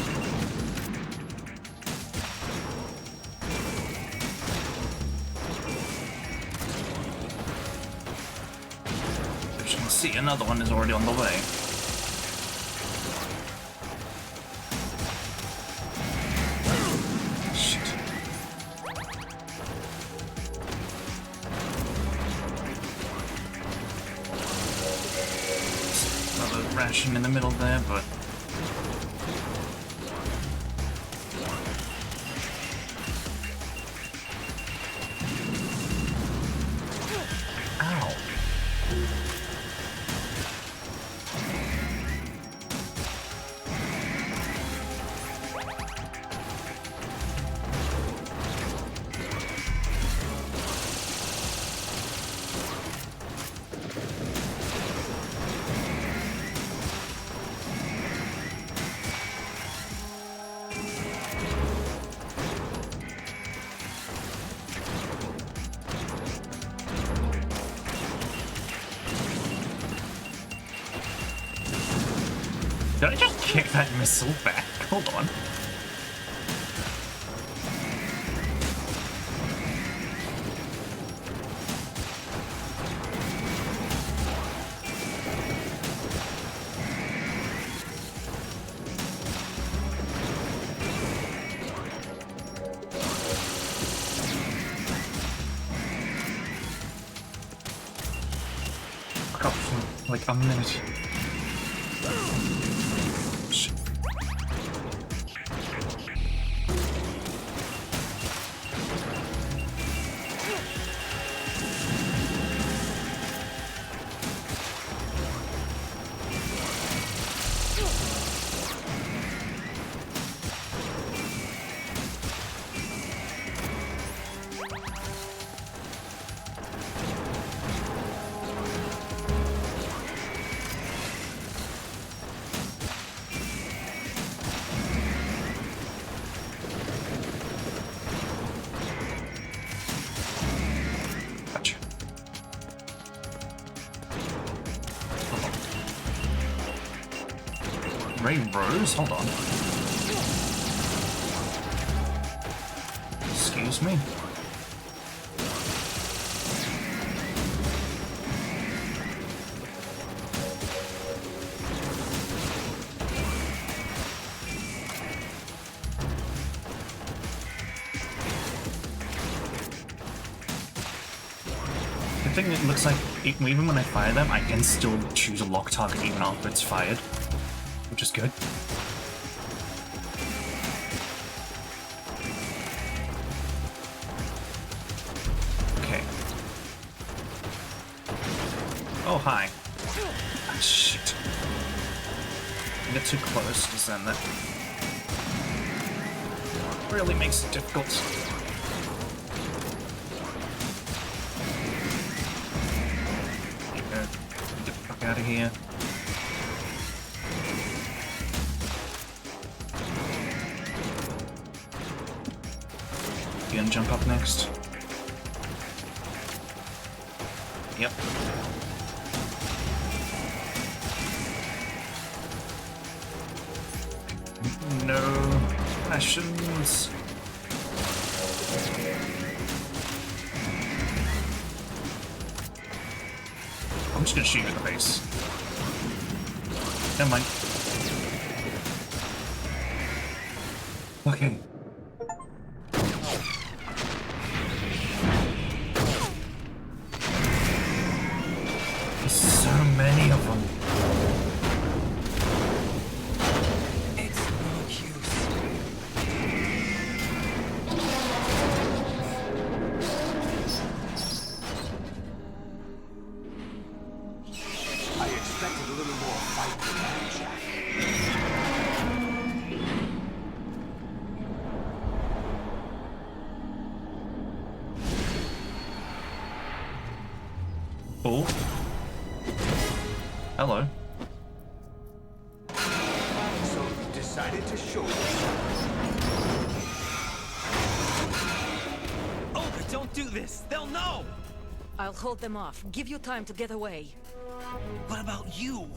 As you can see, another one is already on the way. Shit. Another ration in the middle there, but ow. Did I just kick that missile back? Hold on. I got for like a minute. Rainbows? Hold on. Excuse me? The thing that looks like, even when I fire them, I can still choose a lock target even after it's fired. Which is good. Okay. Oh, hi. Ah, shit. get too close, because then that really makes it difficult. Get the fuck out of here. You gonna jump up next? Yep. No questions. I'm just gonna shoot you in the face. Never mind. Okay. There's so many of them. It's no use. I expected a little more fight than that, Jack. Oh. Hello. So you decided to show yourself. Oh, don't do this! They'll know! I'll hold them off. Give you time to get away. What about you?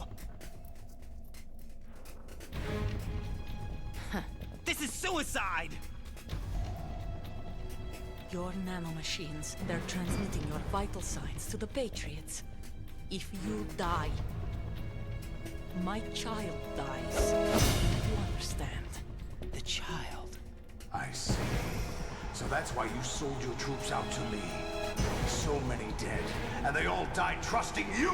This is suicide! Your nanomachines, they're transmitting your vital signs to the Patriots. If you die, my child dies. You understand? The child. I see. So that's why you sold your troops out to me. So many dead, and they all died trusting you!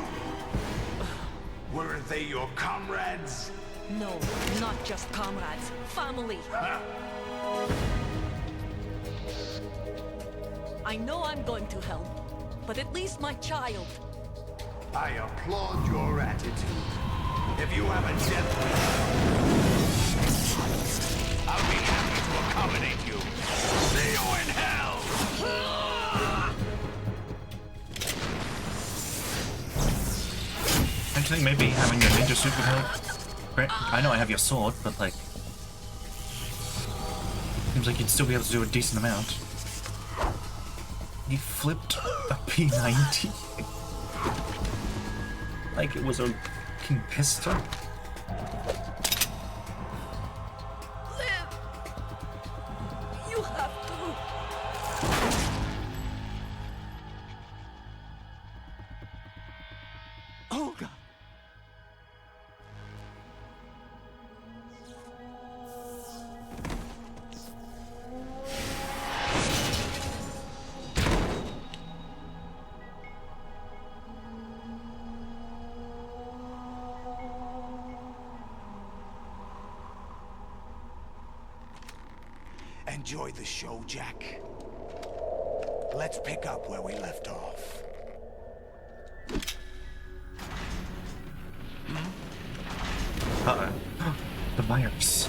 Weren't they your comrades? No, not just comrades. Family. Huh? I know I'm going to hell, but at least my child. I applaud your attitude. If you have a death wish, I'll be happy to accommodate you. See you in hell! I think maybe having your ninja suit would help. I know I have your sword, but like... Seems like you'd still be able to do a decent amount. He flipped a P90? Like it was a fucking pistol? Live! You have to. Oh, God. Enjoy the show, Jack. Let's pick up where we left off. Uh-oh. The virus.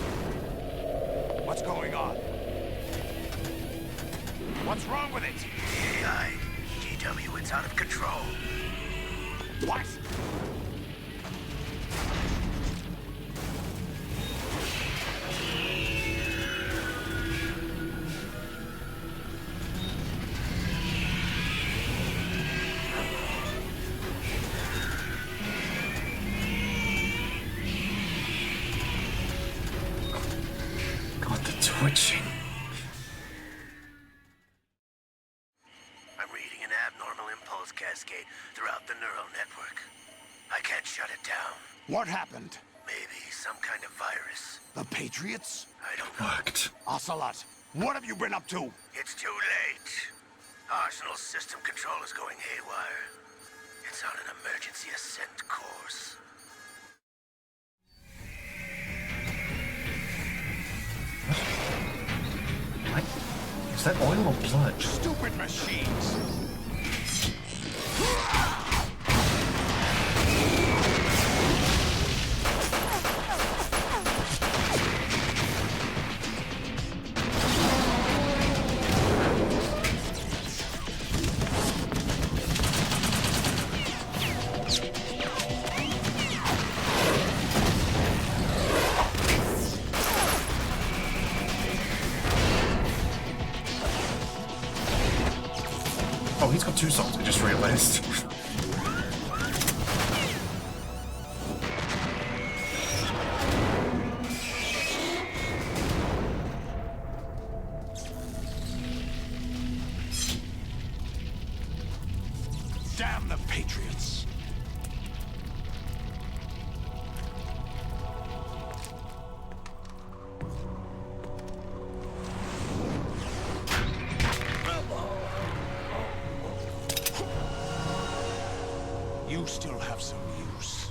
What's going on? What's wrong with it? AI, GW, it's out of control. What? God, the twitching. I'm reading an abnormal impulse cascade throughout the neural network. I can't shut it down. What happened? Maybe some kind of virus. The Patriots? I don't know. Worked. Ocelot, what have you been up to? It's too late. Arsenal's system control is going haywire. It's on an emergency ascent course. What? Is that oil or blood? Stupid machines! quest. Damn the Patriots! You still have some use.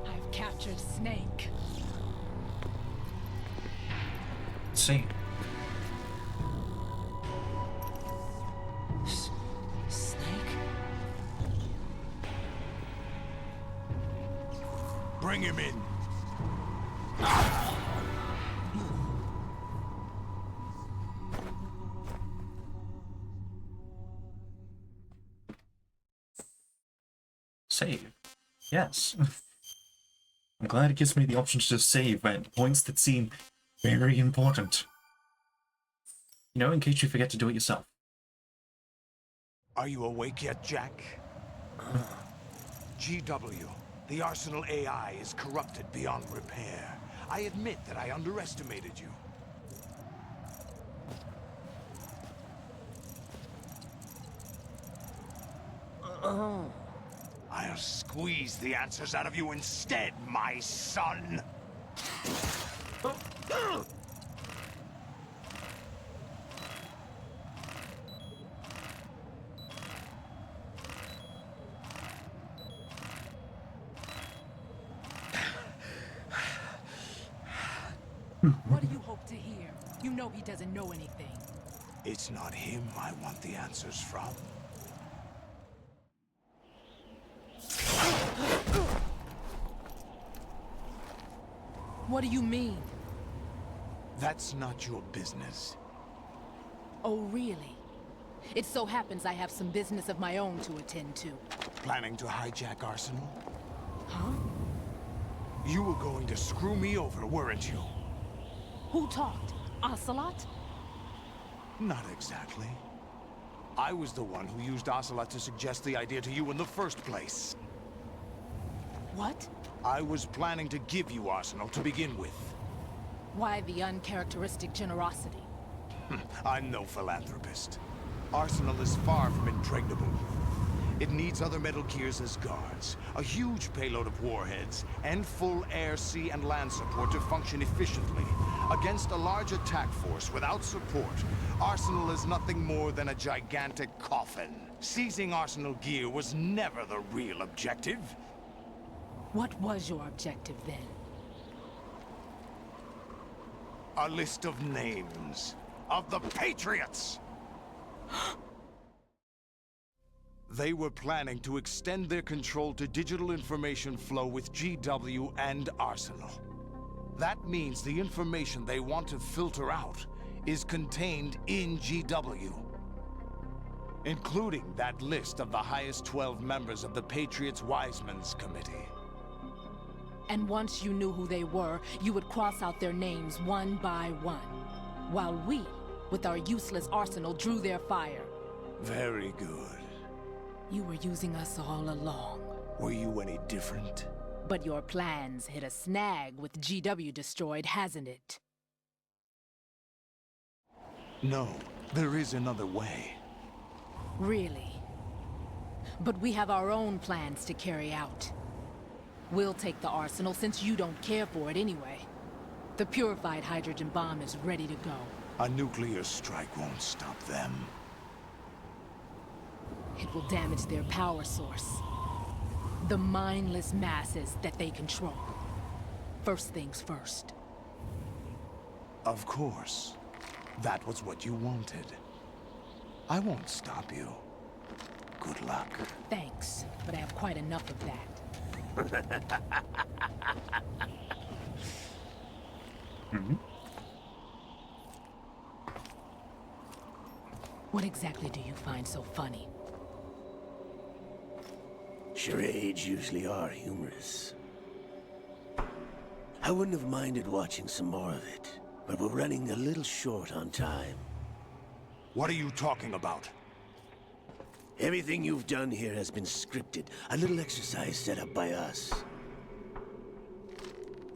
I've captured Snake. Let's see. Snake? Bring him in. Save. Yes. I'm glad it gives me the option to just save at points that seem very important. You know, in case you forget to do it yourself. Are you awake yet, Jack? GW, the Arsenal AI is corrupted beyond repair. I admit that I underestimated you. I'll squeeze the answers out of you instead, my son! What do you hope to hear? You know he doesn't know anything. It's not him I want the answers from. What do you mean? That's not your business. Oh, really? It so happens I have some business of my own to attend to. Planning to hijack Arsenal? Huh? You were going to screw me over, weren't you? Who talked? Ocelot? Not exactly. I was the one who used Ocelot to suggest the idea to you in the first place. What? I was planning to give you Arsenal to begin with. Why the uncharacteristic generosity? I'm no philanthropist. Arsenal is far from impregnable. It needs other Metal Gears as guards, a huge payload of warheads, and full air, sea, and land support to function efficiently. Against a large attack force without support, Arsenal is nothing more than a gigantic coffin. Seizing Arsenal gear was never the real objective. What was your objective then? A list of names of the Patriots! They were planning to extend their control to digital information flow with GW and Arsenal. That means the information they want to filter out is contained in GW, including that list of the highest 12 members of the Patriots Wiseman's Committee. And once you knew who they were, you would cross out their names one by one, while we, with our useless arsenal, drew their fire. Very good. You were using us all along. Were you any different? But your plans hit a snag with GW destroyed, hasn't it? No, there is another way. Really? But we have our own plans to carry out. We'll take the arsenal since you don't care for it anyway. The purified hydrogen bomb is ready to go. A nuclear strike won't stop them. It will damage their power source. The mindless masses that they control. First things first. Of course. That was what you wanted. I won't stop you. Good luck. Thanks, but I have quite enough of that. What exactly do you find so funny? Charades usually are humorous. I wouldn't have minded watching some more of it, but we're running a little short on time. What are you talking about? Everything you've done here has been scripted. A little exercise set up by us.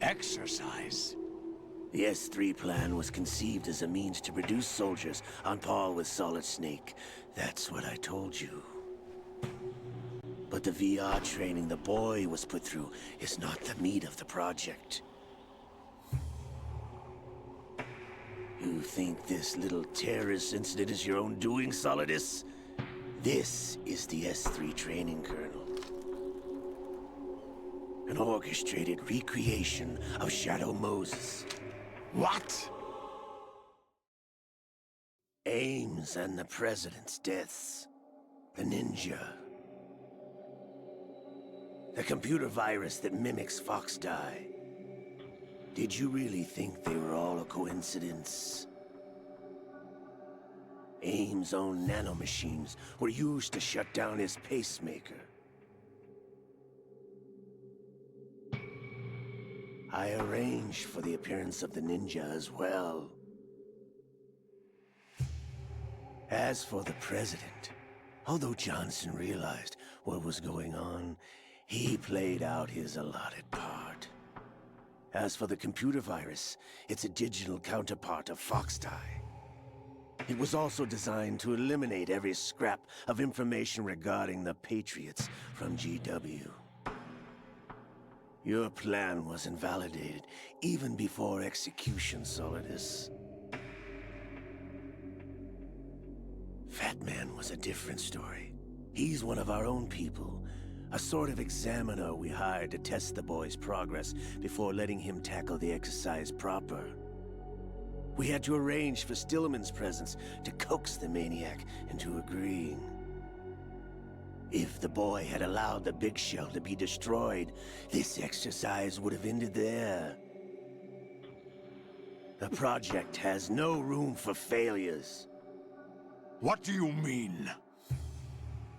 Exercise? The S3 plan was conceived as a means to produce soldiers on par with Solid Snake. That's what I told you. But the VR training the boy was put through is not the meat of the project. You think this little terrorist incident is your own doing, Solidus? This is the S3 training kernel. An orchestrated recreation of Shadow Moses. What? Ames and the President's deaths. The ninja. The computer virus that mimics Foxdie. Did you really think they were all a coincidence? Ames' own nanomachines were used to shut down his pacemaker. I arranged for the appearance of the ninja as well. As for the President, although Johnson realized what was going on, he played out his allotted part. As for the computer virus, it's a digital counterpart of Foxdie. It was also designed to eliminate every scrap of information regarding the Patriots from GW. Your plan was invalidated even before execution, Solidus. Fat Man was a different story. He's one of our own people. A sort of examiner we hired to test the boy's progress before letting him tackle the exercise proper. We had to arrange for Stillman's presence to coax the maniac into agreeing. If the boy had allowed the big shell to be destroyed, this exercise would have ended there. The project has no room for failures. What do you mean?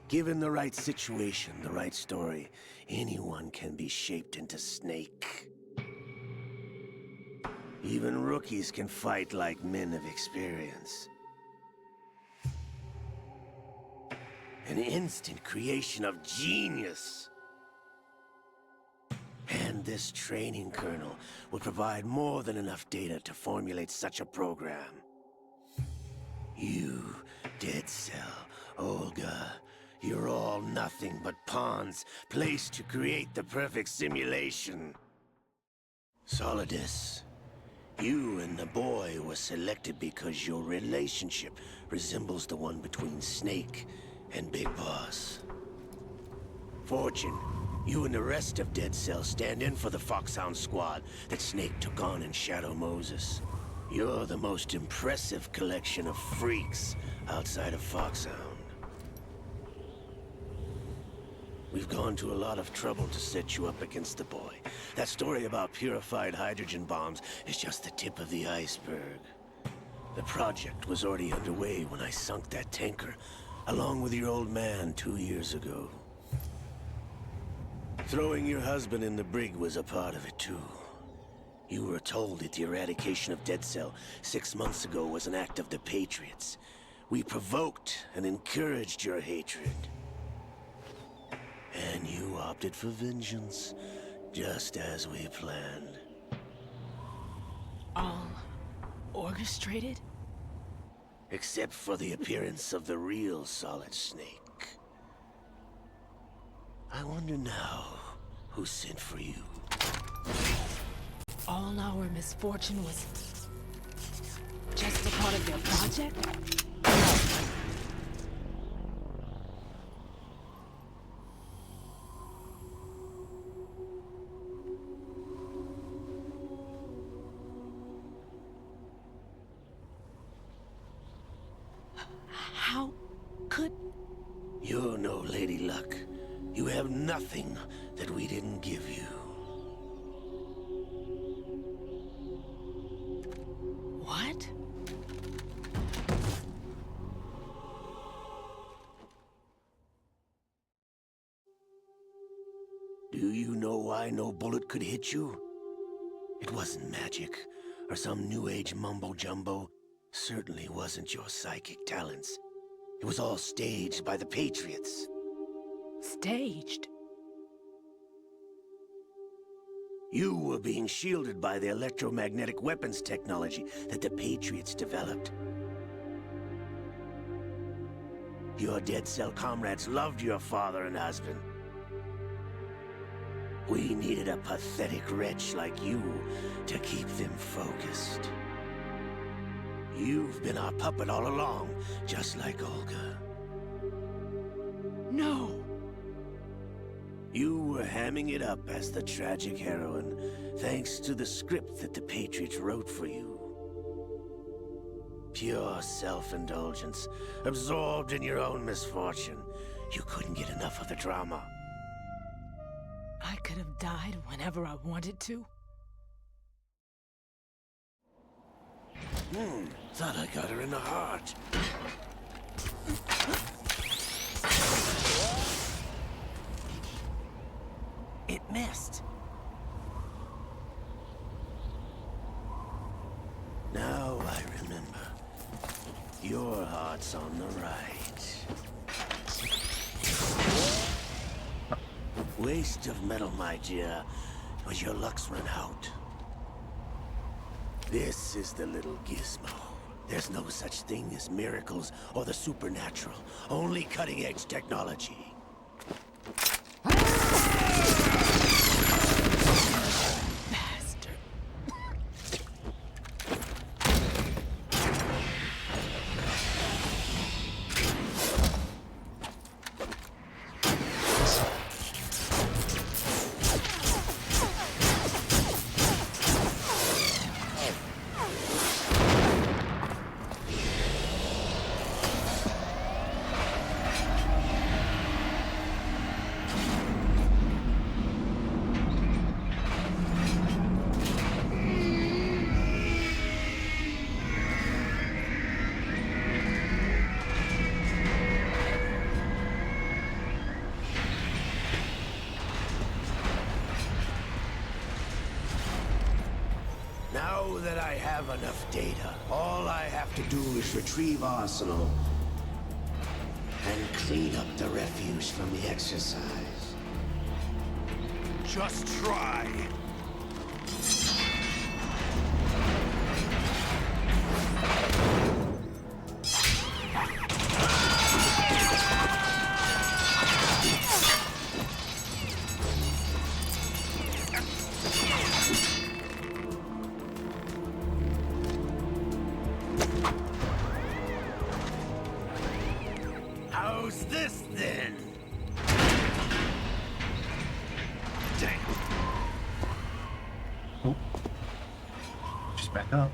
Given the right situation, the right story, anyone can be shaped into Snake. Even rookies can fight like men of experience. An instant creation of genius. And this training kernel would provide more than enough data to formulate such a program. You, Dead Cell, Olga, you're all nothing but pawns placed to create the perfect simulation. Solidus, you and the boy were selected because your relationship resembles the one between Snake and Big Boss. Fortune, you and the rest of Dead Cell stand in for the Foxhound squad that Snake took on in Shadow Moses. You're the most impressive collection of freaks outside of Foxhound. We've gone to a lot of trouble to set you up against the boy. That story about purified hydrogen bombs is just the tip of the iceberg. The project was already underway when I sunk that tanker, along with your old man 2 years ago. Throwing your husband in the brig was a part of it too. You were told that the eradication of Dead Cell 6 months ago was an act of the Patriots. We provoked and encouraged your hatred. And you opted for vengeance, just as we planned. All orchestrated? Except for the appearance of the real Solid Snake. I wonder now who sent for you. All our misfortune was just a part of their project? How could... You're no Lady Luck. You have nothing that we didn't give you. What? Do you know why no bullet could hit you? It wasn't magic, or some new age mumbo-jumbo. Certainly wasn't your psychic talents. It was all staged by the Patriots. Staged? You were being shielded by the electromagnetic weapons technology that the Patriots developed. Your dead cell comrades loved your father and husband. We needed a pathetic wretch like you to keep them focused. You've been our puppet all along, just like Olga. No! You were hamming it up as the tragic heroine, thanks to the script that the Patriots wrote for you. Pure self-indulgence, absorbed in your own misfortune. You couldn't get enough of the drama. I could have died whenever I wanted to. Thought I got her in the heart. It missed. Now I remember. Your heart's on the right. Waste of metal, my dear, but your luck's run out. This is the little gizmo. There's no such thing as miracles or the supernatural. Only cutting-edge technology. Now that I have enough data, all I have to do is retrieve Arsenal and clean up the refuse from the exercise. Just try. How's this then? Damn. Oh. She's back up.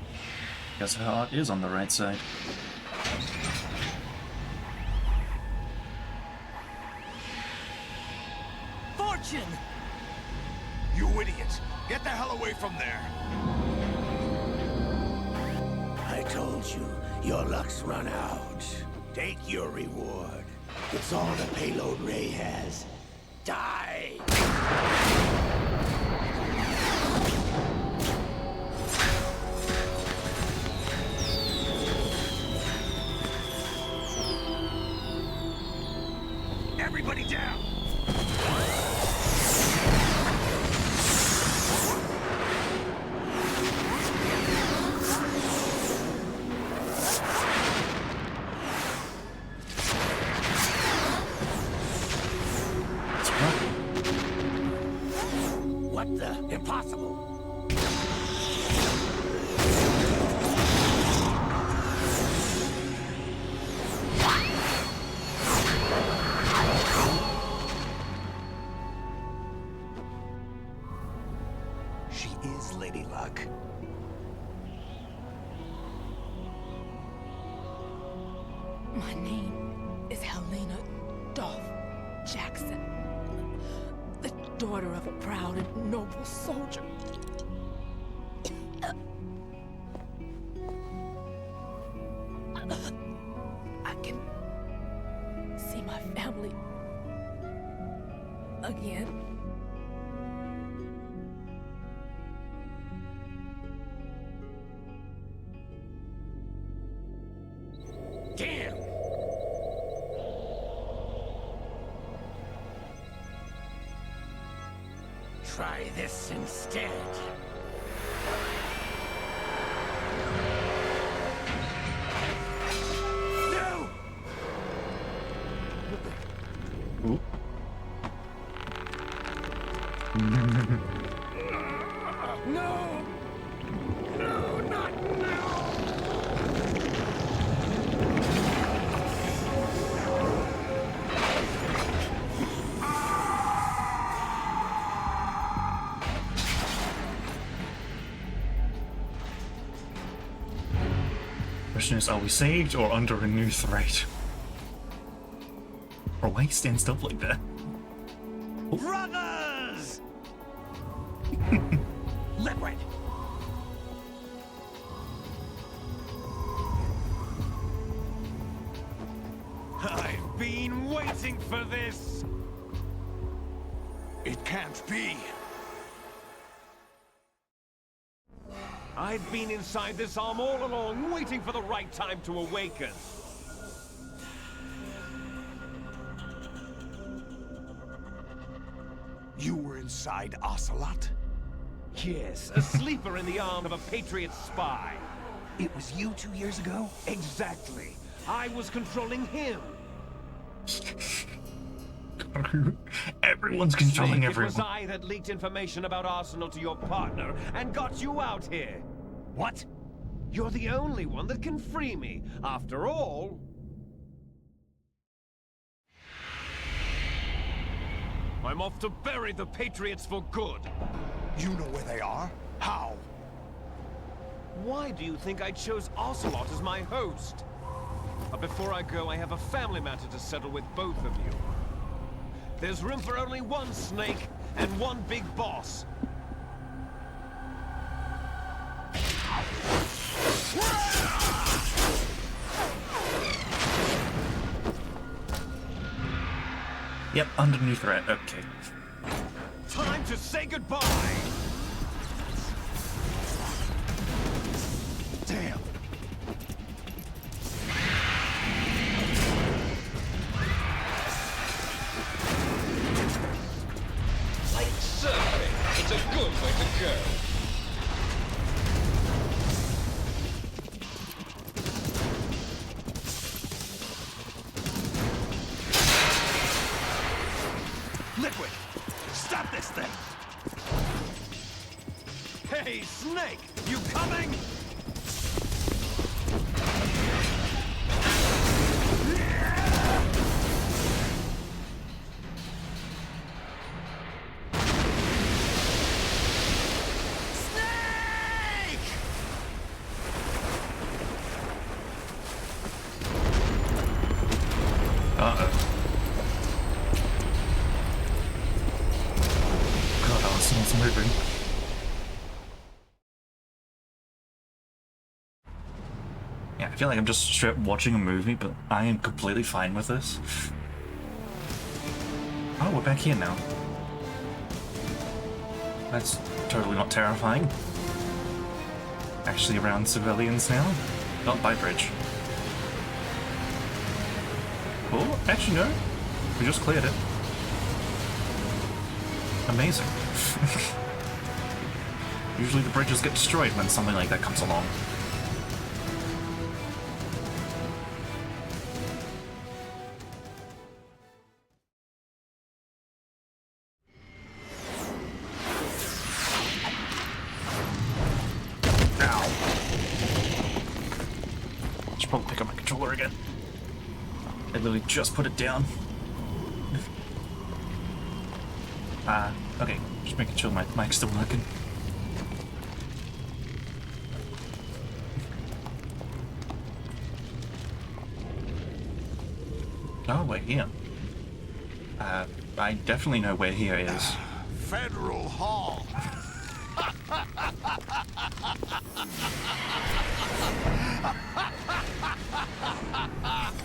Guess her heart is on the right side. Fortune! You idiot! Get the hell away from there! I told you, your luck's run out. Take your reward. It's all the payload Ray has. Die! Everybody down! What the? Impossible! She is Lady Luck. My name is Helena Dolph Jackson, the daughter of a proud and noble soldier. I can see my family again. Damn! try this instead. No! Ooh. No! No, not now! Question is, are we saved or under a new threat? Or why stand stuff like that? Brothers! Liquid! I've been waiting for this! It can't be. I've been inside this arm all along, waiting for the right time to awaken. You were inside Ocelot? Yes, a sleeper in the arm of a Patriot spy. It was you 2 years ago? Exactly. I was controlling him. Everyone's controlling Snake, everyone. It was I that leaked information about Arsenal to your partner and got you out here. What? You're the only one that can free me. After all... I'm off to bury the Patriots for good. You know where they are? How? Why do you think I chose Ocelot as my host? But before I go, I have a family matter to settle with both of you. There's room for only one Snake and one big boss. Yep, under new threat, okay. Time to say goodbye! Damn. Like surfing, it's a good way to go. Liquid! Stop this thing! Hey, Snake! You coming? Uh-oh. God, Arsenal's moving. Yeah, I feel like I'm just straight up watching a movie, but I am completely fine with this. Oh, we're back here now. That's totally not terrifying. Actually around civilians now. Not by bridge. Oh, actually no. We just cleared it. Amazing. Usually the bridges get destroyed when something like that comes along. Ow. Should probably pick up my controller again. I literally just put it down. Okay, just making sure my mic's still working. Oh, we're here. I definitely know where here is. Federal Hall.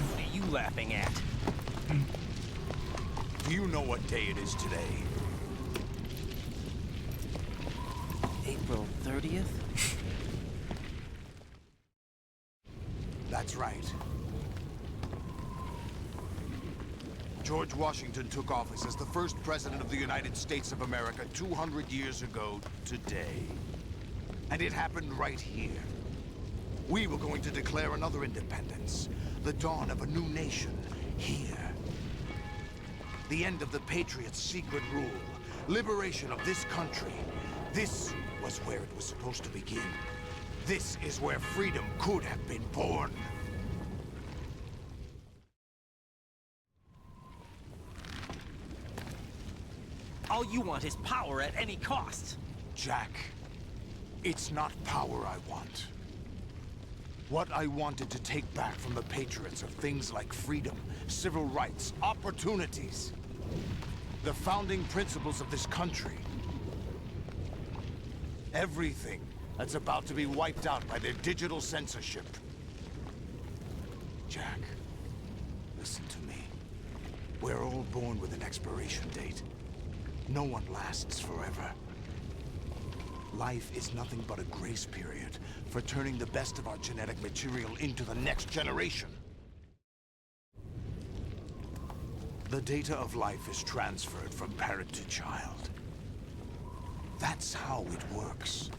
What are you laughing at? Do you know what day it is today? April 30th? That's right. George Washington took office as the first president of the United States of America 200 years ago today. And it happened right here. We were going to declare another independence, the dawn of a new nation, here. The end of the Patriots' secret rule, liberation of this country. This was where it was supposed to begin. This is where freedom could have been born. All you want is power at any cost. Jack, it's not power I want. What I wanted to take back from the Patriots are things like freedom, civil rights, opportunities. The founding principles of this country. Everything that's about to be wiped out by their digital censorship. Jack, listen to me. We're all born with an expiration date. No one lasts forever. Life is nothing but a grace period for turning the best of our genetic material into the next generation. The data of life is transferred from parent to child. That's how it works.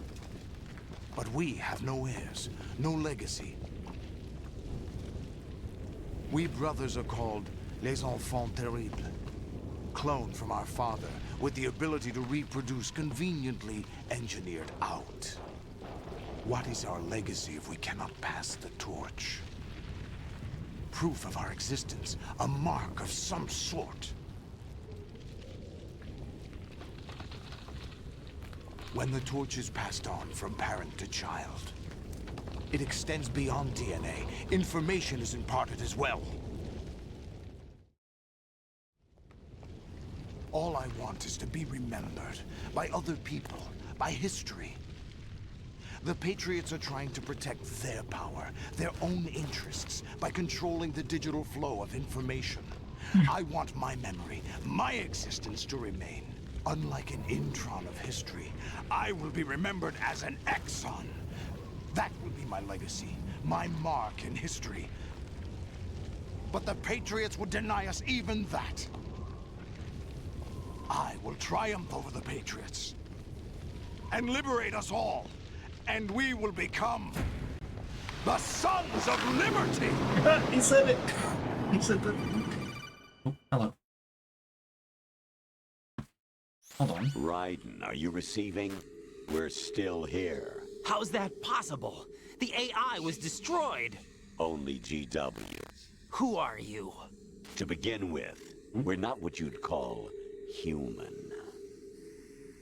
But we have no heirs, no legacy. We brothers are called les enfants terribles. Cloned from our father, with the ability to reproduce conveniently engineered out. What is our legacy if we cannot pass the torch? Proof of our existence, a mark of some sort. When the torch is passed on from parent to child, it extends beyond DNA. Information is imparted as well. All I want is to be remembered by other people, by history. The Patriots are trying to protect their power, their own interests, by controlling the digital flow of information. I want my memory, my existence to remain. Unlike an intron of history, I will be remembered as an exon. That will be my legacy, my mark in history. But the Patriots would deny us even that. I will triumph over the Patriots and liberate us all, and we will become the Sons of Liberty! He said it! He said that. Oh, hello. Hold on. Raiden, are you receiving? We're still here. How's that possible? The AI was destroyed. Only GW. Who are you? To begin with, we're not what you'd call human.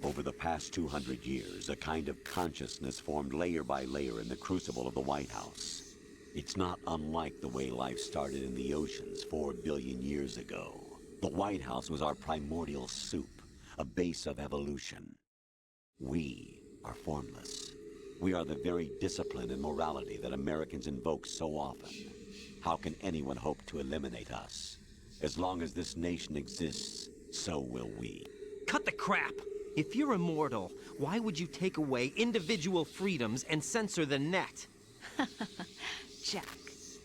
Over the past 200 years, a kind of consciousness formed layer by layer in the crucible of the White House. It's not unlike the way life started in the oceans 4 billion years ago. The White House was our primordial soup, a base of evolution. We are formless. We are the very discipline and morality that Americans invoke so often. How can anyone hope to eliminate us? As long as this nation exists, so will we. Cut the crap! If you're immortal, why would you take away individual freedoms and censor the net? Jack,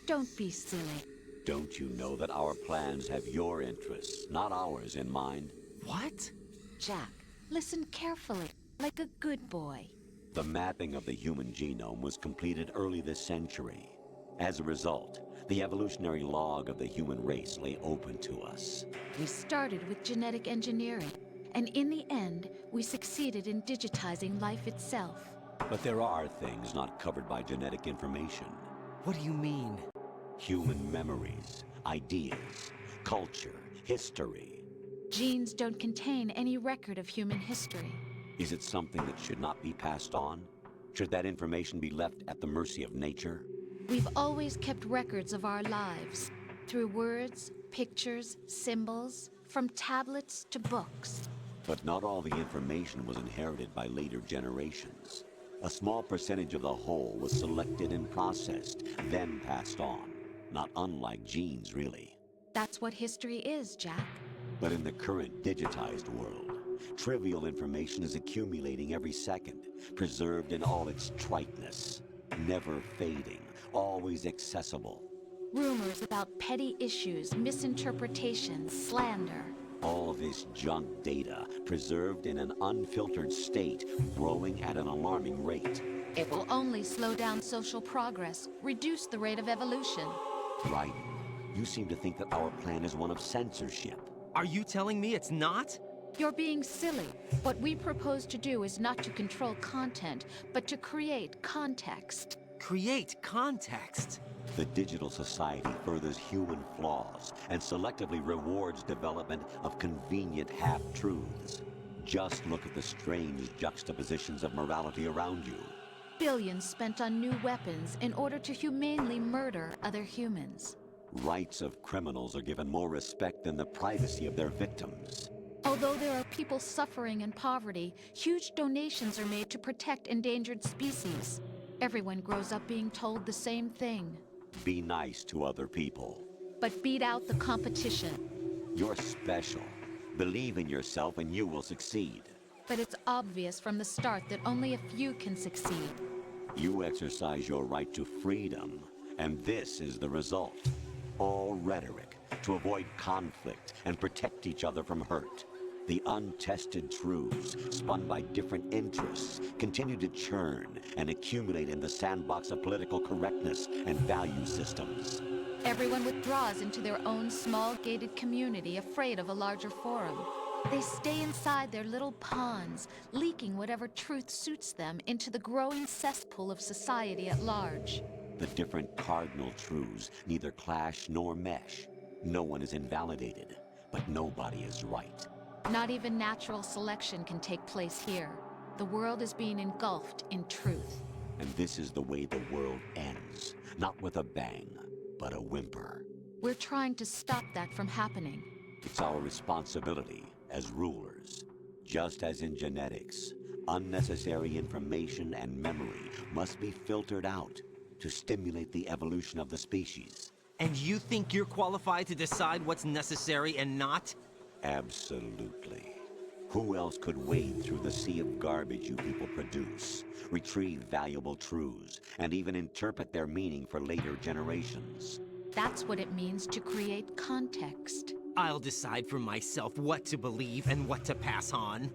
don't be silly. Don't you know that our plans have your interests, not ours, in mind? What? Jack, listen carefully, like a good boy. The mapping of the human genome was completed early this century. As a result, the evolutionary log of the human race lay open to us. We started with genetic engineering, and in the end, we succeeded in digitizing life itself. But there are things not covered by genetic information. What do you mean? Human memories, ideas, culture, history. Genes don't contain any record of human history. Is it something that should not be passed on? Should that information be left at the mercy of nature? We've always kept records of our lives, through words, pictures, symbols, from tablets to books. But not all the information was inherited by later generations. A small percentage of the whole was selected and processed, then passed on. Not unlike genes, really. That's what history is, Jack. But in the current digitized world, trivial information is accumulating every second, preserved in all its triteness, never fading, always accessible. Rumors about petty issues, misinterpretations, slander. All this junk data, preserved in an unfiltered state, growing at an alarming rate. It will only slow down social progress, reduce the rate of evolution. Right. You seem to think that our plan is one of censorship. Are you telling me it's not? You're being silly. What we propose to do is not to control content, but to create context. Create context? The digital society furthers human flaws and selectively rewards development of convenient half-truths. Just look at the strange juxtapositions of morality around you. Billions spent on new weapons in order to humanely murder other humans. Rights of criminals are given more respect than the privacy of their victims. Although there are people suffering in poverty, huge donations are made to protect endangered species. Everyone grows up being told the same thing. Be nice to other people. But beat out the competition. You're special. Believe in yourself and you will succeed. But it's obvious from the start that only a few can succeed. You exercise your right to freedom, and this is the result. All rhetoric to avoid conflict and protect each other from hurt. The untested truths, spun by different interests, continue to churn and accumulate in the sandbox of political correctness and value systems. Everyone withdraws into their own small gated community, afraid of a larger forum. They stay inside their little ponds, leaking whatever truth suits them into the growing cesspool of society at large. The different cardinal truths neither clash nor mesh. No one is invalidated, but nobody is right. Not even natural selection can take place here. The world is being engulfed in truth. And this is the way the world ends. Not with a bang, but a whimper. We're trying to stop that from happening. It's our responsibility as rulers. Just as in genetics, unnecessary information and memory must be filtered out to stimulate the evolution of the species. And you think you're qualified to decide what's necessary and not? Absolutely. Who else could wade through the sea of garbage you people produce, retrieve valuable truths, and even interpret their meaning for later generations? That's what it means to create context. I'll decide for myself what to believe and what to pass on.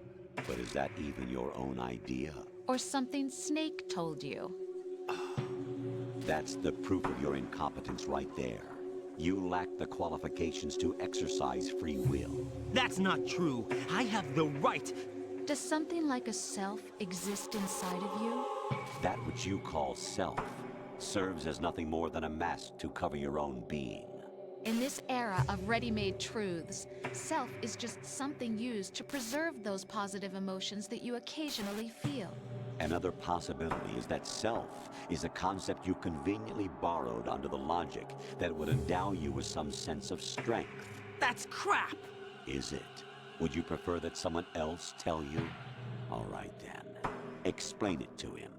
But is that even your own idea? Or something Snake told you? That's the proof of your incompetence right there. You lack the qualifications to exercise free will. That's not true. I have the right. Does something like a self exist inside of you? That which you call self serves as nothing more than a mask to cover your own being. In this era of ready-made truths, self is just something used to preserve those positive emotions that you occasionally feel. Another possibility is that self is a concept you conveniently borrowed under the logic that would endow you with some sense of strength. That's crap! Is it? Would you prefer that someone else tell you? All right then. Explain it to him.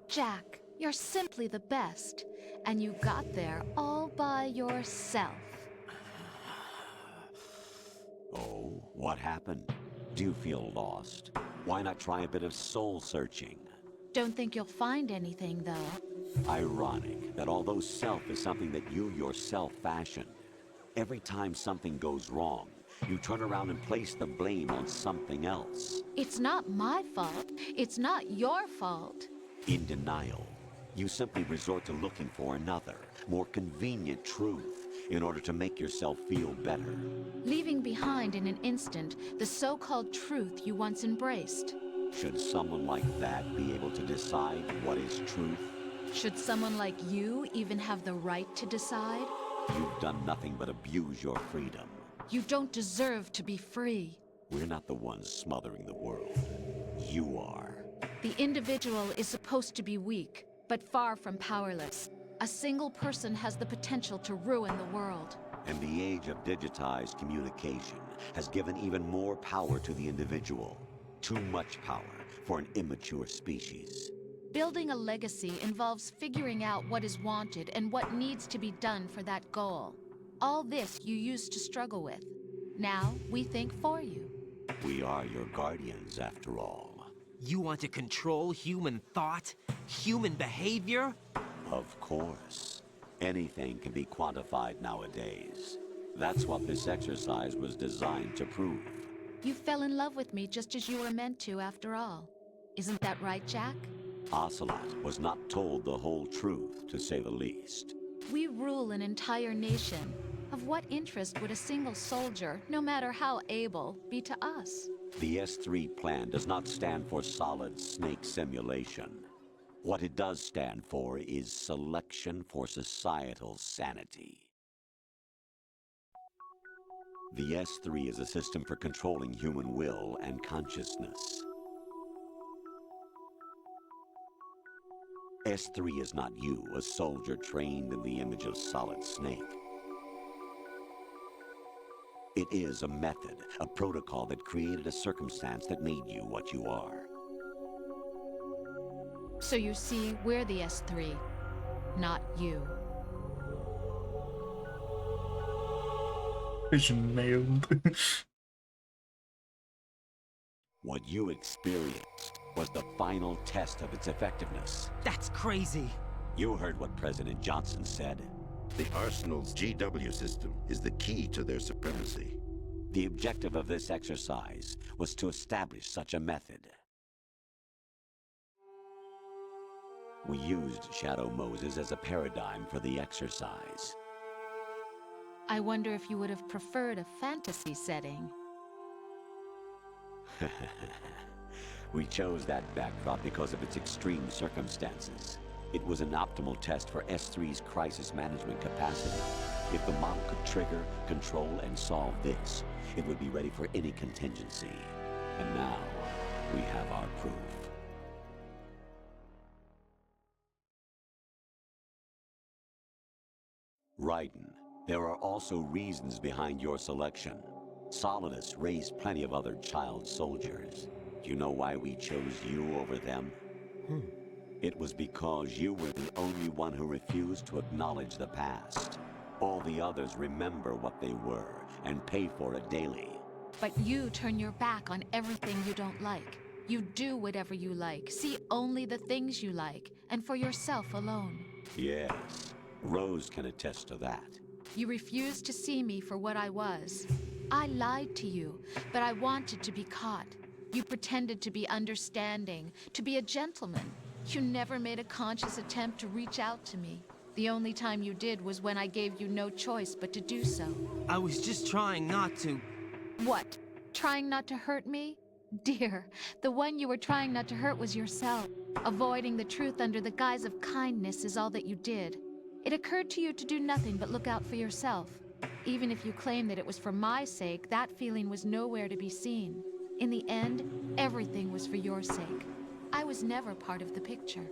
Jack, you're simply the best. And you got there all by yourself. Oh, what happened? Do you feel lost? Why not try a bit of soul-searching? Don't think you'll find anything, though. Ironic that although self is something that you yourself fashioned, every time something goes wrong, you turn around and place the blame on something else. It's not my fault. It's not your fault. In denial, you simply resort to looking for another, more convenient truth in order to make yourself feel better. Leaving behind in an instant the so-called truth you once embraced. Should someone like that be able to decide what is truth? Should someone like you even have the right to decide? You've done nothing but abuse your freedom. You don't deserve to be free. We're not the ones smothering the world. You are. The individual is supposed to be weak, but far from powerless. A single person has the potential to ruin the world. And the age of digitized communication has given even more power to the individual. Too much power for an immature species. Building a legacy involves figuring out what is wanted and what needs to be done for that goal. All this you used to struggle with. Now we think for you. We are your guardians, after all. You want to control human thought? Human behavior? Of course. Anything can be quantified nowadays. That's what this exercise was designed to prove. You fell in love with me just as you were meant to, after all. Isn't that right, Jack? Ocelot was not told the whole truth, to say the least. We rule an entire nation. Of what interest would a single soldier, no matter how able, be to us? The S3 plan does not stand for solid snake simulation. What it does stand for is selection for societal sanity. The S3 is a system for controlling human will and consciousness. S3 is not you, a soldier trained in the image of Solid Snake. It is a method, a protocol that created a circumstance that made you what you are. So you see, we're the S3, not you. Vision mailed. What you experienced was the final test of its effectiveness. That's crazy. You heard what President Johnson said. The Arsenal's GW system is the key to their supremacy. The objective of this exercise was to establish such a method. We used Shadow Moses as a paradigm for the exercise. I wonder if you would have preferred a fantasy setting. We chose that backdrop because of its extreme circumstances. It was an optimal test for S3's crisis management capacity. If the model could trigger, control, and solve this, it would be ready for any contingency. And now, we have our proof. Raiden, there are also reasons behind your selection. Solidus raised plenty of other child soldiers. Do you know why we chose you over them? It was because you were the only one who refused to acknowledge the past. All the others remember what they were and pay for it daily. But you turn your back on everything you don't like. You do whatever you like, see only the things you like, and for yourself alone. Yes, Rose can attest to that. You refused to see me for what I was. I lied to you, but I wanted to be caught. You pretended to be understanding, to be a gentleman. You never made a conscious attempt to reach out to me. The only time you did was when I gave you no choice but to do so. I was just trying not to... What? Trying not to hurt me? Dear, the one you were trying not to hurt was yourself. Avoiding the truth under the guise of kindness is all that you did. It occurred to you to do nothing but look out for yourself. Even if you claim that it was for my sake, that feeling was nowhere to be seen. In the end, everything was for your sake. I was never part of the picture.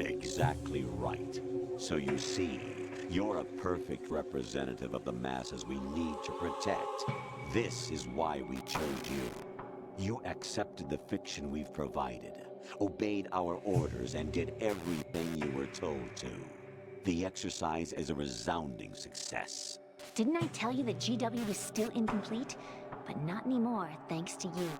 Exactly right. So you see, you're a perfect representative of the masses we need to protect. This is why we chose you. You accepted the fiction we've provided, obeyed our orders, and did everything you were told to. The exercise is a resounding success. Didn't I tell you that GW was still incomplete? But not anymore, thanks to you.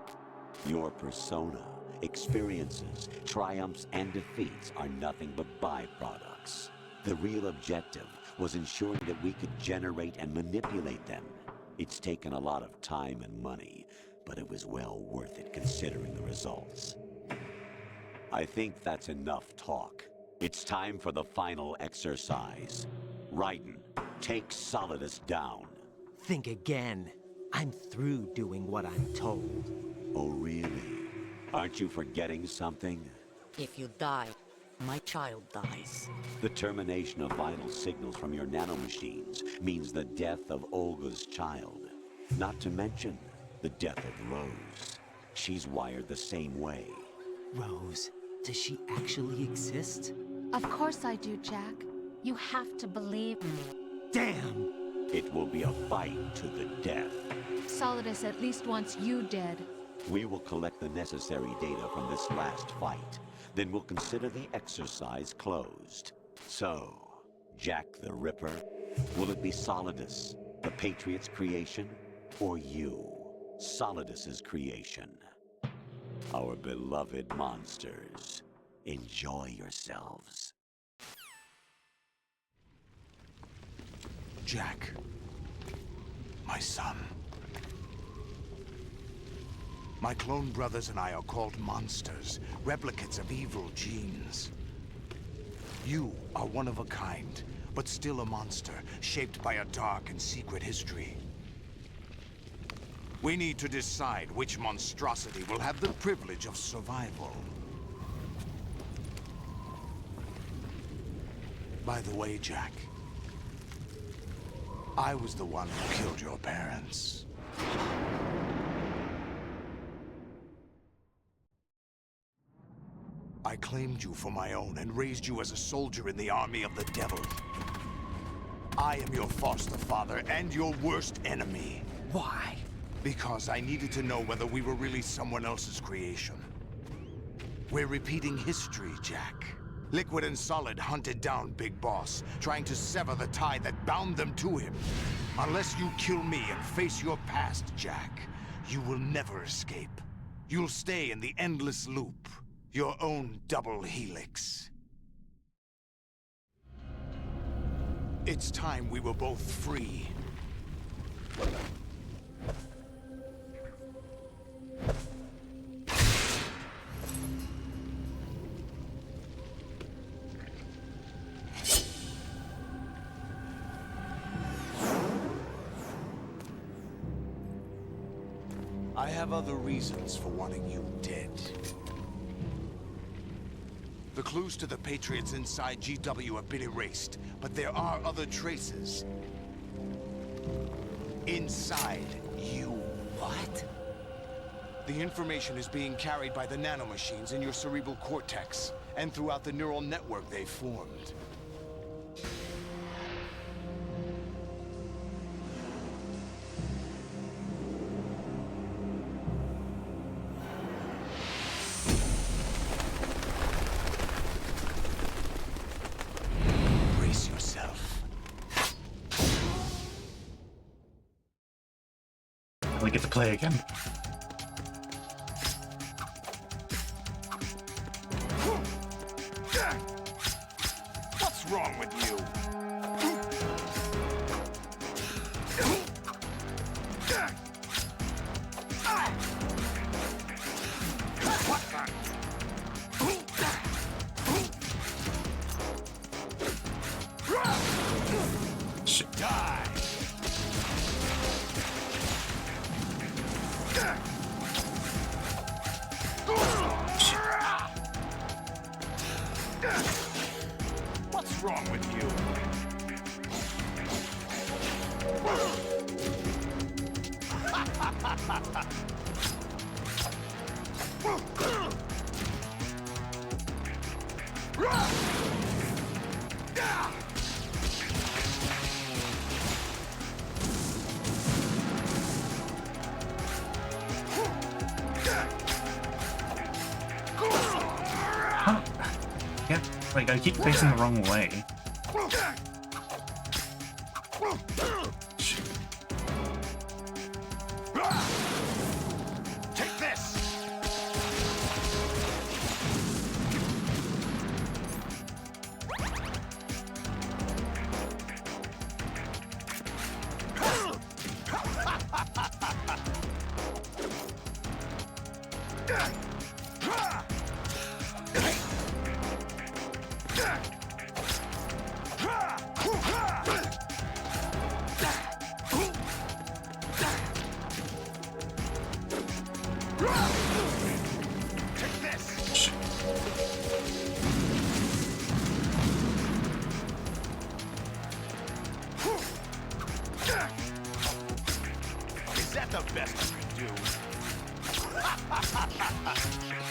Your persona, experiences, triumphs, and defeats are nothing but byproducts. The real objective was ensuring that we could generate and manipulate them. It's taken a lot of time and money, but it was well worth it considering the results. I think that's enough talk. It's time for the final exercise. Raiden, take Solidus down. Think again. I'm through doing what I'm told. Oh, really? Aren't you forgetting something? If you die, my child dies. The termination of vital signals from your nanomachines means the death of Olga's child. Not to mention the death of Rose. She's wired the same way. Rose, does she actually exist? Of course I do, Jack. You have to believe me. Damn! It will be a fight to the death. Solidus at least wants you dead. We will collect the necessary data from this last fight. Then we'll consider the exercise closed. So, Jack the Ripper, will it be Solidus, the Patriot's creation, or you, Solidus's creation? Our beloved monsters, enjoy yourselves. Jack, my son. My clone brothers and I are called monsters, replicates of evil genes. You are one of a kind, but still a monster, shaped by a dark and secret history. We need to decide which monstrosity will have the privilege of survival. By the way, Jack, I was the one who killed your parents. I claimed you for my own and raised you as a soldier in the army of the devil. I am your foster father and your worst enemy. Why? Because I needed to know whether we were really someone else's creation. We're repeating history, Jack. Liquid and Solid hunted down Big Boss, trying to sever the tie that bound them to him. Unless you kill me and face your past, Jack, you will never escape. You'll stay in the endless loop, your own double helix. It's time we were both free. I have other reasons for wanting you dead. The clues to the Patriots inside GW have been erased, but there are other traces. Inside you. What? The information is being carried by the nanomachines in your cerebral cortex, and throughout the neural network they've formed. Brace yourself. We get to play again. What's wrong with you? What the? Shit. Die! What's wrong with you? Huh? Yeah, like I keep facing the wrong way. Shit. Take this! Take this! Shit. Is that the best you can do?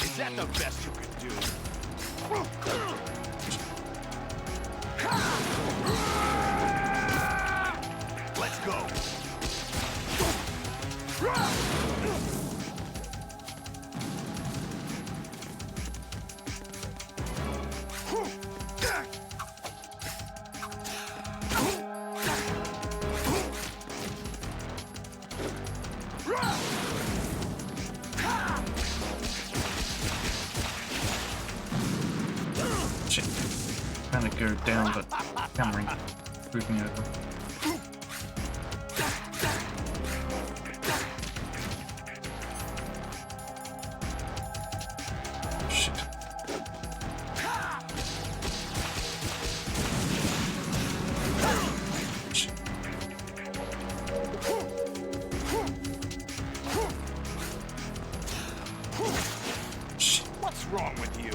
Is that the best you can do? Let's go! Shit. Trying to go down, but camera freaking over. wrong with you?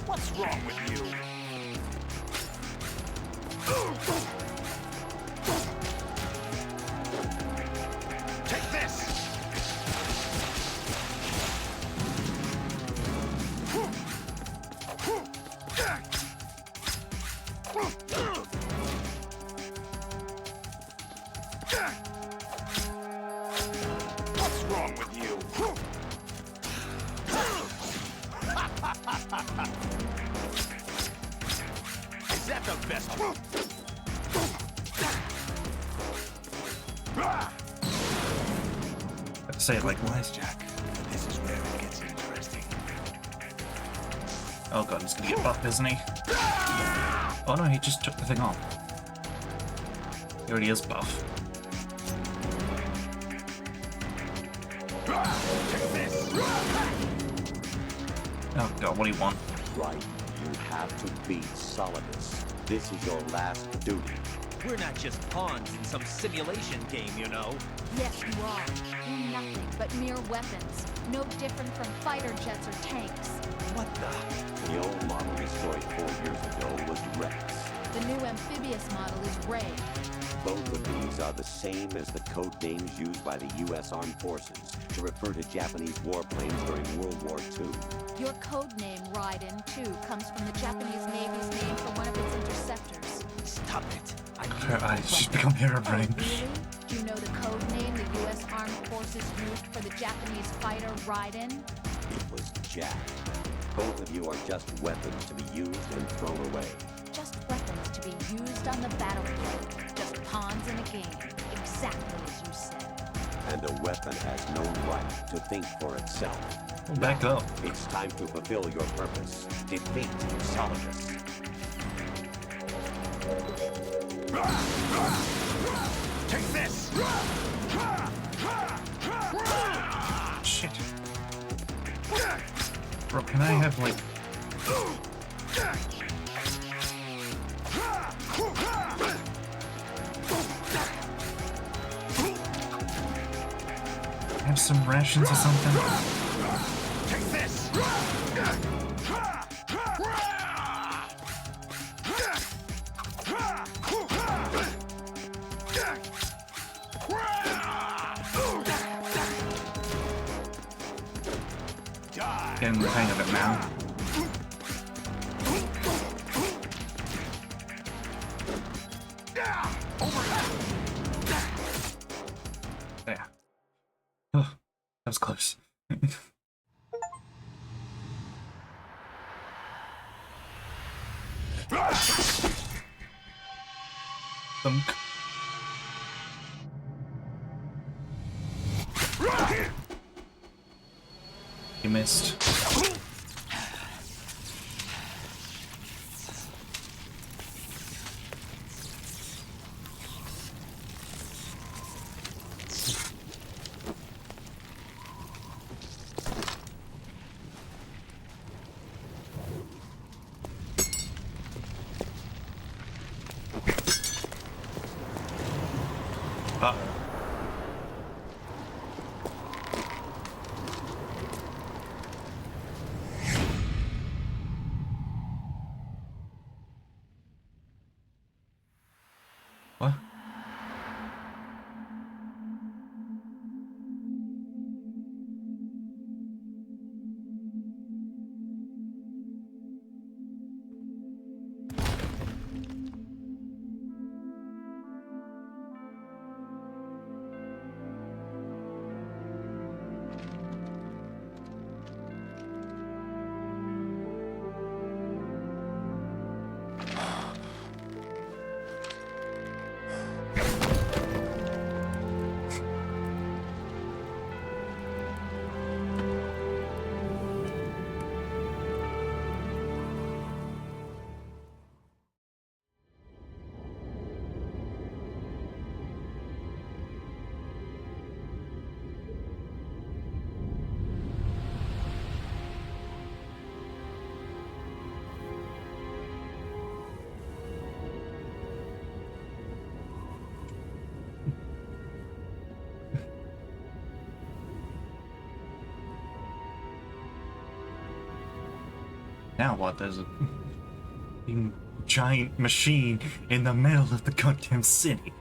What's wrong with you? Take this! What's wrong with you? Is that the best? Say it like wise, Jack. This is where it gets interesting. Oh god, he's gonna get buff, isn't he? Oh no, he just took the thing off. He already is buff. Oh god, what do you want? Right. You have to beat Solidus. This is your last duty. We're not just pawns in some simulation game, you know. Yes, you are. You're nothing but mere weapons. No different from fighter jets or tanks. What the? The old model destroyed 4 years ago was Rex. The new amphibious model is Ray. Both of these are the same as the code names used by the U.S. Armed Forces to refer to Japanese warplanes during World War II. Your code name, Raiden, too, comes from the Japanese Navy's name for one of its interceptors. Stop it. Her eyes just become harebrained. Really? Do you know the code name the U.S. Armed Forces used for the Japanese fighter Raiden? It was Jack. Both of you are just weapons to be used and thrown away. Just weapons to be used on the battlefield. Just pawns in a game. Exactly as you said. And a weapon has no right to think for itself. Back up. It's time to fulfill your purpose. Defeat Solidus. Take this! Shit. Bro, can I have, like... have some rations or something? Take this! Getting the hang of it now. There. Oh, that was close. Thunk. You missed. What? Now what? There's a giant machine in the middle of the goddamn city.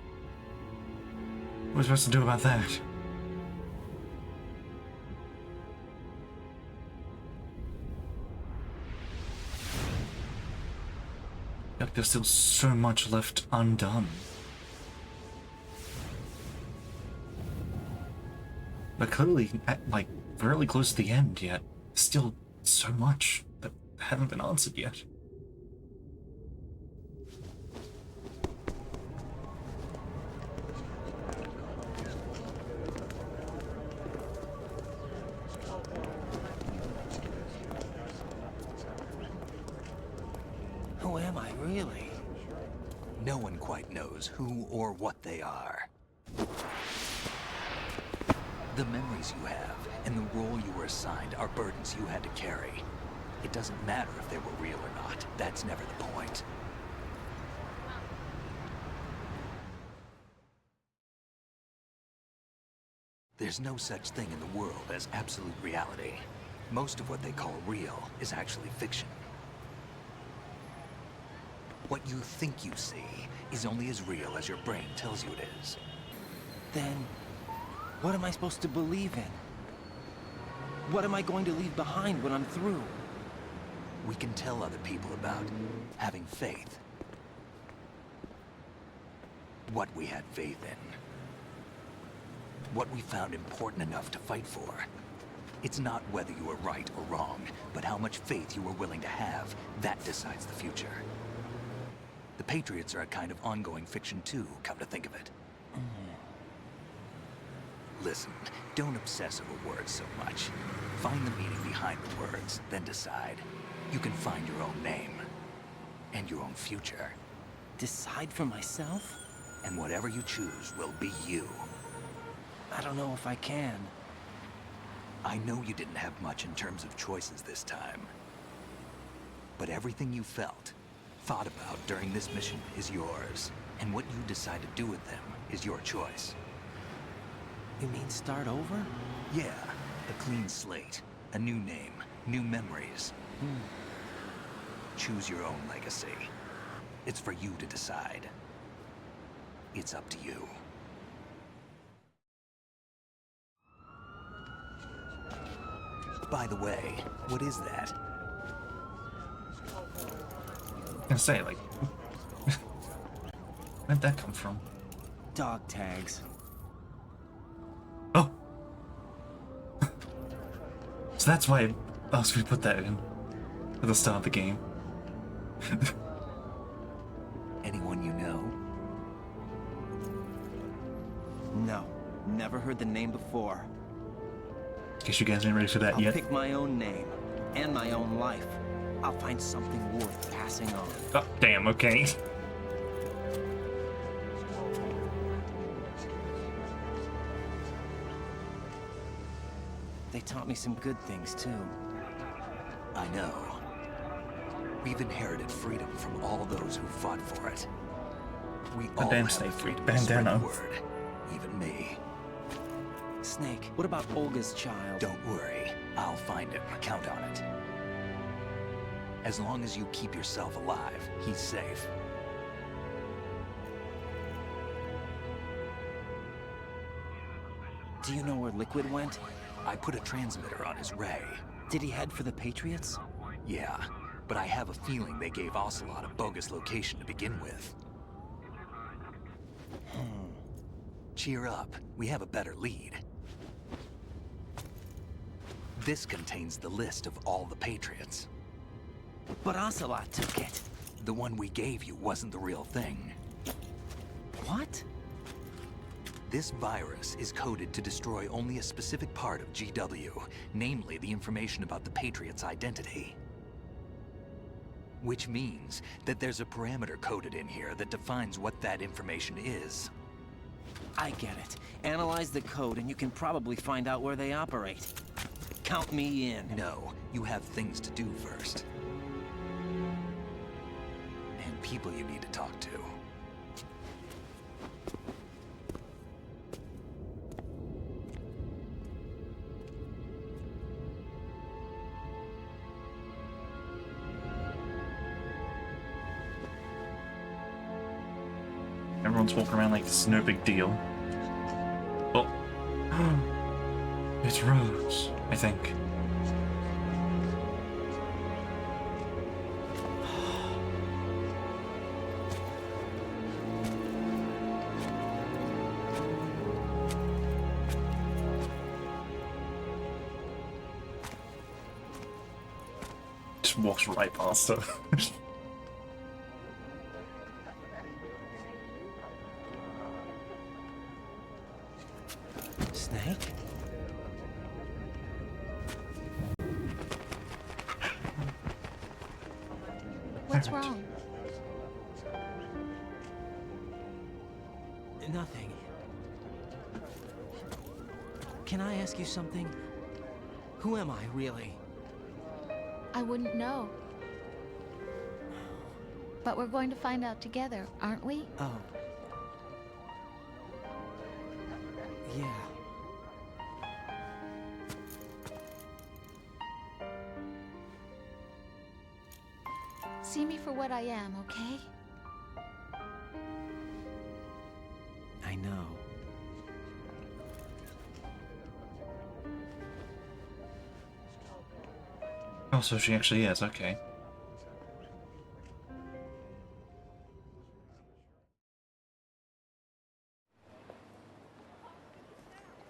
What are we supposed to do about that? Like there's still so much left undone. But clearly, like, fairly close to the end yet. Still so much that haven't been answered yet. Who am I, really? No one quite knows who or what they are. The memories you have and the role you were assigned are burdens you had to carry. It doesn't matter if they were real or not. That's never the point. There's no such thing in the world as absolute reality. Most of what they call real is actually fiction. What you think you see is only as real as your brain tells you it is. Then, what am I supposed to believe in? What am I going to leave behind when I'm through? We can tell other people about having faith. What we had faith in. What we found important enough to fight for. It's not whether you were right or wrong, but how much faith you were willing to have. That decides the future. The Patriots are a kind of ongoing fiction too, come to think of it. Listen, don't obsess over words so much. Find the meaning behind the words, then decide. You can find your own name. And your own future. Decide for myself? And whatever you choose will be you. I don't know if I can. I know you didn't have much in terms of choices this time. But everything you felt, thought about during this mission is yours. And what you decide to do with them is your choice. You mean start over? Yeah, a clean slate, a new name, new memories. Choose your own legacy. It's for you to decide. It's up to you. By the way, what is that? I can say, like, where'd that come from? Dog tags. Oh! So that's why else we put that in at the start of the game. Anyone you know? No, never heard the name before. Guess you guys ain't ready for that yet. I'll pick my own name and my own life. I'll find something worth passing on. Oh, damn, okay. They taught me some good things, too. I know. We've inherited freedom from all those who fought for it. We all damn have Snake the freedom to spread bandana. the word. Even me. Snake, what about Olga's child? Don't worry. I'll find him. Count on it. As long as you keep yourself alive, he's safe. Do you know where Liquid went? I put a transmitter on his ray. Did he head for the Patriots? Yeah, but I have a feeling they gave Ocelot a bogus location to begin with. Cheer up. We have a better lead. This contains the list of all the Patriots. But Ocelot took it. The one we gave you wasn't the real thing. What? This virus is coded to destroy only a specific part of GW, namely the information about the Patriots' identity. Which means that there's a parameter coded in here that defines what that information is. I get it. Analyze the code and you can probably find out where they operate. Count me in. No, you have things to do first. And people you need to talk to. everyone's walking around like it's no big deal. Oh. It's Rose, I think. Just walks right past her. Snake? What's wrong? Nothing. Can I ask you something? Who am I, really? I wouldn't know. But we're going to find out together, aren't we? Oh. Yeah. See me for what I am, okay? I know. Oh, so she actually is, okay.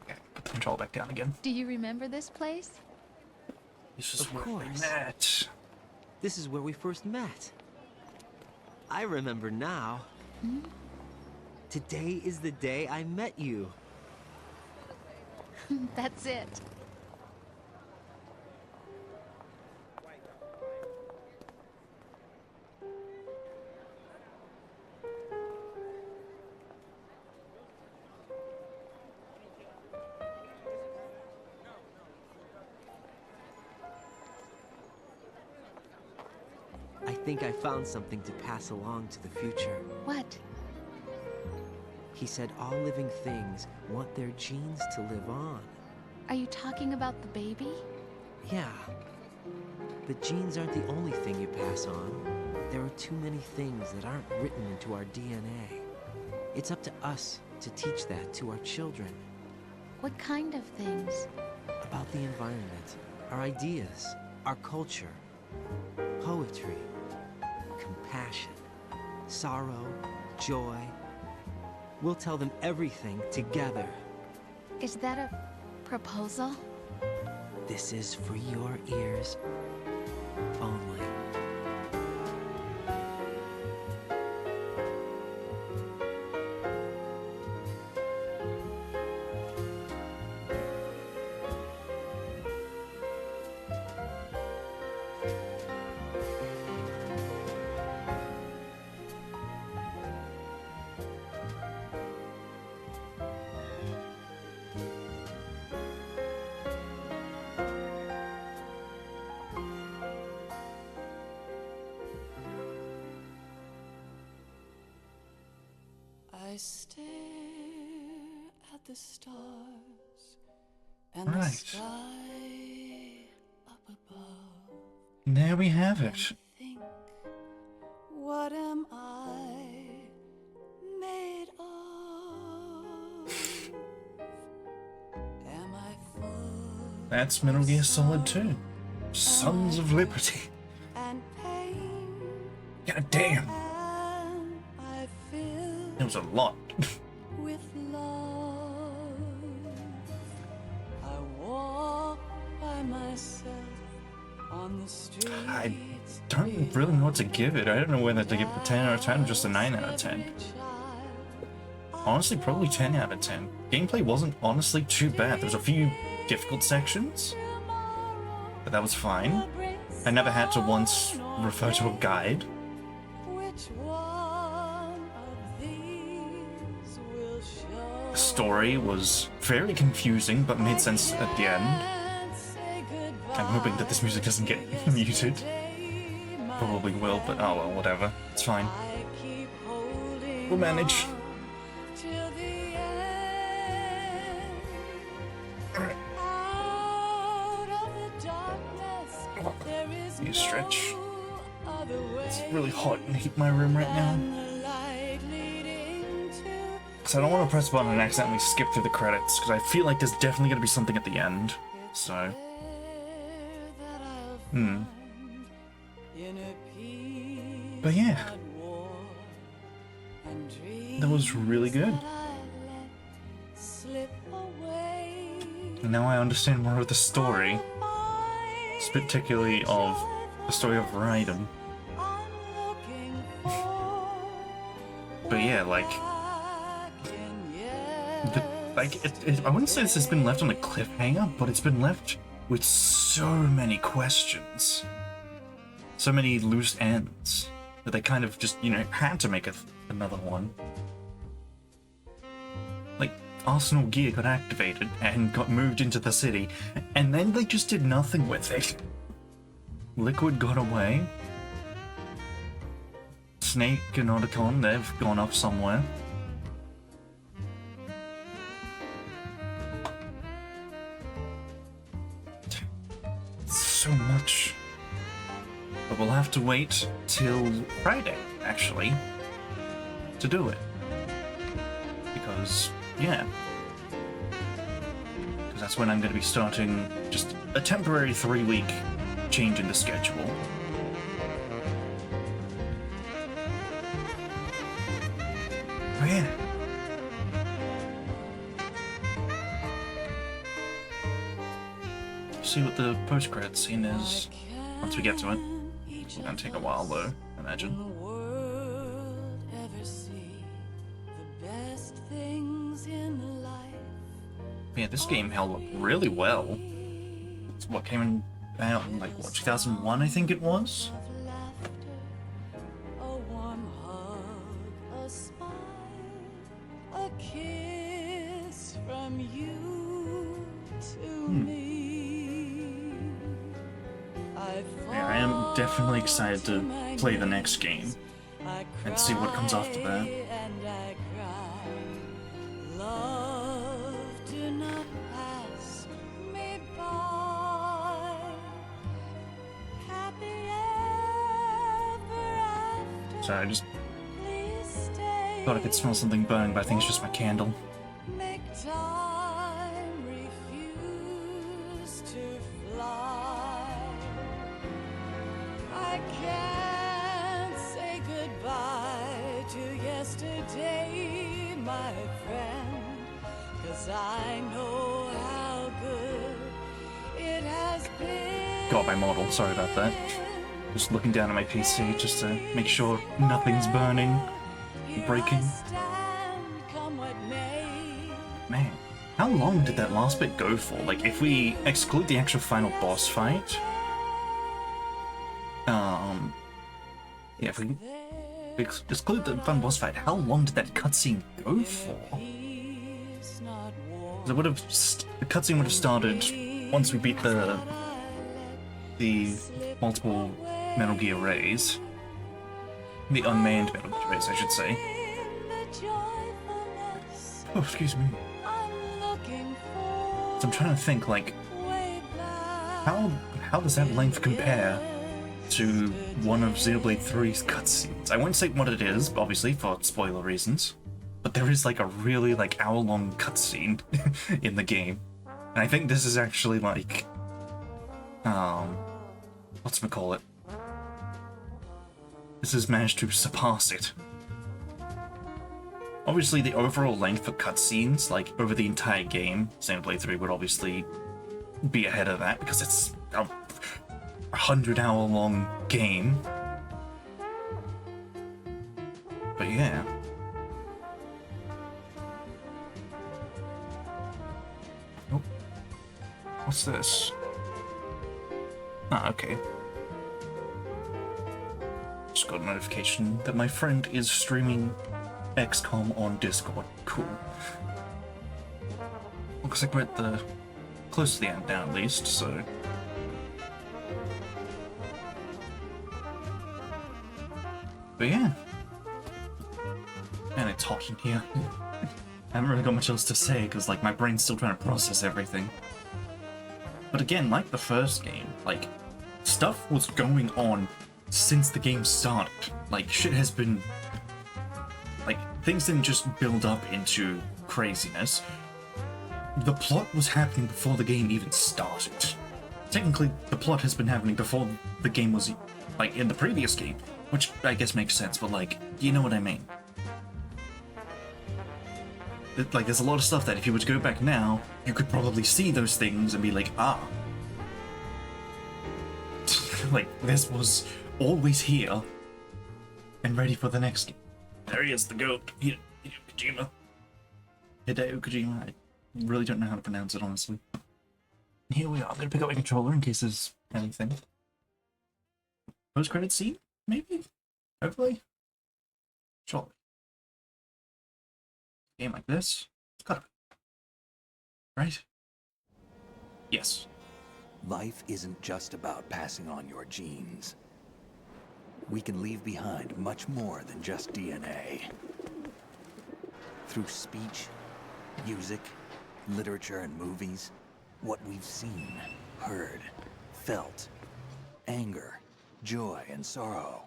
Okay, put the control back down again. Do you remember this place? This is Of where we course. met. This is where we first met. I remember now. Hmm? Today is the day I met you. That's it. I think I found something to pass along to the future. What? He said all living things want their genes to live on. Are you talking about the baby? Yeah. But genes aren't the only thing you pass on. There are too many things that aren't written into our DNA. It's up to us to teach that to our children. What kind of things? About the environment, our ideas, our culture, poetry, compassion, sorrow, joy. We'll tell them everything together. Is that a proposal? This is for your ears only. I stare at the stars and the Right. sky up above. There we have it. Think, what am I made of? Am I full That's Metal Gear Solid 2. Sons of Liberty. and pain? God damn. Am I filled It was a lot. with love? I walk by myself on the street. I don't really know what to give it. I don't know whether to give it a 10 out of 10 or just a 9 out of 10. Honestly, probably 10 out of 10. Gameplay wasn't honestly too bad. There was a few difficult sections, but that was fine. I never had to once refer to a guide. Which one of these will show? The story was fairly confusing, but made sense at the end. I'm hoping that this music doesn't get muted. Probably will, but oh well, whatever. It's fine. We'll manage. Till the end. Alright. Out of the darkness, there is You stretch. no other way. It's really hot in my room right now. And the light leading to because I don't want to press a button and accidentally skip through the credits, because I feel like there's definitely going to be something at the end. So, But yeah, that was really good. And now I understand more of the story, particularly of the story of Raiden. But yeah, like, I wouldn't say this has been left on a cliffhanger, but it's been left with so many questions, so many loose ends, that they kind of just, you know, had to make another one. Like, Arsenal gear got activated and got moved into the city, and then they just did nothing with it. Liquid got away. Snake and Otacon, they've gone off somewhere. So much. But we'll have to wait till Friday, actually, to do it. Because, yeah. Because that's when I'm going to be starting just a temporary 3-week change in the schedule. Oh yeah. See what the post-credits scene is once we get to it. It's gonna take a while though, I imagine. Yeah, this game held up really well. It's what came out in, like, what, 2001 I think it was? Yeah, I am definitely excited to play the next game and see what comes after that. Sorry, I just thought I could smell something burning, but I think it's just my candle. Got my model, sorry about that. Just looking down at my PC just to make sure nothing's burning, breaking. Man, how long did that last bit go for? Like, if we exclude the actual final boss fight, yeah, if we exclude the final boss fight, how long did that cutscene go for? It would have, the cutscene would have started once we beat the multiple Metal Gear Rays. The unmanned Metal Gear Rays, I should say. Oh, excuse me. So I'm trying to think, like, how does that length compare to one of Xenoblade 3's cutscenes? I won't say what it is, obviously, for spoiler reasons, but there is, like, a really, like, hour-long cutscene in the game. And I think this is actually, like, whatchamacallit? This has managed to surpass it. Obviously, the overall length of cutscenes, like, over the entire game, Xenoblade 3 would obviously be ahead of that, because it's a 100-hour-long game. But yeah. Oh. What's this? Ah, okay. Just got a notification that my friend is streaming XCOM on Discord. Cool. Looks like we're at the close to the end now, at least, so. But yeah. Man, it's hot in here. I haven't really got much else to say, because, like, my brain's still trying to process everything. But again, like the first game, like, stuff was going on since the game started. Like, shit has been, like, things didn't just build up into craziness. The plot was happening before the game even started. Technically, the plot has been happening before the game was, like, in the previous game, which I guess makes sense, but, like, you know what I mean. Like, there's a lot of stuff that if you were to go back now, you could probably see those things and be like, ah. Like, this was always here and ready for the next game. There he is, the goat. Hideo Kojima. Hideo Kojima. I really don't know how to pronounce it, honestly. Here we are. I'm going to pick up my controller in case there's anything. Post-credit scene? Maybe? Hopefully? Surely. Game like this? It's gotta be. Right? Yes. Life isn't just about passing on your genes. We can leave behind much more than just DNA. Through speech, music, literature, and movies, what we've seen, heard, felt, anger, joy, and sorrow.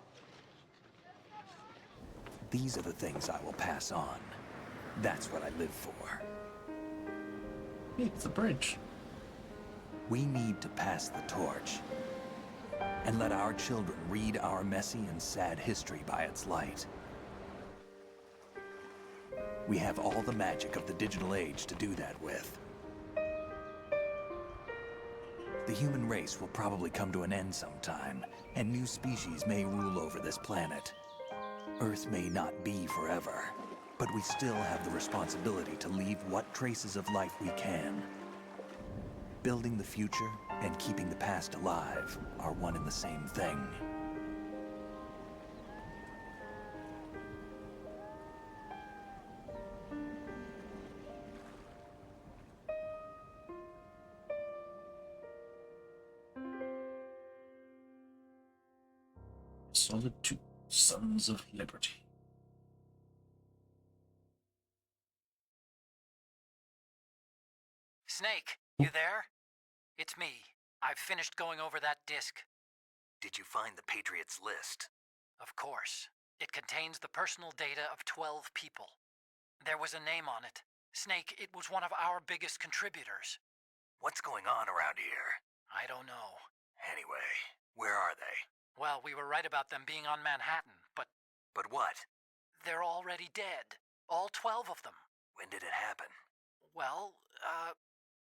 These are the things I will pass on. That's what I live for. Hey, it's a bridge. We need to pass the torch and let our children read our messy and sad history by its light. We have all the magic of the digital age to do that with. The human race will probably come to an end sometime, and new species may rule over this planet. Earth may not be forever, but we still have the responsibility to leave what traces of life we can. Building the future and keeping the past alive are one and the same thing. Solid 2, Sons of Liberty. Snake, you there? It's me. I've finished going over that disc. Did you find the Patriots list? Of course. It contains the personal data of 12 people. There was a name on it. Snake, it was one of our biggest contributors. What's going on around here? I don't know. Anyway, where are they? Well, we were right about them being on Manhattan, but... But what? They're already dead. All 12 of them. When did it happen? Well,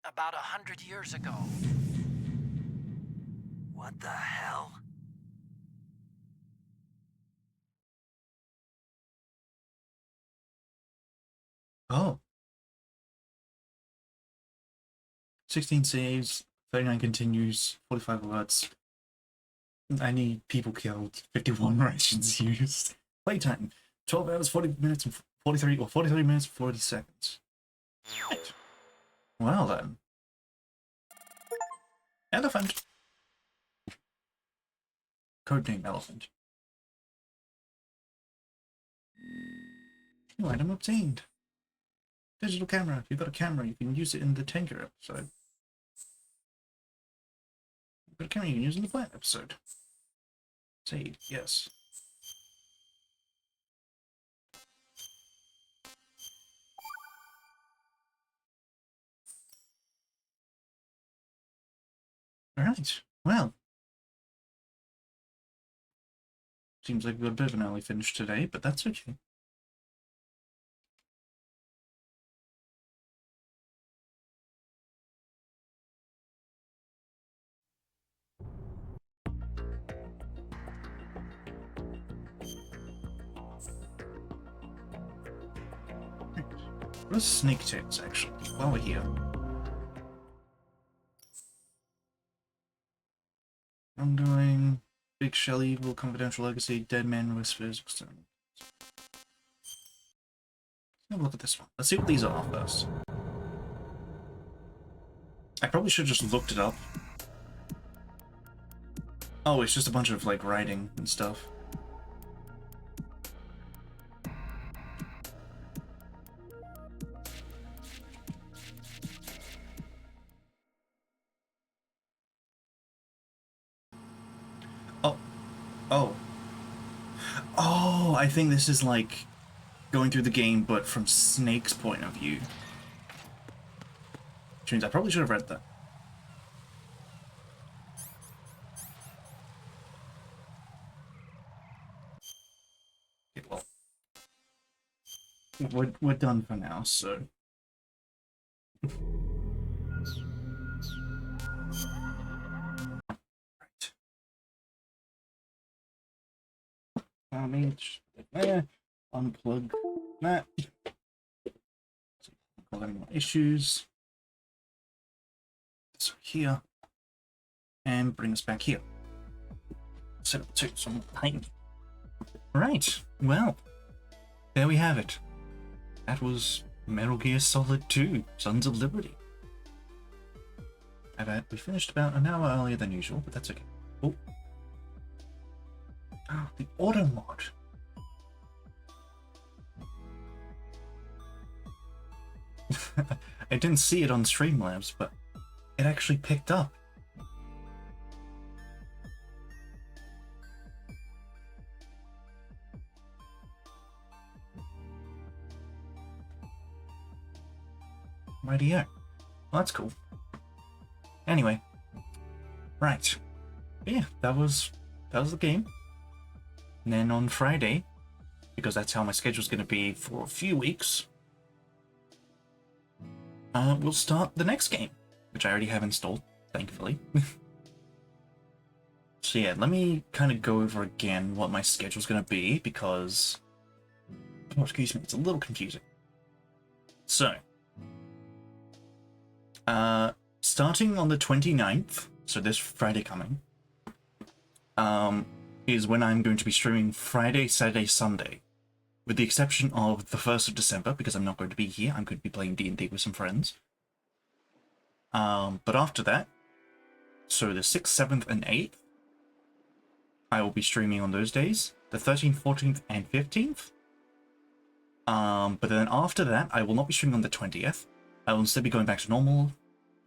about 100 years ago. What the hell? Oh. 16 saves, 39 continues, 45 alerts. Any people killed, 51 rations used. Playtime, 12 hours, 40 minutes, and 43 minutes, 40 seconds. Right. Well then. Elephant. Codename Elephant. New item obtained. Digital camera. If you've got a camera, you can use it in the Tanker episode. You've got a camera you can use in the Plant episode. Save, yes. Alright, well. Seems like we've got a bit of an early finish today, but that's okay. What's Snake Tits, actually, while we're here? Ongoing, Big Shell Evil, Confidential Legacy, Dead Man Whispers, External. Let's have a look at this one. Let's see what these are first. I probably should have just looked it up. Oh, it's just a bunch of, like, writing and stuff. Oh. Oh, I think this is like going through the game, but from Snake's point of view. Which means I probably should have read that. Okay, well, we're done for now, so. Right. Unplug that. Unplug any more issues. So here. And bring us back here. Set up to some paint. Right, well, there we have it. That was Metal Gear Solid 2, Sons of Liberty. We finished about an hour earlier than usual, but that's okay. Oh, the auto mod. I didn't see it on Streamlabs, but it actually picked up. Rightio. Well, that's cool. Anyway, right. Yeah, that was the game. And then on Friday, because that's how my schedule's going to be for a few weeks, we'll start the next game, which I already have installed, thankfully. So yeah, let me kind of go over again what my schedule's going to be, because, oh, excuse me, it's a little confusing. So, starting on the 29th, so this Friday coming, is when I'm going to be streaming Friday, Saturday, Sunday. With the exception of the 1st of December, because I'm not going to be here. I'm going to be playing D&D with some friends. But after that, so the 6th, 7th, and 8th, I will be streaming on those days. The 13th, 14th, and 15th. But then after that, I will not be streaming on the 20th. I will instead be going back to normal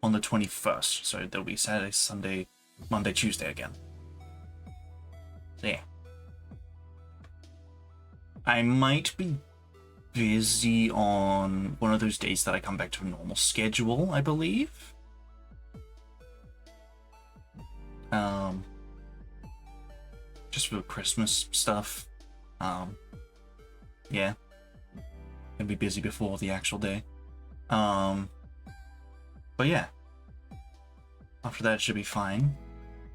on the 21st. So there'll be Saturday, Sunday, Monday, Tuesday again. So yeah. I might be busy on one of those days that I come back to a normal schedule, I believe. Just for Christmas stuff. Yeah. Gonna be busy before the actual day. But yeah. After that, it should be fine.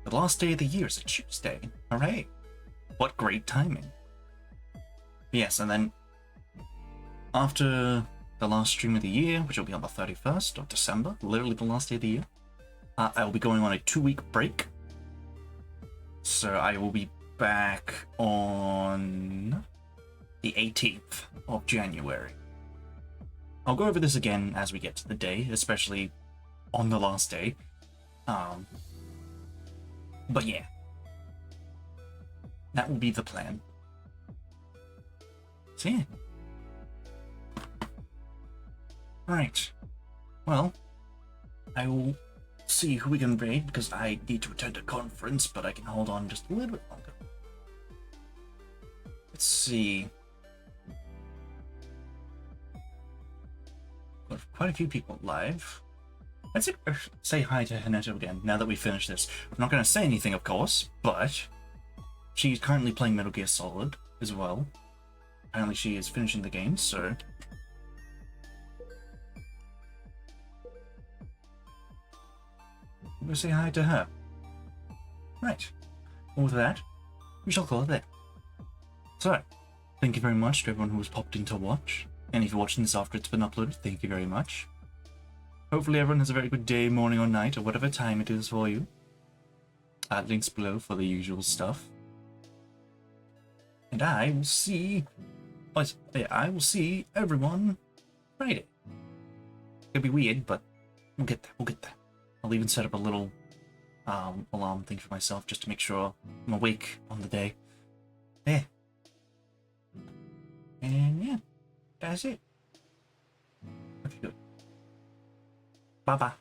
The last day of the year is a Tuesday. Hooray. What great timing. Yes, and then after the last stream of the year, which will be on the 31st of December, literally the last day of the year, I will be going on a 2-week break. So I will be back on the 18th of January. I'll go over this again as we get to the day, especially on the last day. But yeah, that will be the plan. So yeah. Right. Well, I will see who we can raid, because I need to attend a conference, but I can hold on just a little bit longer. Let's see. Got quite a few people live. Let's say hi to Hinata again, now that we finish this. I'm not going to say anything, of course, but she's currently playing Metal Gear Solid as well. Apparently she is finishing the game, so... I'm going to say hi to her. Right. Well, with that, we shall call it there. So, thank you very much to everyone who has popped in to watch. And if you're watching this after it's been uploaded, thank you very much. Hopefully everyone has a very good day, morning, or night, or whatever time it is for you. Links below for the usual stuff. And I will see... I will see everyone Friday. It'll be weird, but we'll get there, we'll get there. I'll even set up a little alarm thing for myself just to make sure I'm awake on the day. There. And yeah, that's it. Okay, good. Bye-bye.